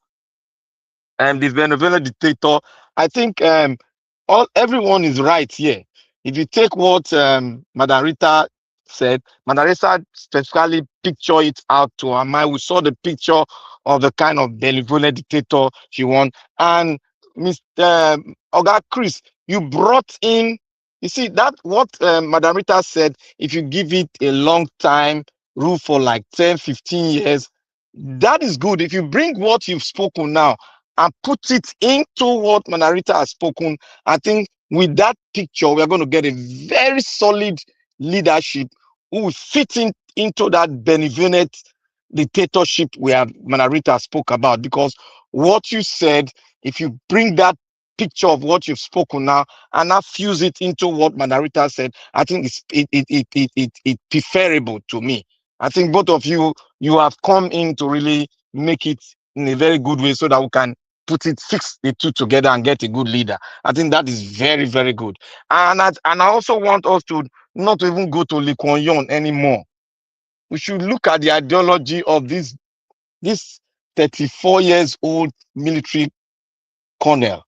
the Venezuela dictator, I think everyone is right here. If you take what Madam Rita said, Madam Rita specifically picture it out to her mind. We saw the picture of the kind of benevolent dictator she want. And Mr. Oga Chris, you brought in, you see, that what Madam Rita said, if you give it a long time, rule for like 10, 15 years, that is good. If you bring what you've spoken now and put it into what Manarita has spoken, I think with that picture, we are going to get a very solid leadership who will fit into that benevolent dictatorship Manarita spoke about. Because what you said, if you bring that picture of what you've spoken now and now fuse it into what Manarita said, I think it's preferable to me. I think both of you have come in to really make it in a very good way so that we can fix the two together and get a good leader. I think that is very, very good. And I also want us to not even go to Lee Kuan Yew anymore. We should look at the ideology of this 34 years old military colonel,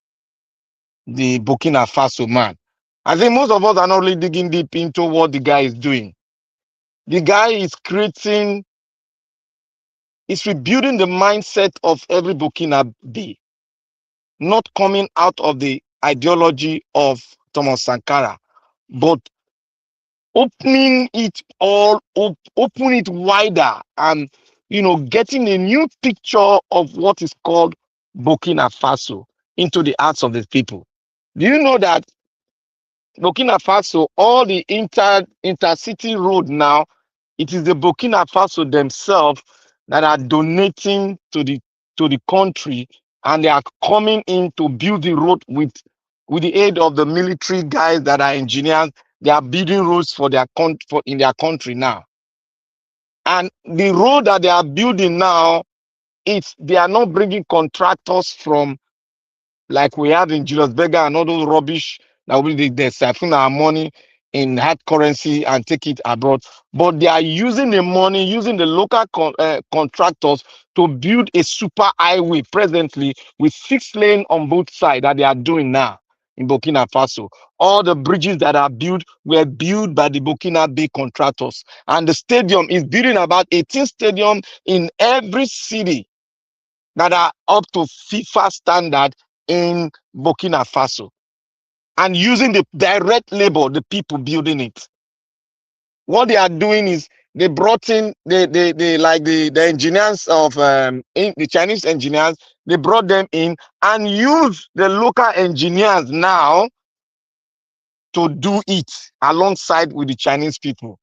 the Burkina Faso man. I think most of us are not really digging deep into what the guy is doing. The guy is rebuilding the mindset of every Burkinabe, not coming out of the ideology of Thomas Sankara, but opening it open it wider, and getting a new picture of what is called Burkina Faso into the hearts of the people. Do you know that Burkina Faso, all the intercity road now, it is the Burkina Faso themselves that are donating to the country, and they are coming in to build the road with the aid of the military guys that are engineers. They are building roads for in their country now. And the road that they are building now, they are not bringing contractors from, like we have in Julius Berger and all those rubbish that will they siphon our money in hard currency and take it abroad. But they are using the money, using the local contractors to build a super highway presently with 6 lanes on both sides that they are doing now in Burkina Faso. All the bridges that are built were built by the Burkina Bay contractors. And the stadium is building about 18 stadiums in every city that are up to FIFA standard in Burkina Faso, and using the direct labor, the people building it. What they are doing is they brought in the engineers of the Chinese engineers. They brought them in and used the local engineers now to do it alongside with the Chinese people.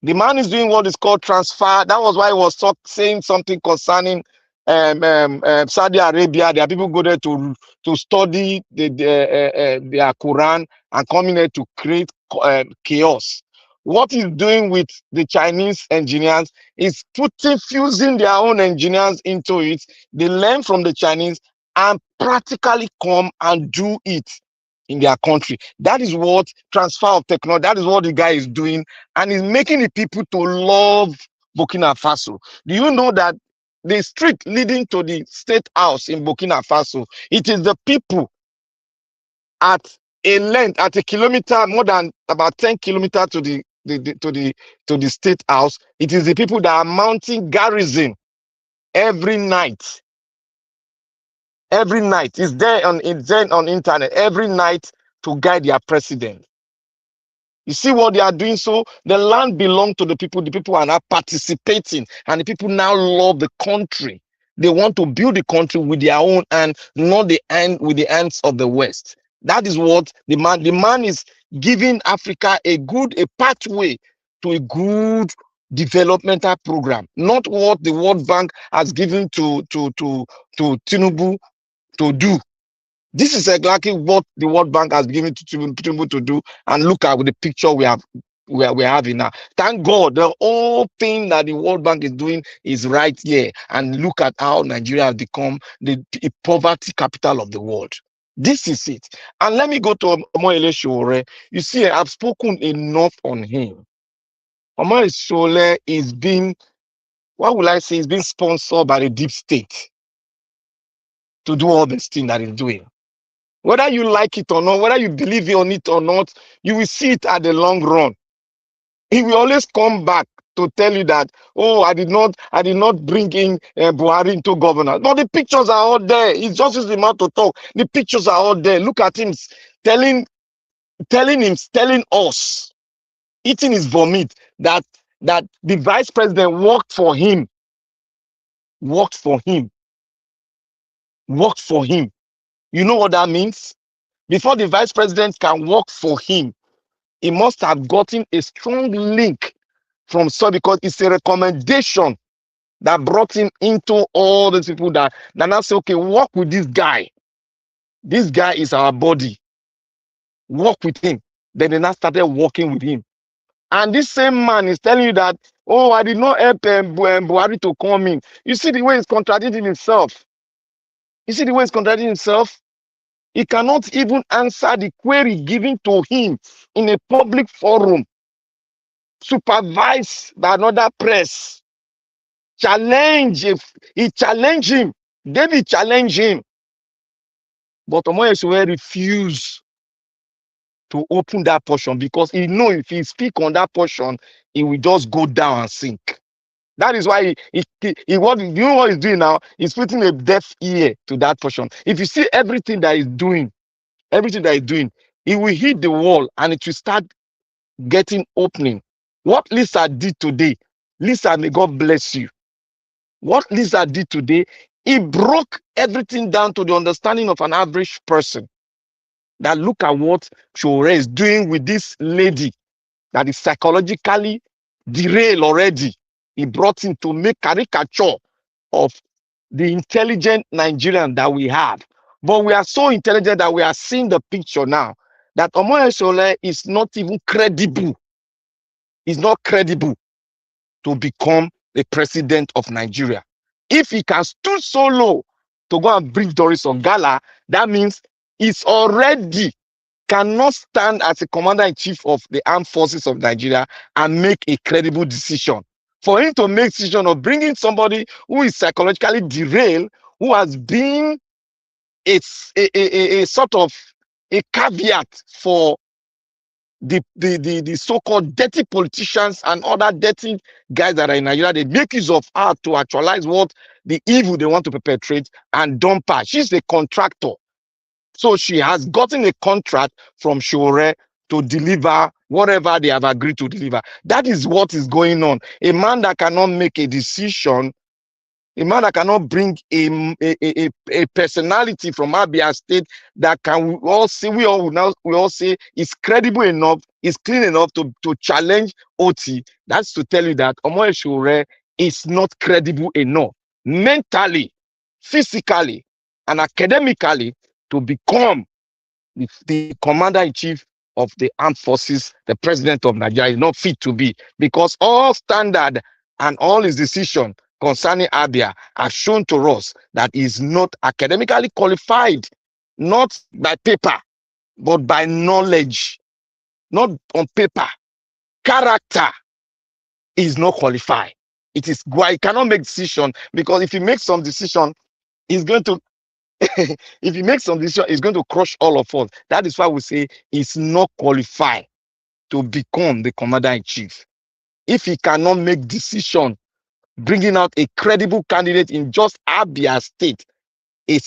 The man is doing what is called transfer. That was why he was saying something concerning Saudi Arabia. There are people go there to study their Quran and coming there to create chaos. What he's doing with the Chinese engineers is fusing their own engineers into it. They learn from the Chinese and practically come and do it in their country. That is what transfer of technology, that is what the guy is doing, and is making the people to love Burkina Faso. Do you know that the street leading to the state house in Burkina Faso, it is the people at a kilometer, more than about 10 kilometers to the state house. It is the people that are mounting garrison every night. Every night it's there on internet every night to guide their president. You see what they are doing? So the land belongs to the people are now participating, and the people now love the country. They want to build the country with their own hand, not with the hands of the West. That is what the man is giving Africa a pathway to a good developmental program, not what the World Bank has given to Tinubu to do. This is exactly what the World Bank has given to Tinubu to do, and look at the picture we're having now. Thank God, the whole thing that the World Bank is doing is right here, and look at how Nigeria has become the poverty capital of the world. This is it. And let me go to Okonkwo Sowore. You see, I've spoken enough on him. Okonkwo Sowore is being, what will I say, is being sponsored by the deep state to do all this thing that he's doing. Whether you like it or not, whether you believe on it or not, you will see it at the long run. He will always come back to tell you that, oh, I did not bring in Buhari into governor. But the pictures are all there. It's just his mouth to talk. The pictures are all there. Look at him telling us, eating his vomit, that the vice president worked for him. You know what that means? Before the vice president can work for him, he must have gotten a strong link from Soy because it's a recommendation that brought him into all these people that now say, okay, work with this guy. This guy is our body. Work with him. Then they now started working with him. And this same man is telling you that, oh, I did not help Buhari to come in. You see the way he's contradicting himself. You see the way he's contradicting himself? He cannot even answer the query given to him in a public forum, supervised by another press. He challenged him. David challenged him. But Omoyesue refused to open that portion because he know if he speak on that portion, he will just go down and sink. That is why what you know what he's doing now? He's putting a deaf ear to that portion. If you see everything that he's doing, he will hit the wall and it will start getting opening. What Lisa did today, Lisa, may God bless you. What Lisa did today, he broke everything down to the understanding of an average person. That look at what Sowore is doing with this lady that is psychologically derailed already. He brought him to make caricature of the intelligent Nigerian that we have. But we are so intelligent that we are seeing the picture now that Omoyesole is not even credible. He's not credible to become the president of Nigeria. If he can stood so low to go and bring Doris Ogala, that means he's already cannot stand as a commander-in-chief of the armed forces of Nigeria and make a credible decision. For him to make decision of bringing somebody who is psychologically derailed, who has been a sort of a caveat for the so-called dirty politicians and other dirty guys that are in Nigeria, they make use of her to actualize what the evil they want to perpetrate and dump her. She's a contractor. So she has gotten a contract from Sowore to deliver whatever they have agreed to deliver. That is what is going on. A man that cannot make a decision, a man that cannot bring a personality from Abia State that can we all say is credible enough, is clean enough to challenge OT. That's to tell you that Omoyesore is not credible enough mentally, physically, and academically to become the commander-in-chief of the armed forces. The president of Nigeria is not fit to be, because all standard and all his decision concerning Abia have shown to us that he is not academically qualified, not by paper, but by knowledge, not on paper. Character is not qualified. It is why he cannot make decision, because if he makes some decision, he's going to if he makes some decision, he's going to crush all of us. That is why we say he's not qualified to become the commander-in-chief. If he cannot make decision, bringing out a credible candidate in just Abia State, a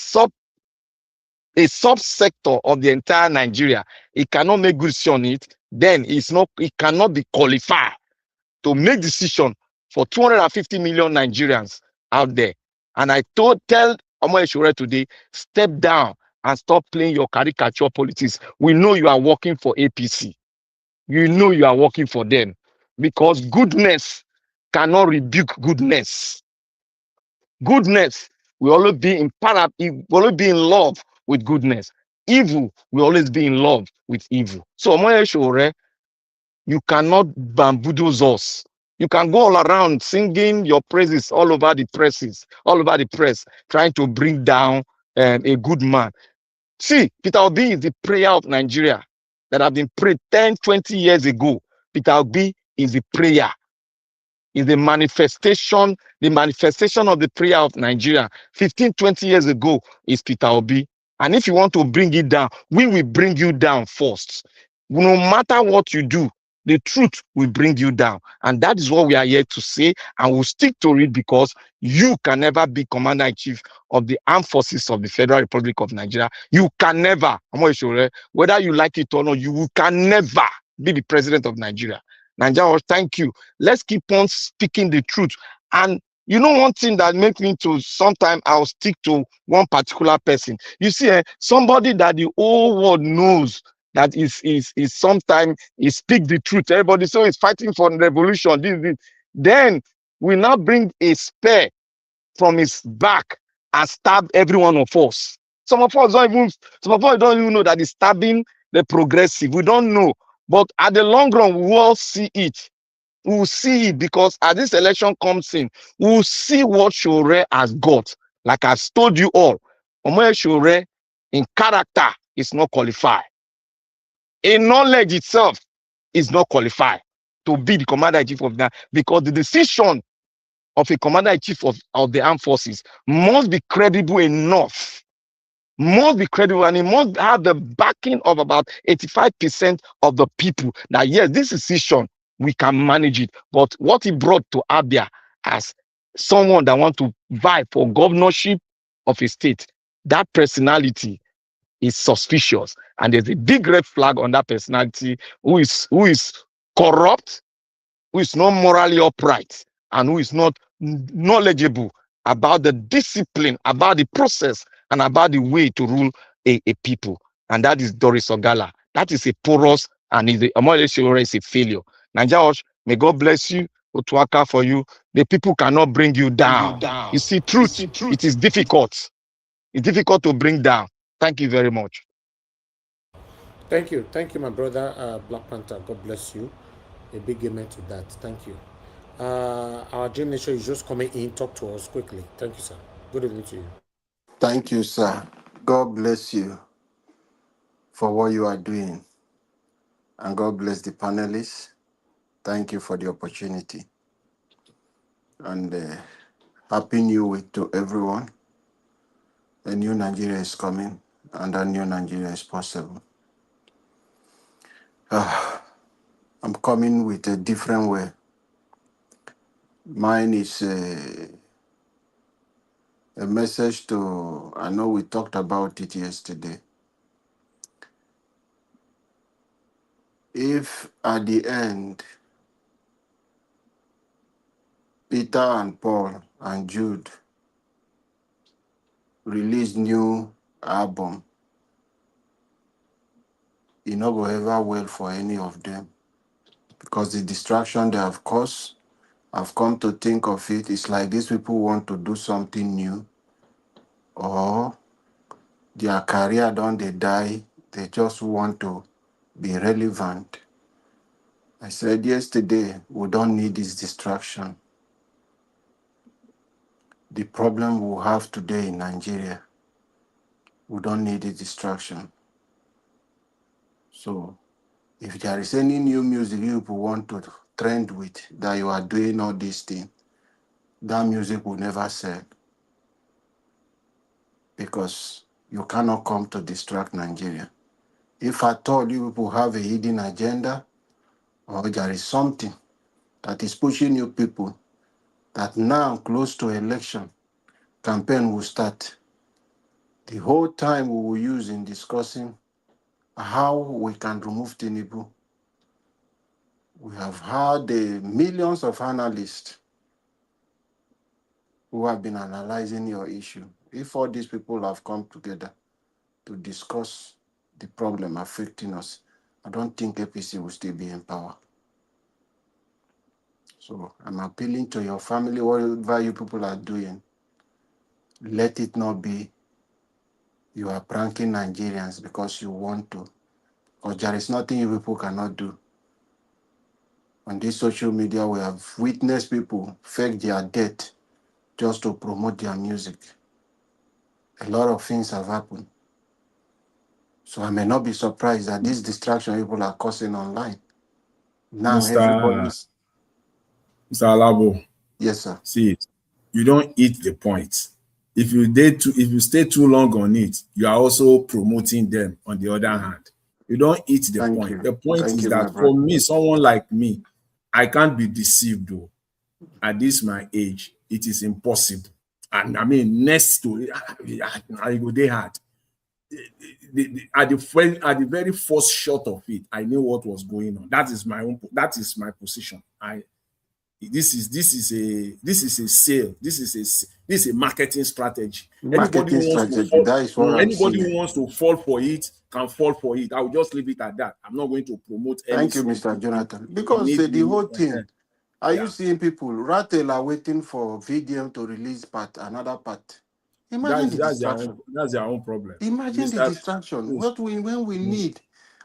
subsector of the entire Nigeria, he cannot make good decision on it, then he cannot be qualified to make decision for 250 million Nigerians out there. And I tell Omoyesore today, step down and stop playing your caricature politics. We know you are working for APC. You know you are working for them, because goodness cannot rebuke goodness. Goodness will always be in love with goodness. Evil will always be in love with evil. So Omoyesore, you cannot bamboozle us. You can go all around singing your praises all over the press, trying to bring down a good man. See, Peter Obi is the prayer of Nigeria that have been prayed 10, 20 years ago. Peter Obi is the prayer, is the manifestation of the prayer of Nigeria. 15, 20 years ago is Peter Obi. And if you want to bring it down, we will bring you down first. No matter what you do, the truth will bring you down. And that is what we are here to say, and we'll stick to it, because you can never be commander-in-chief of the armed forces of the Federal Republic of Nigeria. You can never, whether you like it or not, you can never be the president of Nigeria. Nigeria, thank you. Let's keep on speaking the truth. And you know, one thing that makes me to sometimes I'll stick to one particular person. You see, somebody that the whole world knows that is sometimes he speak the truth. Everybody so he's fighting for revolution. This. Then we now bring a spear from his back and stab every one of us. Some of us don't even know that he's stabbing the progressive. We don't know. But at the long run, we will see it. We will see it because as this election comes in, we will see what Sowore has got. Like I've told you all, Omoye Sowore in character is not qualified. In knowledge itself is not qualified to be the commander-in-chief of that, because the decision of a commander-in-chief of the armed forces must be credible enough, must be credible, and it must have the backing of about 85% of the people that yes, this decision we can manage it. But what he brought to Abia as someone that want to vie for governorship of a state, that personality is suspicious, and there's a big red flag on that personality who is corrupt, who is not morally upright, and who is not knowledgeable about the discipline, about the process, and about the way to rule a people. And that is Doris Ogala. That is a porous, and Omoye Sowore is a failure. Nigeria, may God bless you, Otuaka for you. The people cannot bring you down. You see, truth, it is difficult. It's difficult to bring down. Thank you very much. Thank you, my brother, Black Panther. God bless you. A big amen to that. Thank you. Our generation is just coming in. Talk to us quickly. Thank you, sir. Good evening to you. Thank you, sir. God bless you for what you are doing. And God bless the panelists. Thank you for the opportunity. And Happy New Week to everyone. A new Nigeria is coming, and a new Nigeria is possible. I'm coming with a different way. Mine is a message to, I know we talked about it yesterday. If at the end, Peter and Paul and Jude release new album, it not go ever well for any of them, because the distraction they have caused, I've come to think of it, it's like these people want to do something new, or their career don't they die, they just want to be relevant. I said yesterday, we don't need this distraction. The problem we have today in Nigeria, we don't need a distraction. So if there is any new music you people want to trend with, that you are doing all these things, that music will never sell, because you cannot come to distract Nigeria. If at all you people have a hidden agenda, or there is something that is pushing you people, that now close to election, campaign will start. The whole time we will use in discussing how we can remove Tinubu. We have had millions of analysts who have been analyzing your issue. If all these people have come together to discuss the problem affecting us, I don't think APC will still be in power. So I'm appealing to your family, whatever you people are doing, let it not be you are pranking Nigerians because you want to. Because there is nothing you people cannot do. On this social media, we have witnessed people fake their death just to promote their music. A lot of things have happened. So I may not be surprised that this distraction people are causing online. Now everybody's... Mr. Alabo. Yes, sir. See, you don't eat the point. If you stay too long on it, you are also promoting them on the other hand. You don't eat the Thank point. you. The point Thank is you, my that brother. for me, someone like me, I can't be deceived though. At this my age, it is impossible. And I mean, next to it, I go they had. At the very first shot of it, I knew what was going on. That is my position. this is a sale. This is a marketing strategy. Marketing strategy. That is what I'm Anybody saying. who wants to fall for it can fall for it. I will just leave it at that. I'm not going to promote any. Thank you, Mr. Jonathan. Because the whole thing, are you seeing people? Rattle are waiting for VDM to release another part. Imagine the distraction. That's their own problem. Imagine the distraction. When we need.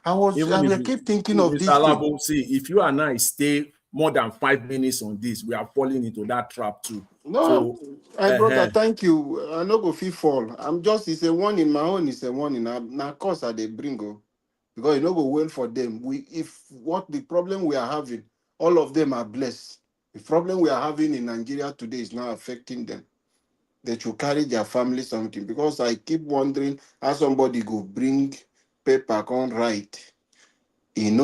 I keep thinking of this Mr. Labo, see, if you and I stay more than 5 minutes on this, we are falling into that trap too. No, brother, thank you. I no go fit fall. I'm just, it's a warning. My own is a warning. Now, course, they bring go. Because you no go well for them. What the problem we are having, all of them are blessed. The problem we are having in Nigeria today is now affecting them. They should carry their family something. Because I keep wondering how somebody go bring paper on right.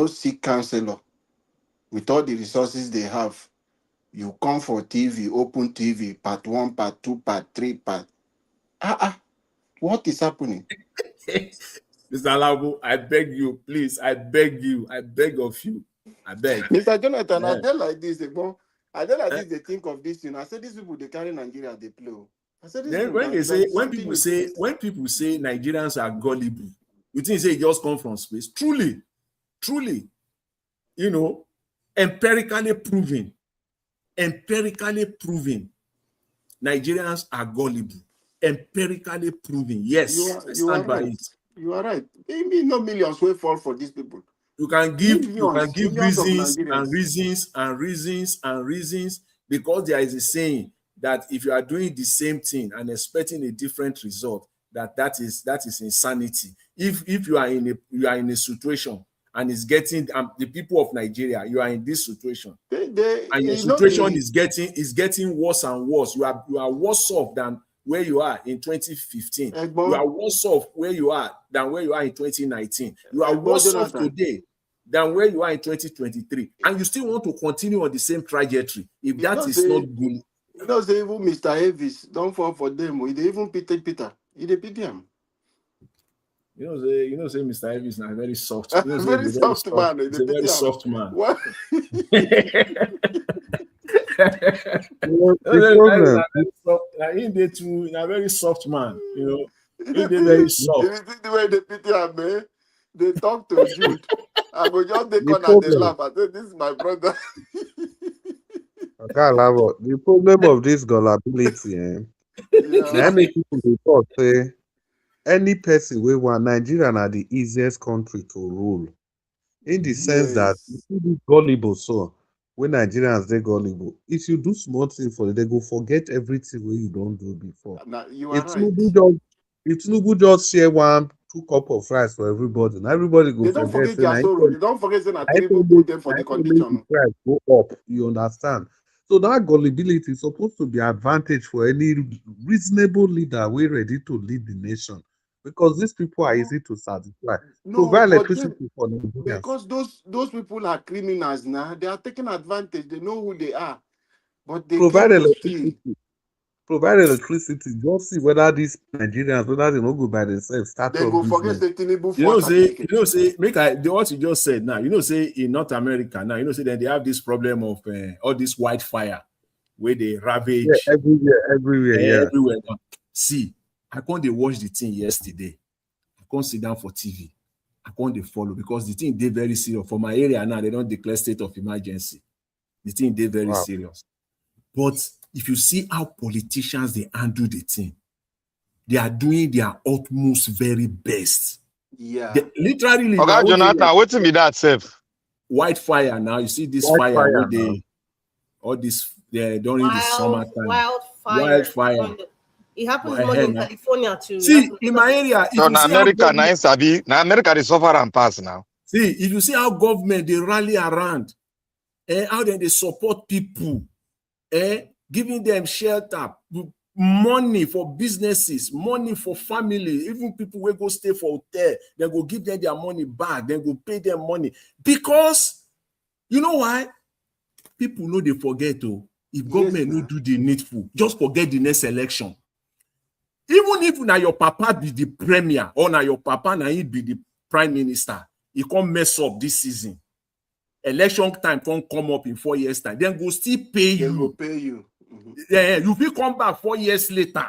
Seek counselor with all the resources they have. You come for TV, open TV, part 1, part 2, part 3, part. What is happening? Mr. Labo, I beg you, please. I beg you. I beg of you. I beg. Mr. Jonathan, I tell like this, they think of this thing. I said these people they carry Nigeria, they play. I said then when people say Nigerians are gullible, you think they just come from space? Truly, empirically proven, Nigerians are gullible. Empirically proven. Yes, you are right. It. You are right. Maybe no millions will fall for these people. You can give reasons, because there is a saying that if you are doing the same thing and expecting a different result, that is insanity. If you are in a situation and it's getting the people of Nigeria, you are in this situation, and your situation is getting worse and worse. You are worse off than where you are in 2015. You are worse off where you are than where you are in 2019. You are worse off today than where you are in 2023. And you still want to continue on the same trajectory. If that is not good. Say even Mr. Avis, don't fall for them. They even Peter. He pity him. Say Mr. Avis is a very soft. Very soft man. He's a very soft man. What? He's a very soft man, He's very soft. The way they pity him, man. They talk to Jude. I go just they come and they laugh. I say, this is my brother. The problem of this gullibility, that make people report say any person we want Nigeria are the easiest country to rule. In the sense that you see this gullible, so when Nigerians they gullible, if you do small thing for it, they go forget everything where you don't do before. You are right. If Tinubu just share 1-2 cup of rice for everybody, and everybody go don't forget their sorrow. They don't forget that Tinubu put them for the condition. The price go up, you understand? So that gullibility is supposed to be advantage for any reasonable leader we're ready to lead the nation. Because these people are easy to satisfy. Provide electricity for Nigerians. Because those people are criminals now. They are taking advantage. They know who they are. But they provide electricity. Provide electricity. Just see whether these Nigerians, whether they don't go by themselves, start they go forget the Tinubu. What you just said now, say in North America now, say that they have this problem of all this wildfire where they ravage everywhere. See, I can't watch the thing yesterday. I can't sit down for TV. I can't follow because the thing they very serious. For my area now, they don't declare state of emergency. The thing they very serious. But if you see how politicians they handle the thing, they are doing their utmost very best. Yeah. They, literally. Okay, Jonathan, wait till me that safe. Wildfire now. You see this fire where they all this during the summertime. Wildfire. It happens more in California too. See, in my area, so in America, now America is suffer and pass now. See, if you see how government they rally around, how they support people, giving them shelter, money for businesses, money for family, even people will go stay for hotel, they go give them their money back, they go pay them money. Because you know why? People know they forget if government no do the needful, just forget the next election. Even if now your papa be the premier or now your papa now he be the prime minister, he can't mess up this season. election time can't come up in 4 years' time, then go still pay They you. will pay you. Yeah, you will come back 4 years later.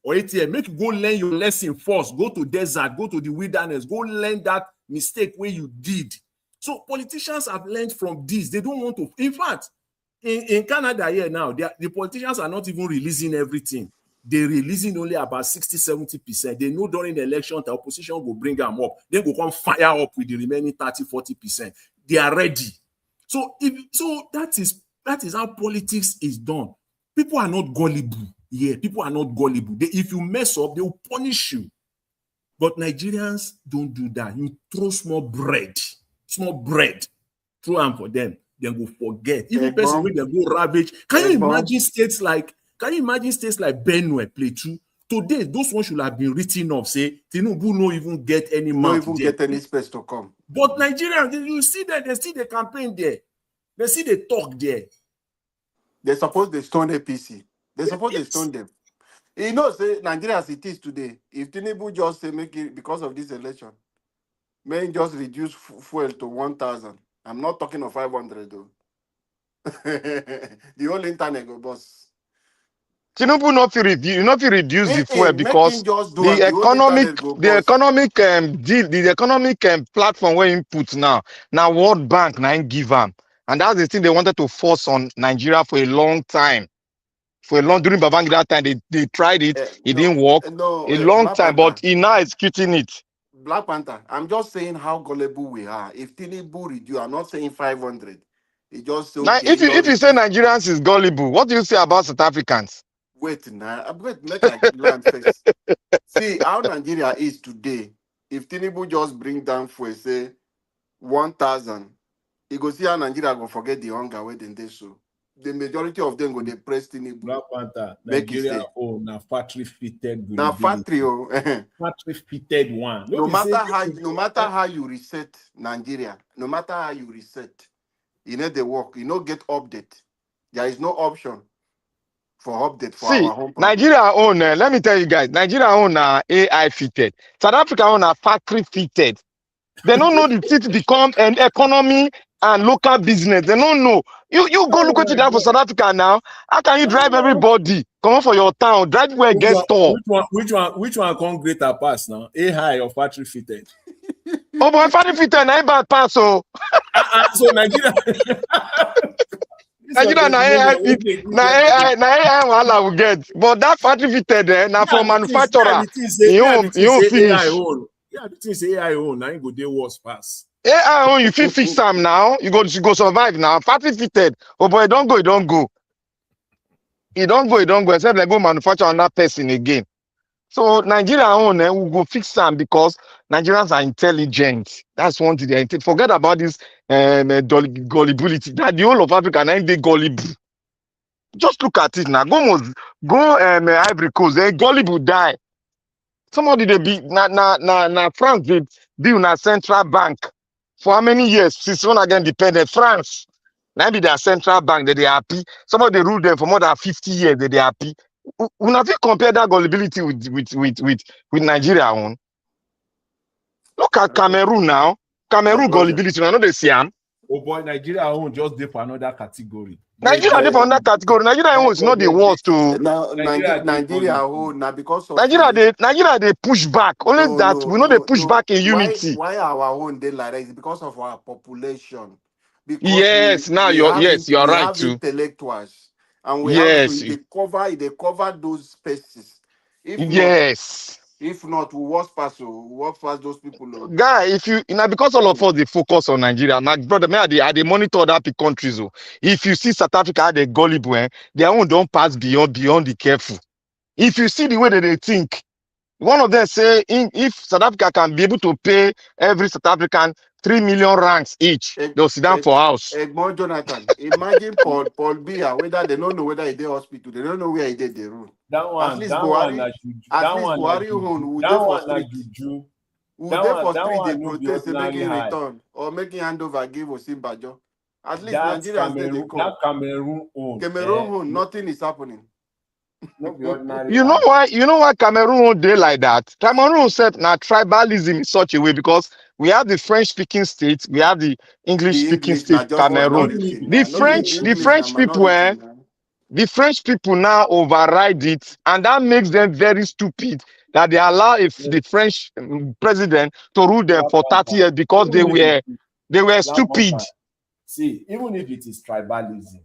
Or 8 years, make you go learn your lesson first. Go to desert, go to the wilderness, go learn that mistake where you did. So politicians have learned from this. They don't want to. In fact, in Canada here now, the politicians are not even releasing everything. They're releasing only about 60-70%. They know during the election, the opposition will bring them up. They will come fire up with the remaining 30-40%. They are ready. So that is how politics is done. People are not gullible. Yeah, people are not gullible. If you mess up, they will punish you. But Nigerians don't do that. You throw small bread, throw them for them, then go forget. Even person when they go ravage. Can you imagine states like Benue, Plateau? Today, those ones should have been written off. Say Tinubu no even get any mouth. No even get any space to come. But Nigerians, you see that they see the campaign there. They see the talk there. They suppose they stone APC. They suppose they stone them. You know, say Nigeria as it is today, if Tinubu just say make it because of this election, may just reduce fuel to 1,000. I'm not talking of 500 though. The whole internet go boss. Tinubu not reduce the fuel because the economic platform where input now World Bank now give them, and that's the thing they wanted to force on Nigeria for a long time. During Babangida time, they tried it, it didn't work. Long time, but he now executing it. Black Panther, I'm just saying how gullible we are. If Tinubu reduce, I'm not saying 500. It just so now, if you say Nigerians is gullible, what do you say about South Africans? Wait now, let I land first. See how Nigeria is today. If Tinubu just bring down for say 1,000, you go see how Nigeria go forget the hunger where they so. The majority of them go they press Tinubu. Black Panther, Nigeria na factory fitted. Now factory factory fitted one. No matter how you reset Nigeria, no matter how you reset, you know the work, you know get update. There is no option for update for our home. Nigeria own, let me tell you guys, Nigeria own AI fitted. South Africa own factory fitted. They don't know the thing become an economy and local business. They don't know. You go look at it for South Africa now. How can you drive everybody? Come on for your town. Drive where get store. Which one come greater pass now? AI or factory fitted? Oh boy, factory fitted, na bad pass. So Nigeria. Nigeria na AI fit. Na AI wahala will get. But that factory fitted, now for manufacturer. You finish. Yeah, the thing say AI own. Now you go dey worse pass. AI own, you fit fix them now. You go survive now. Factory fitted. Oh boy, don't go. It don't go. Except they go manufacture another person again. So Nigeria own, we go fix them because Nigerians are intelligent. That's one thing. They forget about this gullibility. That the whole of Africa now they gullible. Just look at it now. Go Ivory Coast. They gullible die. Somebody they be na France they be na central bank for how many years since when again dependent France. Now be their central bank that they happy. Somebody they rule them for more than 50 years that they happy. We not compare that gullibility with Nigeria on. Look at Cameroon now. Cameroon gullibility. I know they see them. Oh boy, Nigeria own just there for another category. Nigeria there for another category. Nigeria own is not the worst to. Nigeria own now because of Nigeria they push back. Only we know they push back in unity. Why our own they like that is because of our population. Because yes, you are right too. Intellectuals and we have to they cover those spaces. If not, we walk past those people. Guy, if you because all of us they focus on Nigeria, my brother, they monitor other countries. If you see South Africa, they gullible, their own don't pass beyond the careful. If you see the way that they think, one of them say if South Africa can be able to pay every South African 3 million ranks each, they'll sit down for house. Egmont Jonathan, imagine Paul Biya, whether they don't know whether he did hospital, they don't know where he did the room. At least Buhari will there for street. Will there for street they protest making return or making handover give Osinbajo. At least Nigerians they come. Cameroon own. Cameroon nothing is happening. No be ordinary You know eye. why? You know why Cameroon won't do like that? Cameroon said now tribalism in such a way because we have the French-speaking states, we have the The English-speaking English now state, just Cameroon. minority The now. No be French, the English now French people, minority now. the French people now override it, and that makes them very stupid. That they allow if the French president to rule them Black for 30 Panther. years because Even if it is they were Black stupid. Panther. See, even if it is tribalism,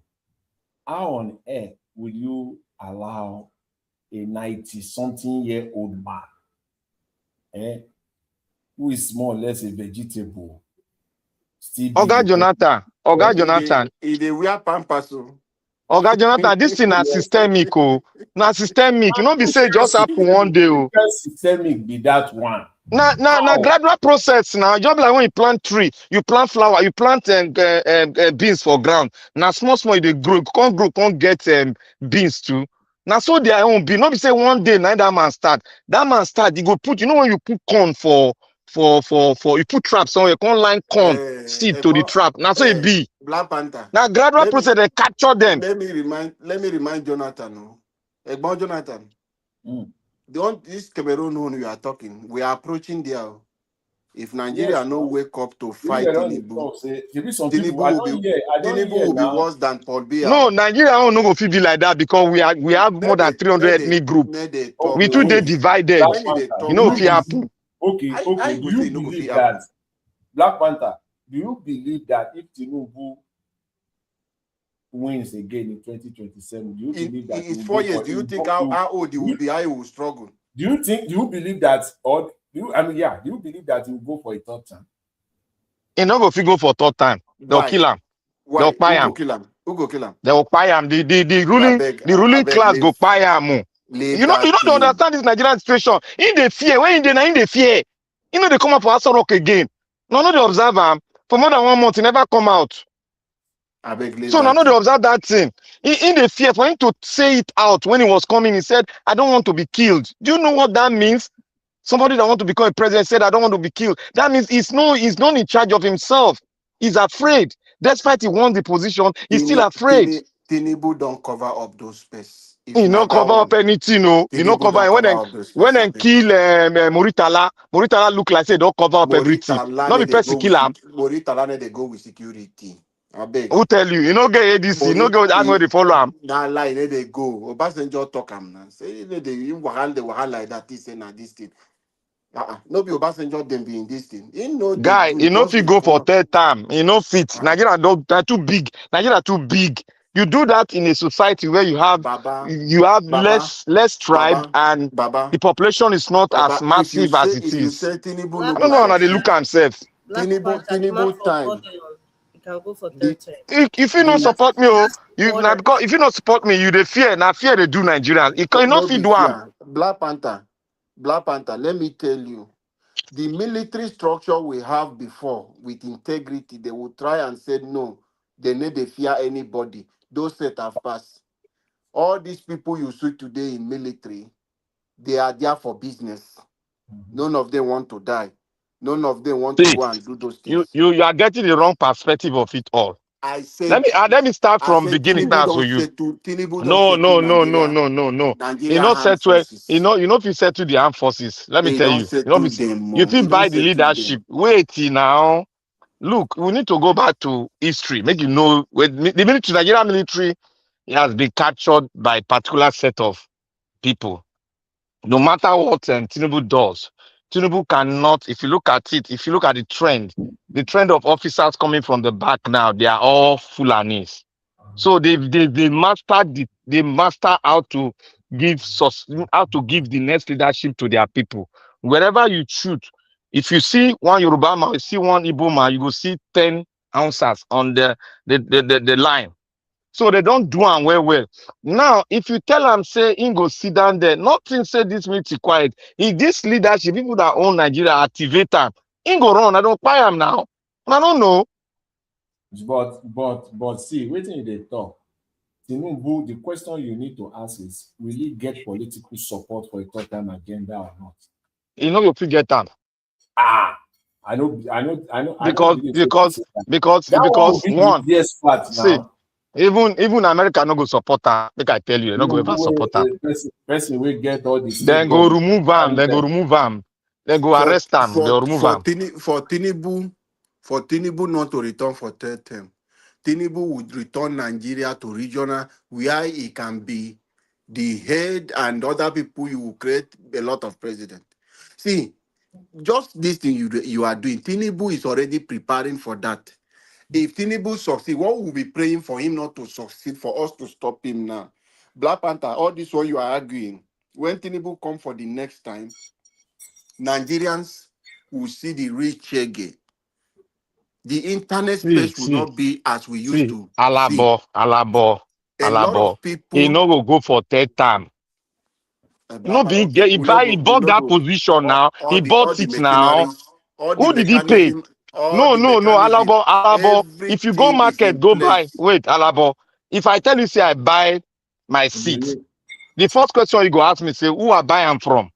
how on earth will you allow a 90-something-year-old man, who is more or less a vegetable, still be Oga the Jonathan, Oga Jonathan, They wear pampers. Oga Jonathan, this thing is systemic, oh. Na systemic. You know, be say it just happen one day, oh. systemic be that one. Na gradual process now. Just like when you plant tree, you plant flower, you plant beans for ground. Now small they grow, can't get beans too. Now so their own be. Not be say one day now that man start. That man start. You go put. You know when you put corn for you put trap somewhere. You can't line corn seed to the trap. Now so it be. Black Panther. Now gradual process they capture them. Let me remind Jonathan. Egbon Jonathan. This Cameroon one we are talking, we are approaching there. If Nigeria no wake up to fight Tinubu, Tinubu will be worse than Paul Biya. No, Nigeria don't no go fit be like that because we have more than 300 ethnic group. We too they divided. You know if it happen. Okay. Do you believe that Black Panther? Do you believe that if Tinubu wins again in 2027, do you believe that it's 4 years? Do you think how old he will be? How he will struggle? Do you believe that, or do you believe that he will go for a third time? He no go fit go for third time. They'll kill him. They'll buy him. Who go kill him? They will buy him. The ruling class go buy him. You don't understand this Nigerian situation. In the fear, when in the fear, you know they come up for Aso Rock again. No, they observe him for more than 1 month. He never come out. So now they observe that thing. In the fear for him to say it out when he was coming, he said, "I don't want to be killed." Do you know what that means? Somebody that want to become a president said, "I don't want to be killed." That means he's not in charge of himself. He's afraid. Despite he won the position, he's still afraid. Tinubu don't cover up those space. He no cover up anything, no. He no cover it. When they kill Moritala look like say don't cover up everything. Not be person kill him. Moritala they go with security. Who tell you? You know get ADC, you know get where they follow him. That line they go. Obasanjo talk him now. Say they wahala like that. This and this thing. No be Obasanjo them be in this thing. Guy, he no fit go for third time. He no fit. Nigeria they're too big. Nigeria too big. You do that in a society where you have less tribe and the population is not as massive as it is. I don't know how they look at themselves. Tinubu time. You can go for third term. If you not support me, because if you not support me, you the fear. Now fear they do Nigerians. You cannot feed one. Black Panther, let me tell you, the military structure we have before with integrity, they will try and say no, they need to fear anybody. Those set have passed. All these people you see today in military, they are there for business. None of them want to die. None of them want to go and do those things. You are getting the wrong perspective of it all. I said, let me start from beginning now. So you no. You not settle. You know if you settle the armed forces, let me tell you. You feel buy the leadership. Wait now. Look, we need to go back to history. Make you know when the military, Nigerian military, it has been captured by a particular set of people. No matter what Tinubu does, Tinubu cannot. If you look at it, if you look at the trend of officers coming from the back now, they are all Fulanis. So they master how to give the next leadership to their people. Wherever you shoot, if you see one Yoruba man, you see one Igbo man, you will see 10 ounces on the line. So they don't do them well. Now, if you tell them, say, go sit down there, nothing say this means quiet. If this leadership, people that own Nigeria activate them, go run. I don't buy them now. I don't know. But see, waiting they talk. Tinubu, the question you need to ask is, will he get political support for a third-time agenda or not? You know, you get them. I know. Because one, yes, part now. Even America no go support her. Make I tell you, they no go ever support her. Person will get all the state Then go government. remove him. Then go remove him. Then go arrest him. They'll remove him. For Tinubu not to return for third term, Tinubu would return Nigeria to regional where he can be the head and other people. You will create a lot of president. See, just this thing you are doing, Tinubu is already preparing for that. If Tinubu succeed, what will be praying for him not to succeed, for us to stop him now? Black Panther, all this one you are arguing. When Tinubu come for the next time, Nigerians will see the real Chege. The internet space will not be as we used to see. Alabo. A lot of He people, no go for third time. No Black be Panther, get. okay, He bought that position now. He all bought the it now. machineries, all the Who did he pay? mechanism, all No, the mechanism, Alabo. If you go everything is market, in go buy. place. Wait, Alabo. If I tell you, say I buy my seat, the first question you go ask me, say, who I buy them from?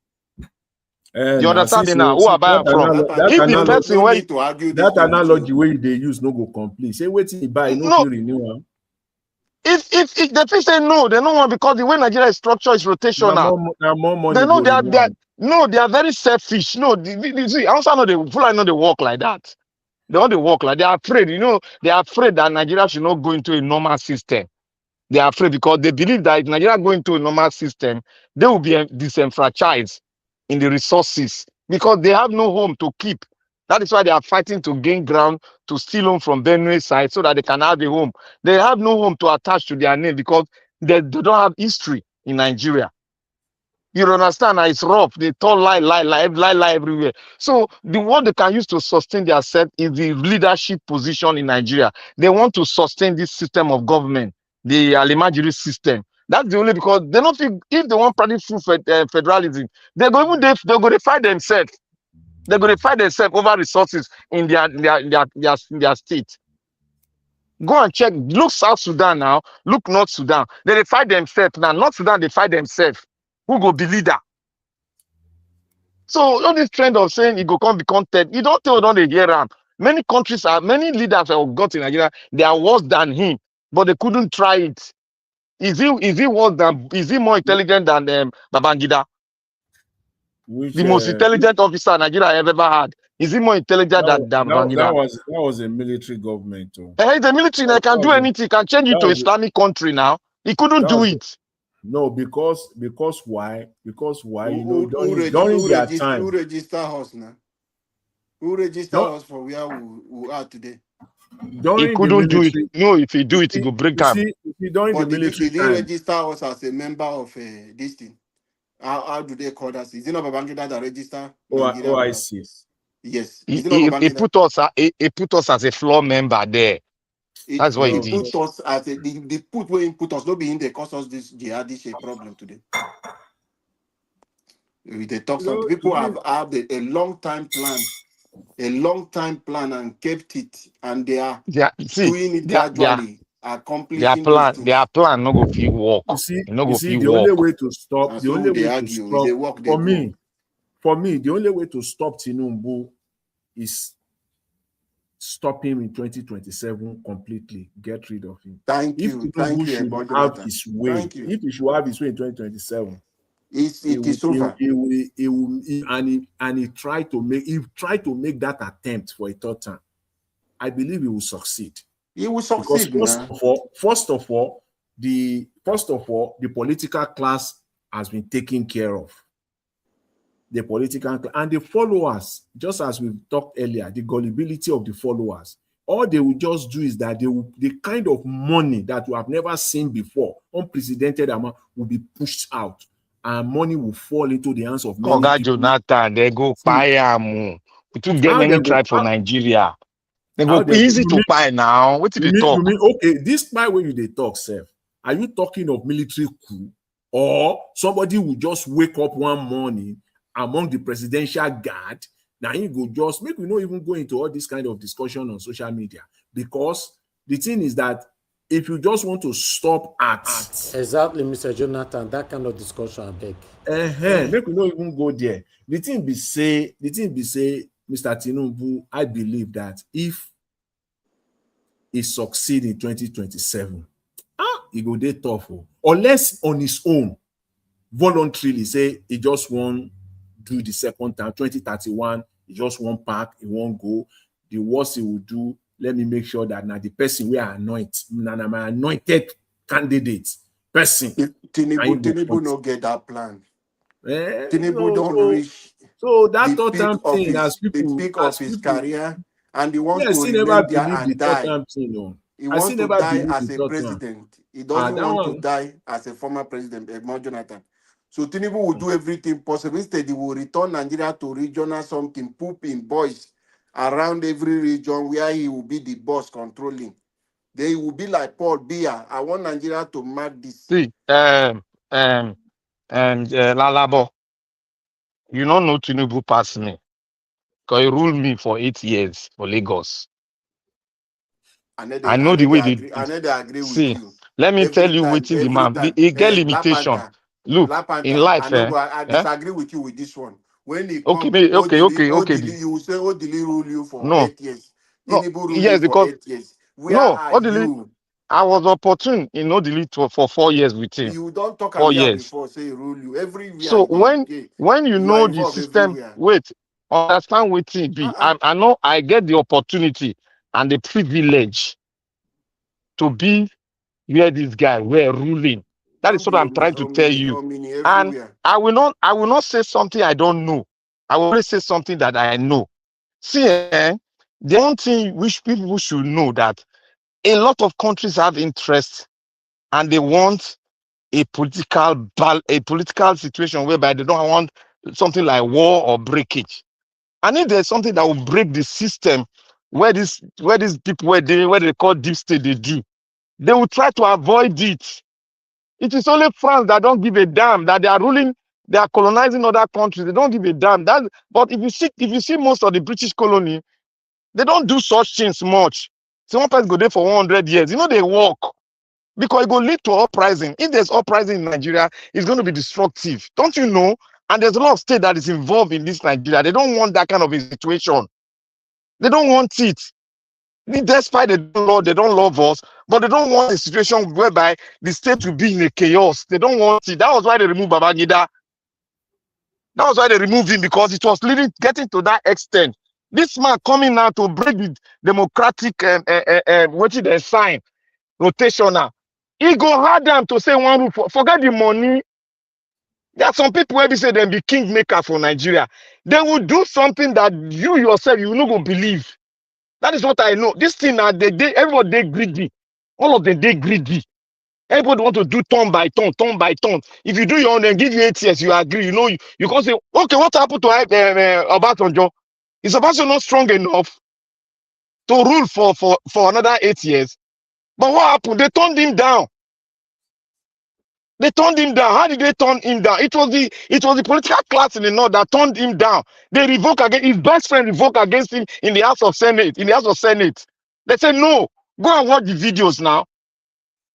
You Now, understand me now? Who see I buy them from? Black Panther, If the no, person no where need to argue this that thing with analogy you. where they use no go complete. Say wait till you buy, no no, feel renewal. if the people say no, they don't want because the way Nigeria is structured is rotational. Now more They money know go renewal. they are very selfish. No, see, I also know they Fulani know they work like that. They want to work like they are afraid. They are afraid that Nigeria should not go into a normal system. They are afraid because they believe that if Nigeria go into a normal system, they will be disenfranchised in the resources because they have no home to keep. That is why they are fighting to gain ground to steal home from Benue side so that they can have a home. They have no home to attach to their name because they don't have history in Nigeria. You understand? It's rough. They talk lie everywhere. So the what they can use to sustain themselves is the leadership position in Nigeria. They want to sustain this system of government, the Alimajiri system. That's the only because they don't think if they want practice full federalism, they go to fight themselves. They're going to fight themselves over resources in their state. Go and check. Look South Sudan now. Look North Sudan. They fight themselves now. North Sudan they fight themselves. Who go be leader? So all this trend of saying he go come become third, you don't tell don't they hear him. Many leaders have got in Nigeria, they are worse than him, but they couldn't try it. Is he more intelligent than Babangida? Which The most intelligent officer Nigeria have ever had. Is he more intelligent than Babangida? that was a military government. Oh. The military now can do anything, can change it to Islamic country now. He couldn't do it. No, because why? Because why? Who during their time. Who register us now? Who register us for where we are today? He couldn't do it. No, if he do it, he go break him. During the military did he time, register us as a member of this thing? How do they call us? Is it not Babangida that register? I see. Yes. He put us as a floor member there. That's what he did. Put us as the put where he put us, not being they cause us this jihadist problem today. They talk something. People have a long time plan. A long time plan and kept it, and they are doing it gradually, accomplishing their plan no go fit work. The only way to stop for me, the only way to stop Tinubu is stop him in 2027 completely. Get rid of him. Thank you. Tinubu should have his way. If he should have his way in 2027. He tried to make that attempt for a third time. I believe he will succeed. He will succeed. Because first of all, the political class has been taken care of. The political and the followers, just as we talked earlier, the gullibility of the followers. All they will just do is that the kind of money that we have never seen before, unprecedented amount, will be pushed out. And money will fall into the hands of many people. Jonathan, they go buy am. We too get many tribes for Nigeria. They go easy to buy now. What did they talk? Okay, this buy when they talk, sir. Are you talking of military coup, or somebody will just wake up one morning among the presidential guard? Now you go just make we not even go into all this kind of discussion on social media, because the thing is that if you just want to stop at exactly, Mr. Jonathan, that kind of discussion, I beg. Make we not even go there. The thing be say, Mr. Tinubu, I believe that if he succeeds in 2027, he go dey tough. Unless on his own, voluntarily say he just won't do the second time, 2031, he just won't pack, he won't go. The worst he will do, let me make sure that now the person we are anointed, now my anointed candidate person. Tinubu no get that plan. Tinubu don't reach so that the third peak time of thing his career, and he wants yes, to he never remain there believed the and third die. time thing. No. He I still wants to never die believed the as a third one. president. He doesn't that want to one, die as a former president, Edmond Jonathan. So Tinubu will do everything possible. Instead, he will return Nigeria to regional something, pooping boys around every region where he will be the boss controlling. They will be like Paul Biya. I want Nigeria to mark this. See, Lalabo, you don't know Tinubu pass me. Because he ruled me for 8 years for Lagos. I know the way they do. I know they agree with See, you. let me tell Every you time, waiting the man. time. He get Black limitation. Panther, Look, Black in Panther. life, I disagree with you with this one. When he okay, come, okay. you will say Odili rule you for No, 8 years. no, Tinubu rule you yes, for because 8 years. Where no, are Odili, you? I was opportune in Odili for 4 years with him. You don't talk 4 here years. before, say rule you. Everywhere So when you you are know the involved system, everywhere. wait, understand what it be. I know I get the opportunity and the privilege to be where this guy were ruling. That is Don't what be I'm trying to tell you. And everywhere. I will not say something I don't know. I will only say something that I know. See, the one thing which people should know that a lot of countries have interest and they want a political situation whereby they don't want something like war or breakage. And if there's something that will break the system where these people where they call deep state they do, they will try to avoid it. It is only France that don't give a damn that they are ruling, they are colonizing other countries. They don't give a damn. But if you see most of the British colony, they don't do such things much. So one person go there for 100 years. You know they work because it will lead to uprising. If there's uprising in Nigeria, it's going to be destructive. Don't you know? And there's a lot of state that is involved in this Nigeria. They don't want that kind of a situation. They don't want it. Despite they don't love us, but they don't want a situation whereby the state will be in a chaos. They don't want it. That was why they removed Babangida. That was why they removed him, because it was getting to that extent. This man coming now to break the democratic what did they sign rotational. He go hard them to say one rule. Forget the money. There are some people where they say they be kingmaker for Nigeria. They will do something that you yourself you no go believe. That is what I know. This thing now, everybody they greedy. All of them they greedy. Everybody want to do turn by turn, turn by turn. If you do your own, then give you 8 years, you agree. You know, you can't say, okay, what happened to Obasanjo? Is Obasanjo not strong enough to rule for another 8 years? But what happened? They turned him down. They turned him down. How did they turn him down? It was the political class in the north that turned him down. They revoked against his best friend revoked against him in the House of Senate. In the House of Senate, they said no. Go and watch the videos now.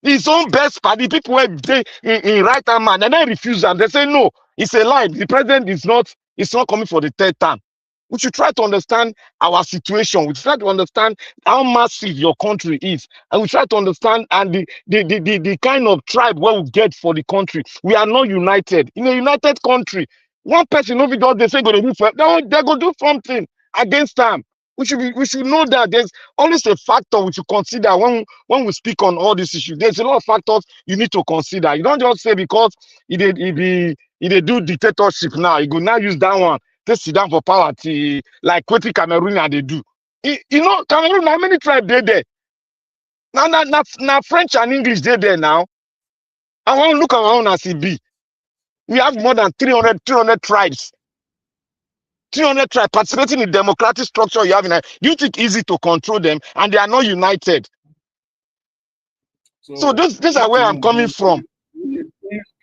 His own best party people were in right hand man, and then refuse them. They say no. It's a lie. The president is not. It's not coming for the third time. We should try to understand our situation. We should try to understand how massive your country is. And we try to understand and the kind of tribe where we get for the country. We are not united. In a united country, one person over there, they say go to do they go do something against them. We should know that there's always a factor we should consider when we speak on all these issues. There's a lot of factors you need to consider. You don't just say because he do dictatorship now, you go now use that one. They sit down for power like what Cameroon and they do. You know, Cameroon, how many tribes they there? Now French and English they there now. I want to look around as it be. We have more than 300 tribes. 300 tribes participating in the democratic structure you have in. Do you think it's easy to control them and they are not united? So these are where I'm coming from. If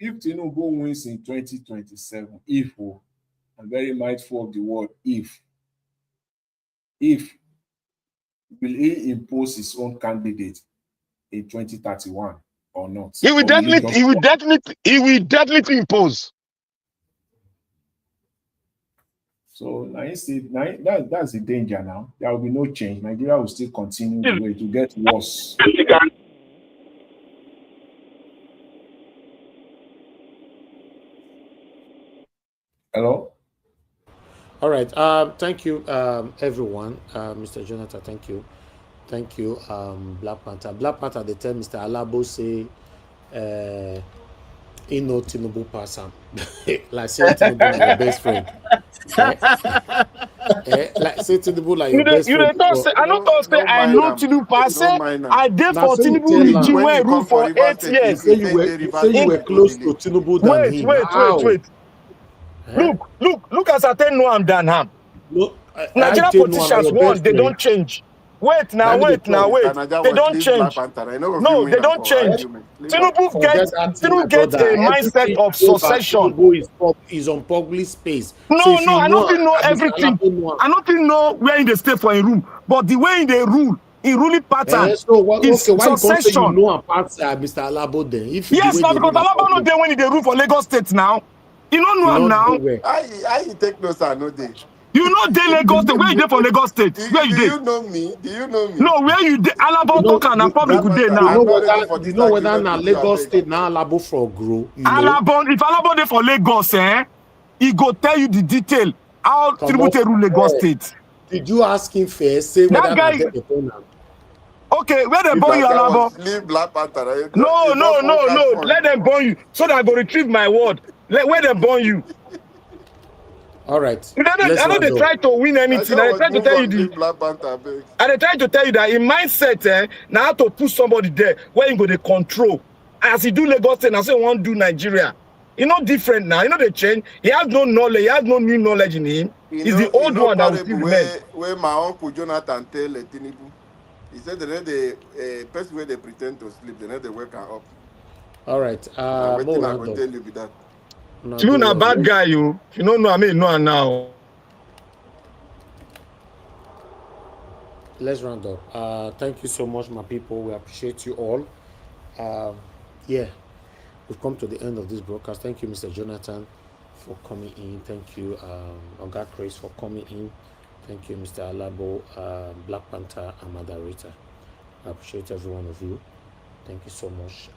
Tinubu wins in 2027, I'm very mindful of the word if will he impose his own candidate in 2031 or not? He will definitely impose. So that's the danger now. There will be no change. Nigeria will still continue the way to get worse. Hello? All right. Thank you, everyone. Mr. Jonathan, thank you. Thank you, Black Panther. Black Panther, they tell Mr. Alabo say, he know Tinubu pass him. Like say Tinubu like your best friend. Like say Tinubu like your best You friend. don't say, I don't talk say No I mind know am. Tinubu. I No say mind am. I did Now for say you Tinubu tell am. regime When where he he rule come for for Rivers 8 State, You years. say you you were close to Tinubu than him. How? Look, look as I tell Noam than him. No, I Nigerian tell no, I'm politicians, your one, best they friend. don't change. Wait Let now, me dey wait now, talk. Mr. wait. Naja They was don't leave Black change. Panther. I know if you No, win they them don't for change. argument. Leave am. Tinubu Forget that thing, my Get brother. a mindset Everything of over succession. Tinubu is on public space. So No, if no, you I don't know, think know Mr. everything. Alabo know. I don't think know where in they stay for a room, but the way they rule, in ruling pattern, So what? is Okay, why you can't say you succession. know apart Mr. Alabo then? If the Yes, way now they because rule Alaba no public, day when they rule for Lagos State now. You don't you know him not now. do well. I take no sir, no day. You know they Lagos State. Where you dey for Lagos State? Where you Do dey? you know me? Do you know me? No, where you dey? You Alaba know, talk and public Black good day Panther, now. I'm not ready for this whether argument na with you, Lagos abeg. State now Alabo for grow. You know, Alabon, if Alabon dey for Lagos, he go tell you the detail how come off. tribute rule Lagos State. Did you ask him first? Say That whether na guy, them upon am. okay, where they If born you, Naja Alabon? was leave Black Panther, No, it's no, just one no, catch no. fun. Let them born you so that I go retrieve my word. Where they born you? All right, I let's know they round up. try to win anything. Naja I was try to move tell you on, leave Black Panther, abeg. and I try to tell you that in mindset, now how to put somebody there where you go to control. As he do Lagos State, now say he want do Nigeria. He not different now. You know they change. He has no knowledge. He has no new knowledge in him. He's the You old know one that will still parable remain. where my uncle Jonathan tell Tinubu. He said the person where they pretend to sleep, they wake her up. All right, Waiting, more I round go up. tell you be that. Una You do know a well. bad guy, you. If you don't know, I mean, no now. Let's round up. Thank you so much, my people. We appreciate you all. Yeah, we've come to the end of this broadcast. Thank you, Mr. Jonathan, for coming in. Thank you, Oga Chris, for coming in. Thank you, Mr. Alabo, Black Panther, and Madarita. I appreciate every one of you. Thank you so much.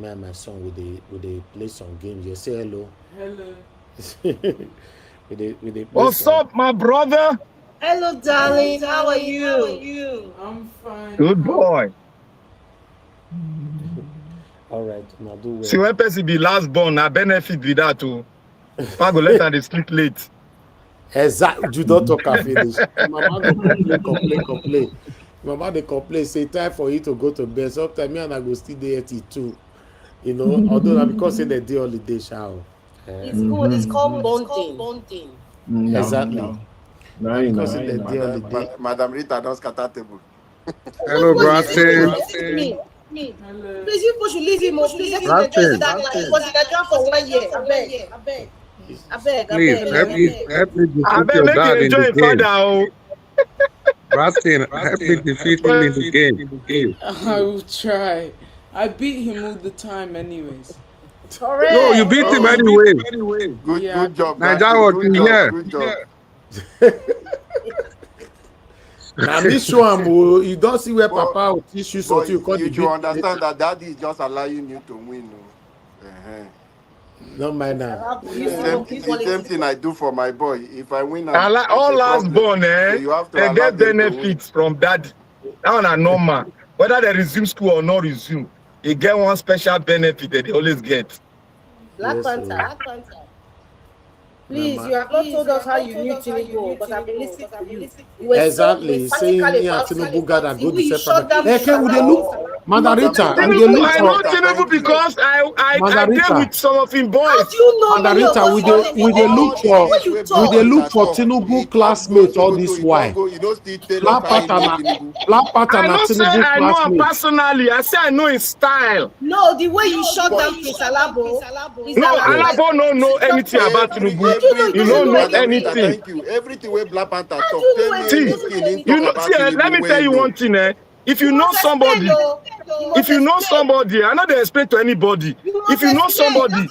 Me and my son, we they play some games. You say hello. Hello. we they play What's up, my brother? Hello, darling. How are you? I'm fine. Good boy. All right, now do well. See, when person be last born, I benefit with that too. I go let her they sleep late. Exactly. You don't talk and finish. Mama go complain. Mama they complain. Say time for you to go to bed. Sometimes me and I go still there till 2. You know, although na because say they day holiday, shall. It's good. It's called bonding. Exactly. Because say they day holiday. Madam Rita don't scatter table. Hello, Brastin. Me. Hello. Please, you should leave him. Please let him enjoy that life. Because he can jump for 1 year. I beg. Please help me I defeat bet your make dad you in enjoy the it game. further. Brastin, help me defeat him in the game. I will try. I beat him all the time, anyways. Correct. No, you beat him anyway. Good job, Naija Brastin. was in here. Good job. Now me show him. You don't see where But- Papa will teach you But something. You can't you be should understand that daddy is just allowing you to win. No mind now. The same thing I do for my boy. If I win, I like all last born, So you have to they allow get them to win. benefits from daddy. That one are normal. Whether they resume school or not resume, they get one special benefit that they always get. Black Panther. Please, you have not told us how you knew Tinubu, but I've been listening to you. You were Exactly. so Saying emphatically yeah, about Tinubu God and go you to shut down separate. Hey, we dey look Mandarita. We dey Tinubu, look I know for Tinubu because I Mandarita. deal with some of him boys. How do you know many of Mandarita, us we all dey in the look for When you talk, Tinubu classmates all this while. You don't still tell Black us how you know pattern, Tinubu. Black I pattern, don't say Tinubu I know him classmates. personally. I say I know his style. No, the way you shut down Prince Alabo is No, alarming. Alabo don't know anything about Tinubu. You don't know Madam Rita, anything. thank you. Everything where Black Panther How talk, do you tell know me See, anything he you talk know, about see, let Tinubu me where tell you know. one thing. If you know somebody, if you know somebody, I know they explain to anybody. If you know somebody,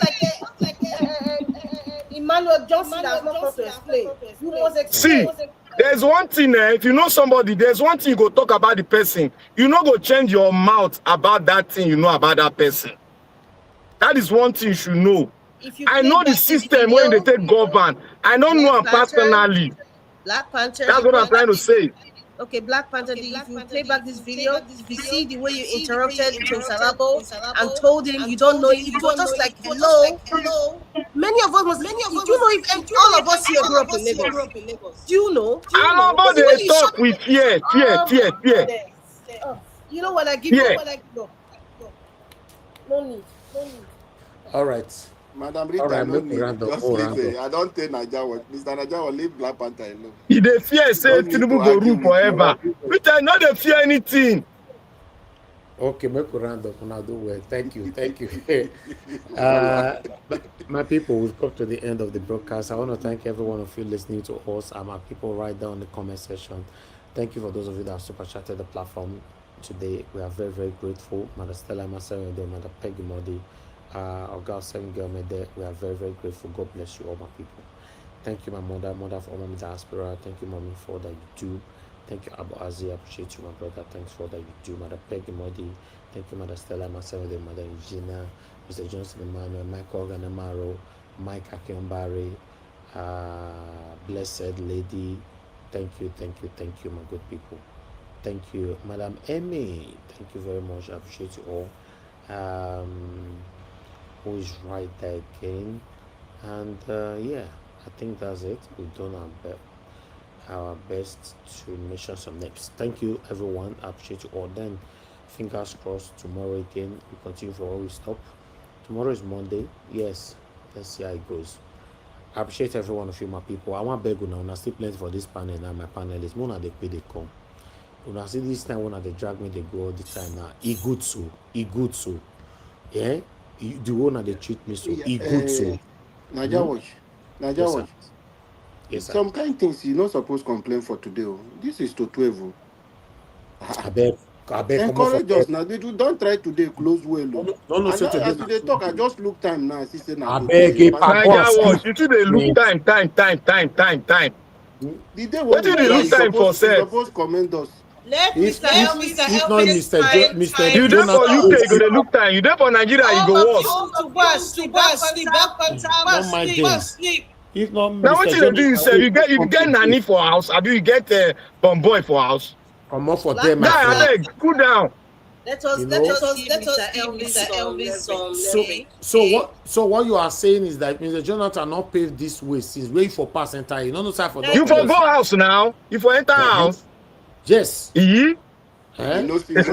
Emmanuel Johnson has not come to explain. You must see, explain. there's one thing. If you know somebody, there's one thing you go talk about the person. You not go change your mouth about that thing you know about that person. That is one thing you should know. if you I play know the back system when they video, take govern. I don't know Black them Panther, personally. Black Panther, That's you what I'm play back trying to say. okay, Black Panther, if you play back this video, if you see the way you interrupted Prince Alabo and told him you don't know, it was just like, hello. Many of us must, do you know if all of us here grew up in Lagos? Do you know? How Because about the they way you shut, talk with fear, oh my fear, goodness. Oh, you know what, I give fear. up. No need. All right. Madam All Rita, right, no make we need. round up. Just Oh, leave round up. it. I don't tell Najawa. Mr. Najawa, leave Black Panther alone. If they fear, say Don't need to Tinubu go argue rule with you. forever. Peter, not they fear anything. Okay, make we round up. Now do well. Thank you. My people, we've come to the end of the broadcast. I want to thank every one of you listening to us and my people right down in the comment section. Thank you for those of you that have super chatted the platform today. We are very, very grateful. Mother Stella, myself, and Mother Peggy Modi, our girl, 7 girl, there. We are very, very grateful. God bless you, all my people. Thank you, my mother for all my diaspora. Thank you, mommy, for all that you do. Thank you, Abu Azi. I appreciate you, my brother. Thanks for all that you do. Mother Peggy Modi. Thank you, Mother Stella, myself, and Mother Eugenia, Mr. Johnson Emmanuel, Michael Ganamaro, Mike Akionbari, Blessed Lady. Thank you, my good people. Thank you, Madam Emmy. Thank you very much. I appreciate you all. Who is right there again? And yeah, I think that's it. We've done our best to mention some names. Thank you, everyone. I appreciate you all. Then, fingers crossed, tomorrow again, we continue for where we stop. Tomorrow is Monday. Yes, let's see how it goes. I appreciate every one of you, my people. I want to beg you now. I still plenty for this panel now. My panelists, when they pay, they come. When I see this time, when they drag me, they go all the time now. It good so. Yeah? The one they treat me so. It good so. Najawa, Yes, sir. some kind things you're not supposed to complain for today. Oh. This is to 12. I beg, encourage us now. Don't try today, close well. No, As they talk, I just look time now. See, say, I beg it, Naija watch. You see they look time. The day What when did they look time for, sir? supposed to commend us. Let If Mr. not Mr. You there for UK, you go dey look time. You there for Nigeria, you go work. to go and sleep, Black Panther, Don't mind them. If not Now what Mr. you do yourself? You get nanny for house. I you get boy for house. Come on for them, my Guy, friend. I beg, cool down. Let us give Mr. Elvis some. So what you are saying is that Mr. Jonathan not paved this way since way for pass enter. You no time for You for go house now. You for enter house. Yes. You know, see, I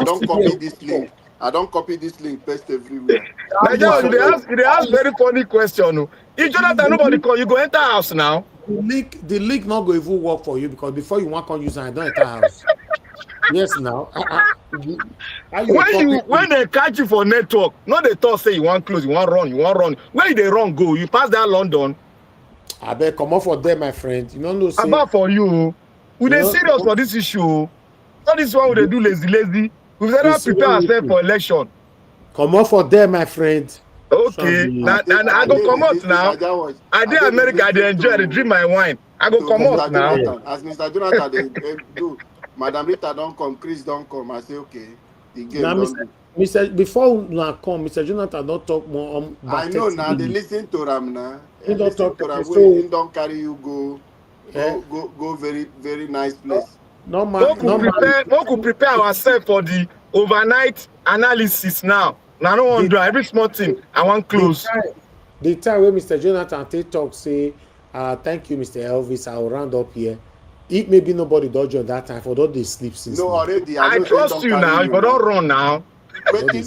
don't copy this link. I don't copy this link, paste everywhere. Nigeria, they ask very funny question. If Jonathan nobody call, you go enter house now. The link not go even work for you because before you want to use it, I don't enter house. Yes, now. When they catch you for network, not they talk say you want close, you want run. Where they run go? You pass that London. I bet come on for them, my friend. You don't know. Say, about for you. We dey serious for this issue. Not this one they do lazy. We've never prepare ourselves for election. Come on for them, my friend. Okay. I go come out now. I did America, they enjoy, they drink my wine. I go come out now. As Mr. Jonathan they do, Madam Rita don't come, Chris don't come. I say okay. The game now, Mr. Before now come, Mr. Jonathan don't talk more. I know now. They listen to Ram now. He don't talk to Ram. so, he don't carry you go very very nice place. No man. We could prepare ourselves for the overnight analysis now. Now I don't want to do every small thing. I want close. The time when Mr. Jonathan take talk say, thank you, Mr. Elvis. I will round up here. It maybe nobody dodge on that time for all they sleep since. No, already. I trust you now. You don't run now. Waiting,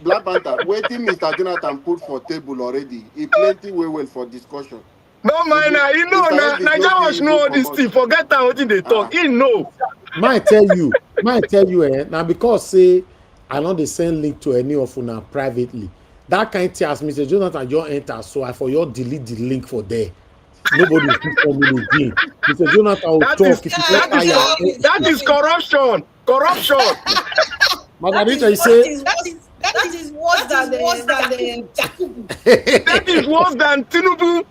Black Panther. Waiting, Mr. Jonathan put for table already. He plenty well for discussion. No mind now. You know now. Nigerians know all this thing. Forget that what they talk. He know. Might tell you. Now because say I know they send link to any of una privately. That kind of thing as Mr. Jonathan you enter, so I for you delete the link for there. Nobody will keep coming again. Mr. Jonathan will talk. That is corruption. Margarita, you say that is worse than Jakubu. That is worse than Tinubu.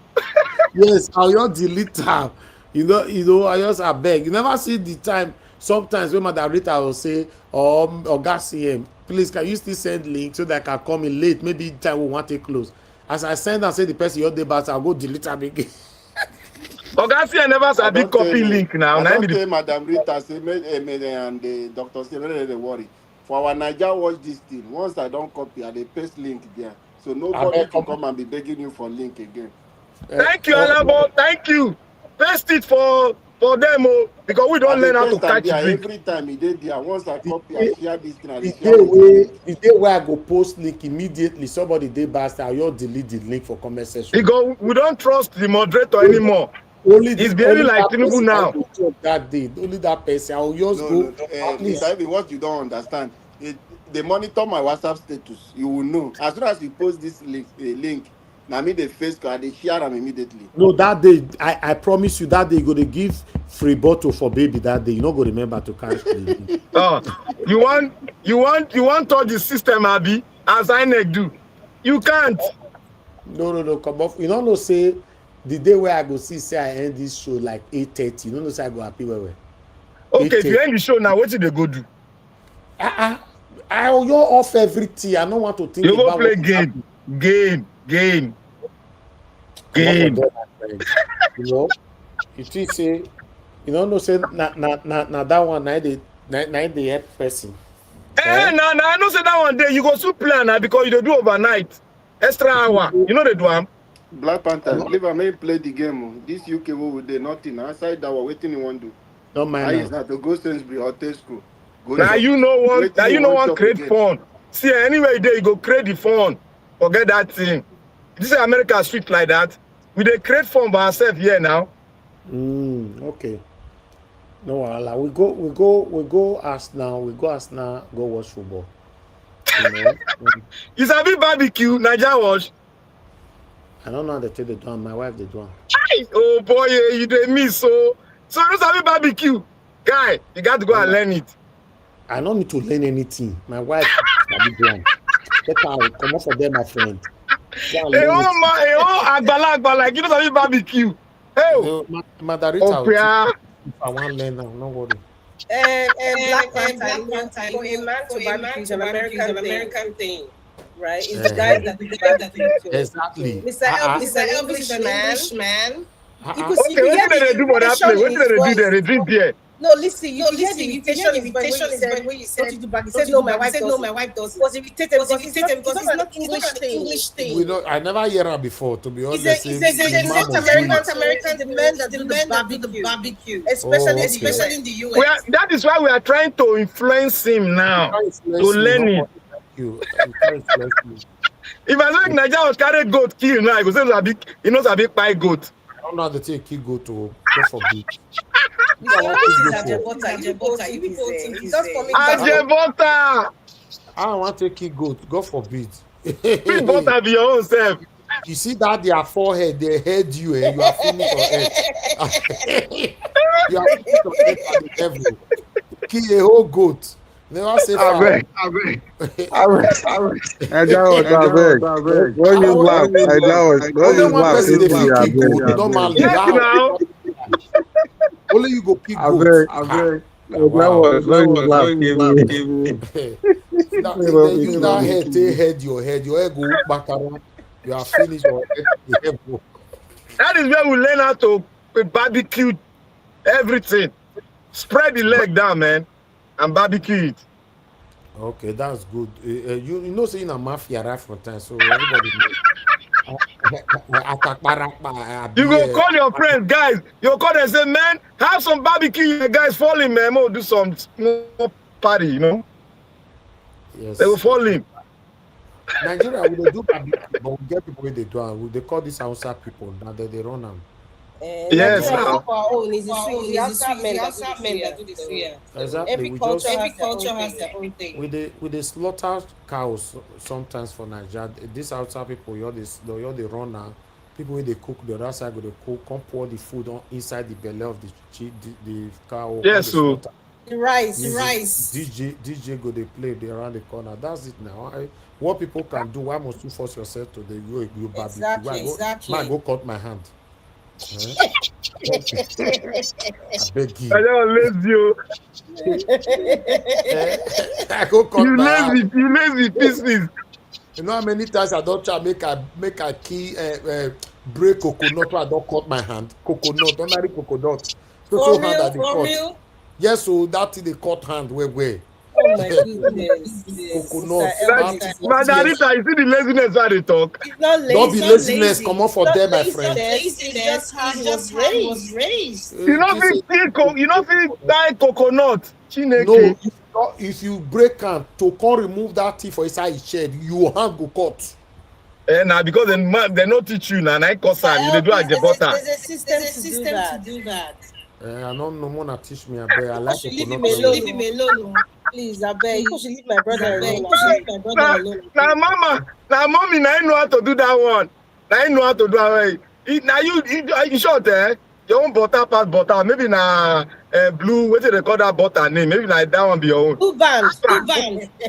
Yes, I will delete her. You know, I just beg. You never see the time sometimes when Madam Rita will say, or CM, please can you still send link so that I can come in late, maybe time we want to close. As I send and say the person your day but I'll go delete am again. Ogasi never sabi copy link now. I Now don't be tell the Madam Rita say and the doctor say they worry. For our Niger watch this thing. Once I don't copy, I they paste link there. So nobody to come and be begging you for link again. Thank you, Alabo. Thank you. Paste it for them, because we don't learn how to catch drink. Every time he did there. Once I copy, I share this thing. The day where I go post link immediately, somebody dey bastard, I'll delete the link for comment section. Because we don't trust the moderator anymore. He's behaving like Tinubu now. That day, only that person. I'll just go. Mr. What you don't understand, they monitor my WhatsApp status. You will know as soon as you post this link. Now me the face card, they share them immediately. No, that day I promise you that day you go to give free bottle for baby that day. You not go remember to carry. You want touch the system, Abi, as INEC do. You can't. No, come off. You don't know say the day where I go say I end this show like 8:30. You don't know say I go happy where. Okay, if you end the show now, what did they go do? You're off everything. I don't want to think you about go play game. You know, you think say, you don't know say na that one na the help person. I know say that one day you go to plan now because you do overnight, extra hour. You know they do am. Black Panther, leave a man play the game. This UK will do nothing. Outside that, waiting you want to do. Don't mind. Is not to go Sainsbury or Tesco. Now you know one create phone. See anyway there you go create the phone. Forget that thing. This is America street like that. We dey create phone by ourselves here now. Okay. No, we go Arsenal, go watch football. You know? It's a bit barbecue, Niger watch. I don't know how they take the drum. My wife they do. Oh boy, you dey miss so it's a bit barbecue. Guy, you got to go and learn it. I don't need to learn anything. My wife sabi do am. Come on for them, my friend. Agbalagba, like you know sabi barbecue. Hey, Madarita. I want to learn now. No worry. Black Panther, for a man to barbecue is an American thing, right? It's the guy that exactly. Mr. Elvis is an Englishman. Okay, what did they do for that place? What did they do there? They drink beer. No, listen, you hear the invitation is when you said, he said, no, my wife does. He was irritated because it's not an English thing. We don't, I never hear her before, to be honest. He's a North American, the men that do the barbecue, especially in the US. That is why we are trying to influence him now, to learn it. If I say Nigeria was carry goat kill now, he knows a big pie goat. I don't know how to take key goat to go for beach. Ajebota. I don't want to take key goat. God forbid. Big butter be your own self. You see that their forehead, they head you, and you are finished your head. You are finished your head at the level. Kill a whole goat. Never say I beg. When you laugh, only you go pick goat. That head, your head go back around. You are finished your head. That is where we learn how to barbecue everything. Spread the leg down, man, and barbecue it. Okay, that's good. You know, saying a mafia right from time, so everybody knows. You go call your friends, guys. You call them and say, man, have some barbecue. You guys fall in, man. We'll do some small party, you know. Yes. They will fall in. Nigeria, we don't do barbecue, but we get people where they do it. They call this Hausa people. Now they run them. Yes, exactly. Every culture has their own thing. With the slaughter cows sometimes for Nigeria, these outside people, you they run now. People when they cook, the other side go they cook, come pour the food on inside the belly of the cow. Yes, so the rice. DJ go they play they around the corner. That's it now. What people can do, why must you force yourself to the you barbecue? Exactly. Man, go cut my hand. I beg you. I don't lazy you. I go cut You my hand. lazy pieces. You know how many times I don't try make a key break coconut I don't cut my hand. Coconut, ordinary coconut. For Hand real? that they For cut. real? Yes, so that thing they cut hand where. Oh my goodness. Coconut. Margarita, you see the laziness why they talk? It's not lazy. Don't be laziness. Come on for them, my friend. It's just how he was raised. You know if buy coconut. No, if you break hand to come remove that teeth for inside his shed, you hand go cut. Now because they not teach you now. I cause you do at the butter. There's a system to do that. I don't know more teach me. I like Leave him coconut. alone. Leave him alone. Please, I beg. You should leave my brother alone. Now, mama, now, mommy, now I know how to do that one. Now I know how to do that. Now you short, eh? Your own butter pass butter. Maybe na blue. What do they call that butter name? Maybe na that one be your own. Blue band.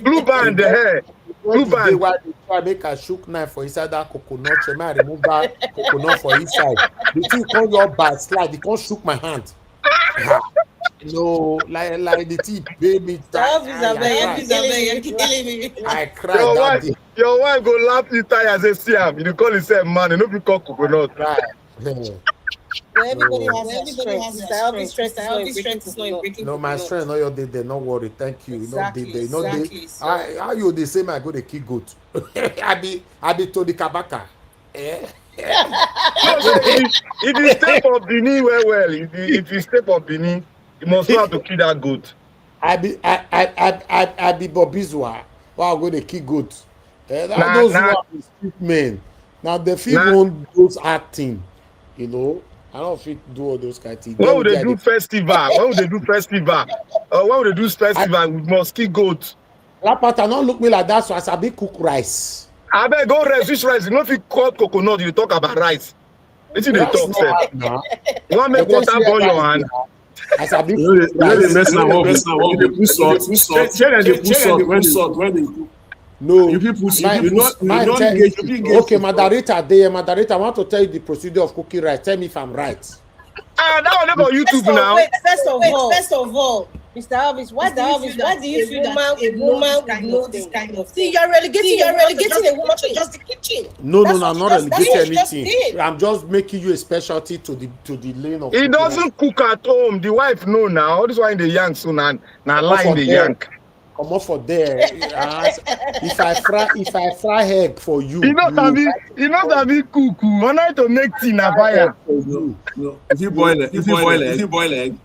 Blue band. The hair. Blue band. Why they try make a shook knife for inside that coconut? She might remove that coconut for inside. The thing come your back slide. It can't shook my hand. No, like the tip, baby. I cried that day. Your wife go laugh you tired as a Siam. You call yourself man. You know you call coconut. Right. Everybody has strength. No, my strength, no, you're there. No worry. Thank you. Exactly. How you the same? I go to kill goat. I be to the kabaka. If you step up Benin well, if you step up Benin, you must know how to kill that goat. I be Bobizwa. Well, I go to kill goat. Those who are street men. Now the people want those acting. You know, I don't think do all those kind of things. When would they do festival? When would they do festival? When would they do festival with mosquito goat? Lapata don't look me like that, so I sabi cook rice. I bet go rice, which rice? You know if you cut coconut, you talk about rice. It's in the talk, sir. You want to make water burn your hand? I sabi cook rice. They put salt when they cook. No, you people okay, Madarita, I want to tell you the procedure of cooking rice. Tell me if I'm right. That one on YouTube now. First of all, Mr. Elvis, why do you feel that a woman would know this kind of thing? You're relegating a woman to just the kitchen. No, I'm not relegating anything. I'm just making you a specialty to the lane of. He doesn't cook at home. The wife know now. This why in the yank soon and line the yank. Come on for there. If I fry egg for you, you know that be cook. One night to make tea na fire. No. If you boil egg.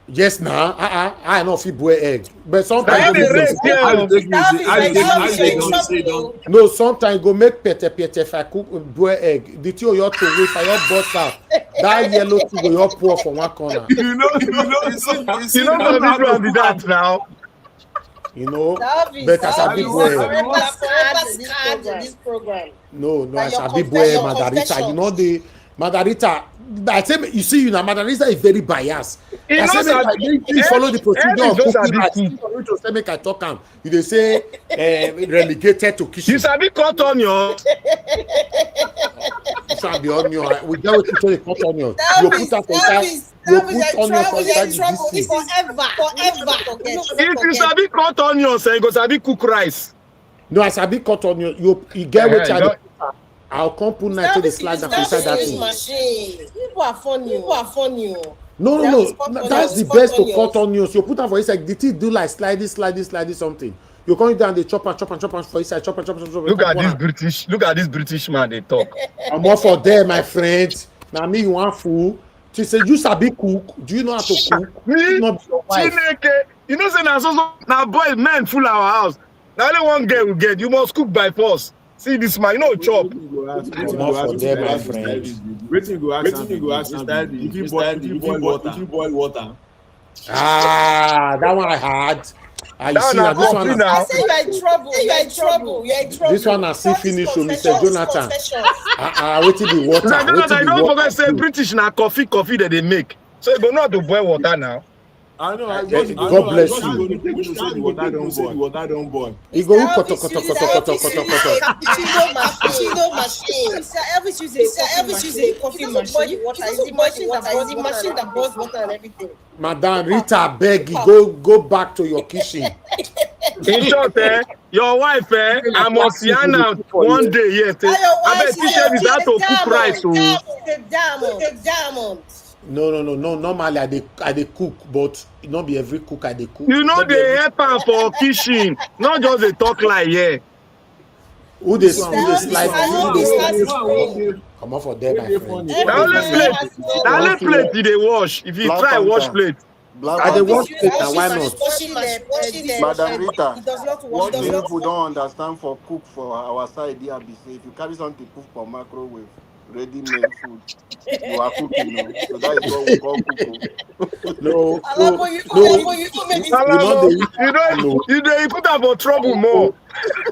Yes, now I know if you boil egg, but sometimes sometimes go make pete if I cook boil egg. The two you to wait for your butter. That yellow thing you pour from one corner. You know that now. You know, but as a big boy, this program. No, as a big boy, Madarita. You know the Madarita. I say you see, Madarita is very biased. I say you follow the procedure of cooking. To say make I talk am. You dey say relegated to kitchen. You sabi cut onion. You sabi onion. We get what you say cut onion. You put that inside. You put onion for inside the dish. Forever. If you sabi cut onion, say you go sabi cook rice. No, I sabi cut onion. You get what you. I'll come put knife to the slider inside that thing. People are funny. No. That's the best to cut onions. You put them for inside. The thing do like sliding something. You come down, they chop and for inside. Chop. Look at this British man. They talk. I'm all for there, my friend. Now me, you want fool? She said, "You sabi cook? Do you know how to cook?" Me, you know, say now boys, men full our house. Now only one girl will get. You must cook by force. See this man, you know chop. My friend. Waiting go ask if you boil water. That one I had. You see now this one. I say you are in trouble. This one I see finish to Mr. Jonathan. Waiting the water. Jonathan, I don't forget say British na coffee that they make. So you go know how to boil water now. I know. God bless you. Which kind of water don't boil? You go Mr. koto Elvis koto uses koto koto a koto koto. cappuccino machine. Mr. Elvis uses a coffee machine. It doesn't boil the water. It's the machine that boils water and everything. Madam Rita, beg you, go back to your kitchen. In short, your wife, I must yarn out one day, yes. I bet teach her how to cook rice. The diamond. No. Normally, I dey cook, but not be every cook I dey cook. You know they help her for kitchen, not just they talk like yeah. Who they slice? Come on for there, my friend. The only plate you they wash. If you try wash plate. I dey wash plate, and why not? Madam Rita, It does not what wash. people don't understand for cook for our side here be say if you carry something cook for microwave, ready-made food, you are cooking, no? So that is what we call cooking. No. You put up for trouble more.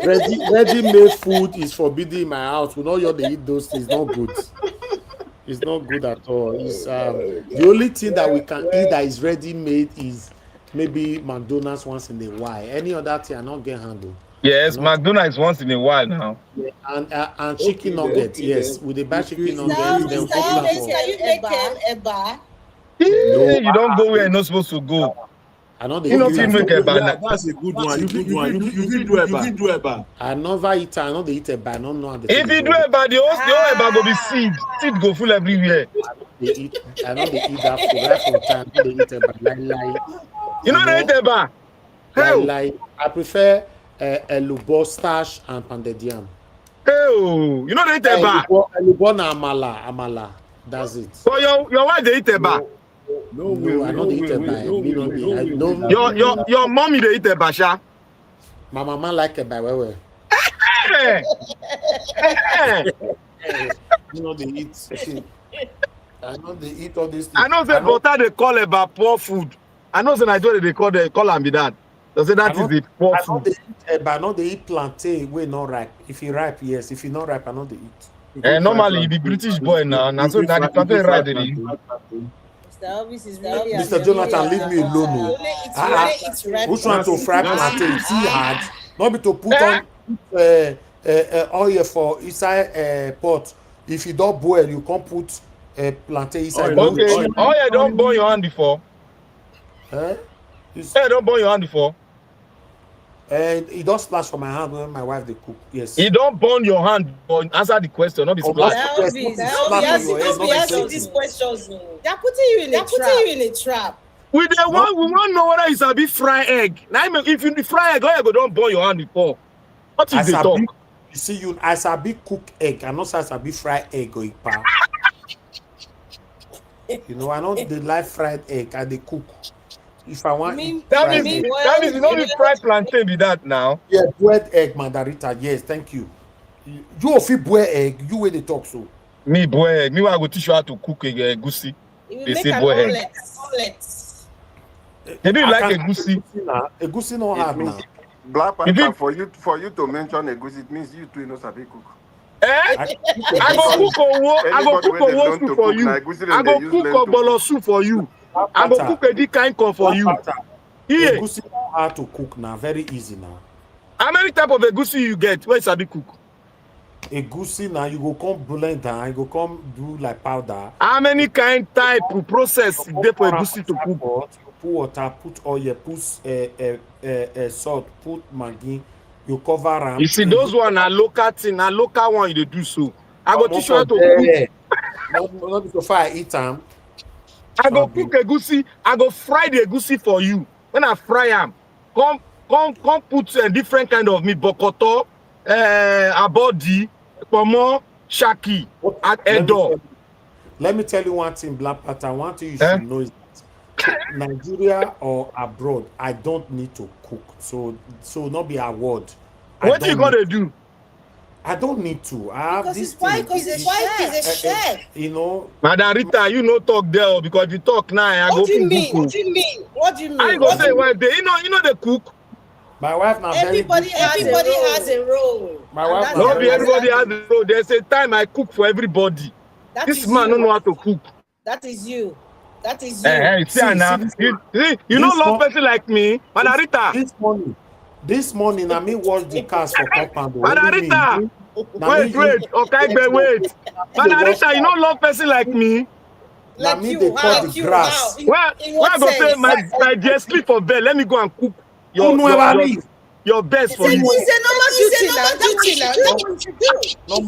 Ready-made food is forbidden in my house. We don't they eat those things. It's not good. It's not good at all. It's the only thing that we can eat that is ready-made is maybe McDonald's once in a while. Any other thing I not get handled. Yes, McDonald's once in a while now. Yeah, and chicken nuggets. Yes, with the buy chicken nuggets, then cook Can you make eba? No, you don't go where you're not supposed to go. I know they You know, eat make eba. eba. That's a good one. You do eba. I never eat. I know they eat eba. I don't know how they. If you do eba, the whole eba go be seed go full everywhere. I know they eat that food right from time. They eat eba. You know they eat eba. I prefer elubo, starch, and pounded yam. You know they eat eba. Elubo na amala. That's it. So your wife they eat eba. No, I know they eat eba. Your mommy they eat eba, sha. My mama like eba well. You know they eat. I know they eat all these things. I know the butter they call eba poor food. I know the Nigeria they call am be that. They say that is the poor food. I know they eat eba. I know they eat plantain wey not ripe. If you ripe, yes. If you not ripe, I know they eat. Normally you be British boy now. Now so that the plantain right there. Mr. Jonathan, leave me alone. Which one to fry plantain? It's hard. Not be to put on oil for inside pot. If you don't boil, you can't put plantain inside. Okay. Oil don't burn your hand before. Don't burn your hand before. And it don't splash for my hand when my wife they cook. Yes. You don't burn your hand, but answer the question, not be splash. These questions. They're putting you in a trap. We want to know whether it's a bit fried egg. Now, if you fry egg, you don't burn your hand before. What is the talk? You see, as a big cook egg, and not as a big fried egg or ipa. You know, I know they like fried egg and they cook. If I want, that means you don't be fried plantain with that now. Yeah, boiled egg, Mandarita. Yes, thank you. You fit boil egg. You where they talk so. Me boil egg. Me I go teach you how to cook egusi. They say boil egg. Maybe you like egusi. Egusi no hard now. Black Panther, for you to mention egusi, it means you two know sabi cook. I go cook owo soup for you. I go cook ogbolo soup for you. I go cook a big kind corn for you. Yeah. Egusi know how to cook now. Very easy now. How many type of egusi you get? Where sabi cook? Egusi now you go come blend down. You go come do like powder. How many kind type process dey for egusi to cook? Put water, put oil, put salt, put maggi. You cover am. You see, those one are local thing, na local one you dey do so. I go teach you how to cook. Not before I eat them. I go cook egusi. I go fry the egusi for you. When I fry am, come put different kind of meat, bokoto, abodi, pomo, shaki, and edo. Let me tell you one thing, Black Panther. One thing you should know is that Nigeria or abroad, I don't need to cook. So not be a word. What you gonna do? I don't need to. I have this thing. Because his wife is a chef. You know. Madam Rita, you no talk there because if you talk now, I go. What do you mean? What do you mean? What do you mean? I go say wife there. You know they cook. My wife now. Everybody has a role. My wife. Not everybody has a role. There's a time I cook for everybody. This man don't know how to cook. That is you. That is you. See now. You don't love person like me, Manarita. This morning, I mean, watch the cars for compound. Manarita. Wait. Okay, wait. Manarita, you don't love person like me. Like me, you, they cut the grass. Where I go say my dear sleep for bed? Let me go and cook your best for you. It's a normal duty now. That's what you do. No If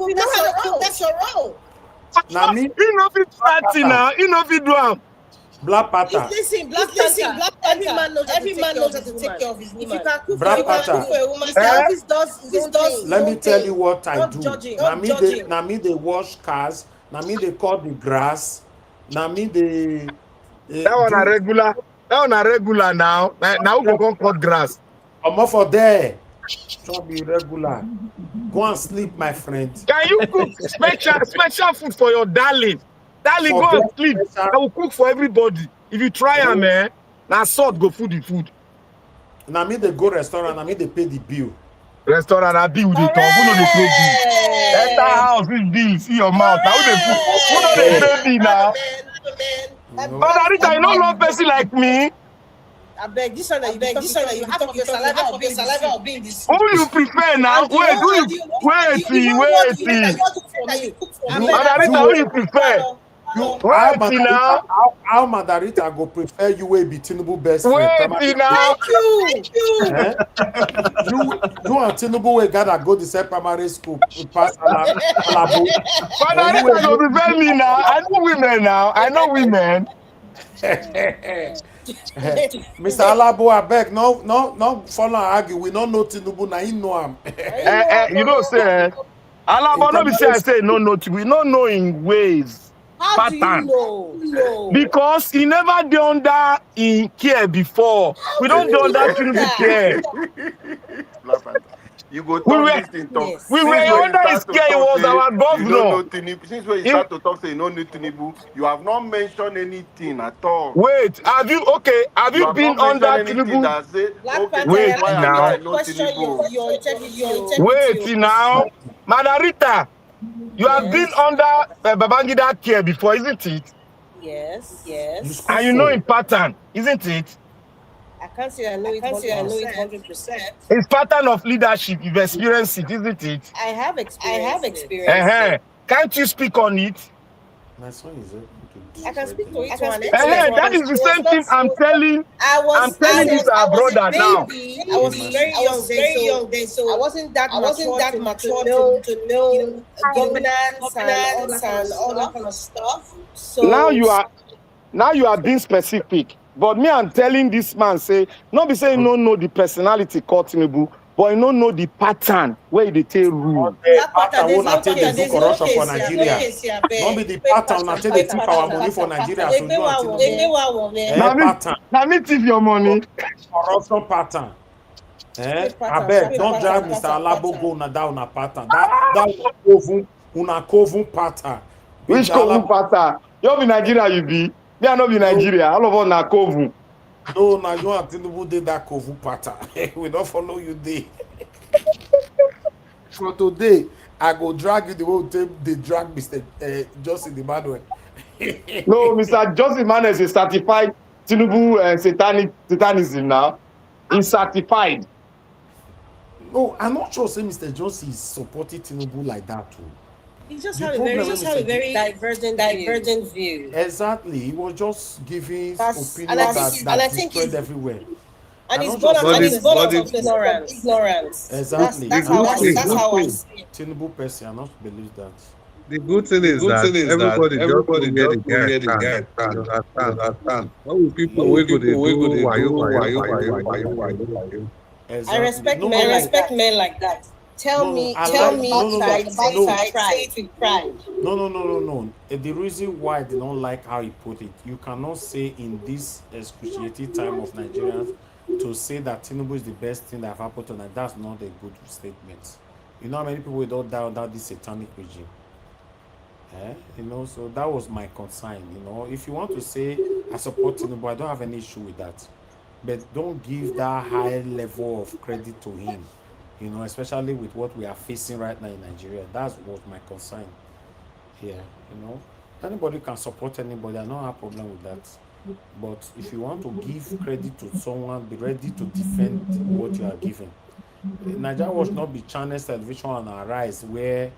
you know how to cook, that's your role. Now me, you know fit party now. You know fit do am. Black Panther. Listen, Black Panther. Every man knows how to take care of his woman. If you can cook for a woman, Elvis does. Let me tell you what I do. Judging. Now me they wash cars. Now me they cut the grass. Now me they. That one a regular. Now. Now we go cut grass. I'm off for there. Don't be regular. Go and sleep, my friend. Can you cook special food for your darling? Darling, go and sleep. I will cook for everybody. If you try am, now salt go food the food. Now me they go restaurant. Now me they pay the bill. Restaurant and bill they talk. Who know they pay bill? Enter house with bill. See your mouth. Now who know they pay bill now? But Arita, you don't love person like me. I beg this one. You have of your saliva or being this. Who you prefer now? Wait. But Arita, who you prefer? How Madarita go prefer you will be Tinubu best friend? Wait now. Thank you. You and Tinubu will gotta go to same primary school. Pass Alabo. Madarita go prefer me now. I know women. Mr. Alabo, I beg, no follow argue. We don't know Tinubu, now you know him. You know, say, Alabo, no be say I say no, we don't know in ways. How pattern. do you know? Because he never done that in care before. We don't do that Tinubu care. You go talk this thing talk. We were under his care, he was our governor. Since when you start to talk, say you don't need Tinubu, you have not mentioned anything at all. Wait, have you been under Tinubu? Wait now. Wait now. Madarita, you have been under Babangida care before, isn't it? Yes. And you know in pattern, isn't it? I can't say I know it 100%. It's pattern of leadership. You've experienced it, isn't it? I have experience. Can't you speak on it? My son is I can speak to it. That is the same thing I'm telling. I'm telling this our brother now. I was very young then, so I wasn't that mature to know governance and all that kind of stuff. So now you are being specific. But me, I'm telling this man, say, not be saying no know the personality called Tinubu, but you don't know the pattern where they take rule. Pattern will not take the corruption for Nigeria. Not be the pattern will take the tip our money for Nigeria. So now me tip your money. Corruption pattern. I beg, don't drag Mr. Alabo go down a pattern. That Kovu pattern. Which Kovu pattern? You be Nigeria, you be. Me, I know be Nigeria. All of us na Kovu. No, now you and Tinubu did that Kovu pattern. We don't follow you there. For today, I go drag you the whole time they drag Mr. Justin Emmanuel. No, Mr. Justin Emmanuel is a certified Tinubu satanism now. He's certified. No, I'm not sure say Mr. Johnson is supporting Tinubu like that too. He just have a very divergent view. Exactly. He was just giving opinions that spread everywhere. And it's born out of ignorance. Exactly. That's how I see it. Tinubu person, I not believe that. The good thing is that everybody just get the guy. Understand. What will people wait go do? Why you? I respect men like that. Tell me, outside, say it with pride. No. The reason why I did not like how he put it, you cannot say in this excruciating time of Nigerians to say that Tinubu is the best thing that have happened to Nigeria. That's not a good statement. You know how many people will not die under this satanic regime? So that was my concern. If you want to say I support Tinubu, I don't have any issue with that. But don't give that high level of credit to him. Especially with what we are facing right now in Nigeria. That was my concern here, Anybody can support anybody. I don't have a problem with that. But if you want to give credit to someone, be ready to defend what you are giving. Nigeria will not be channels television and Arise where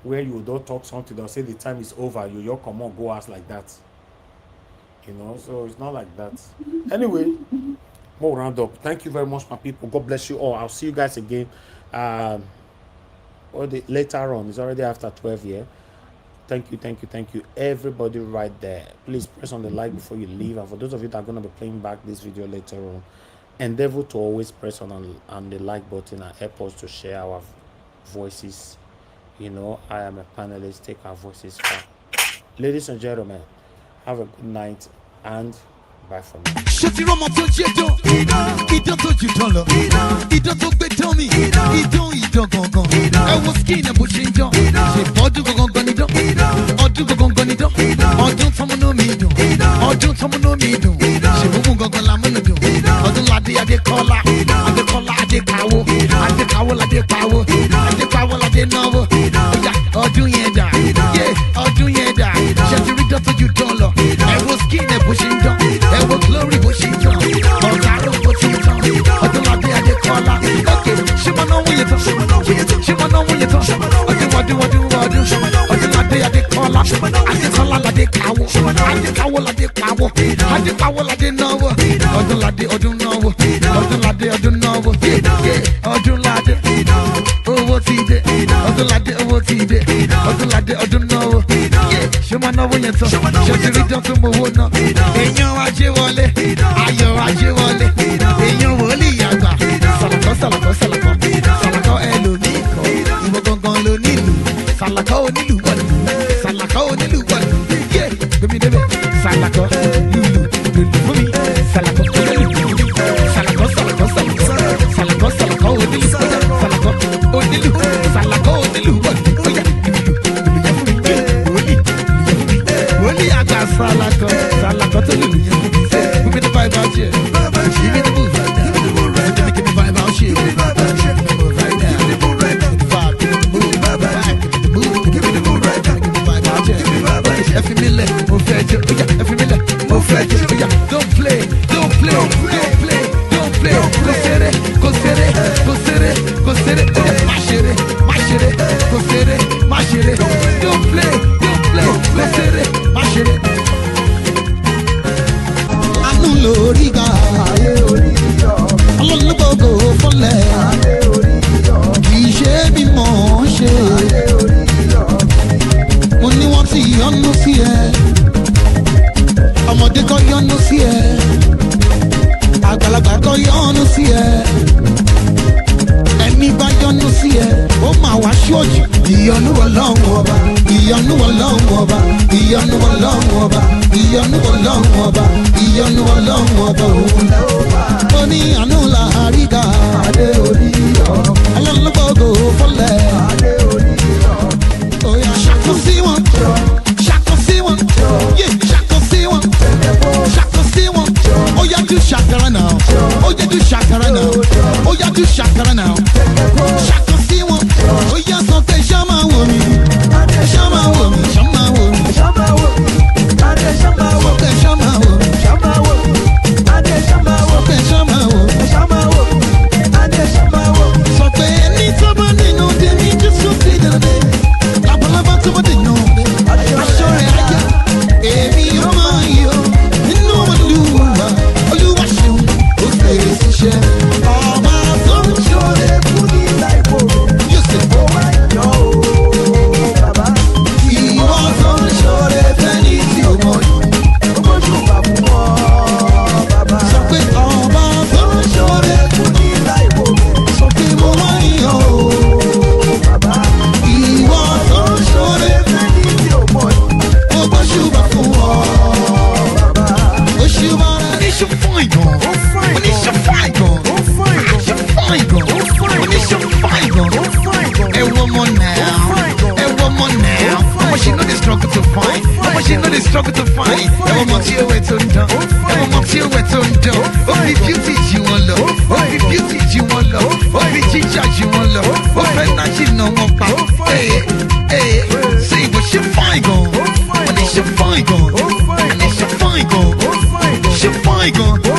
you don't talk something, they'll say the time is over, you come on, go ask like that. You know, so it's not like that. Anyway, we'll round up. Thank you very much, my people. God bless you all. I'll see you guys again. Later on. It's already after 12 here. Thank you, everybody right there. Please press on the like before you leave. And for those of you that are going to be playing back this video later on, endeavor to always press on the like button and help us to share our voices. You know, I am a panelist. Take our voices far. Ladies and gentlemen, have a good night and bye for now. Say what you find on. When it's your my God.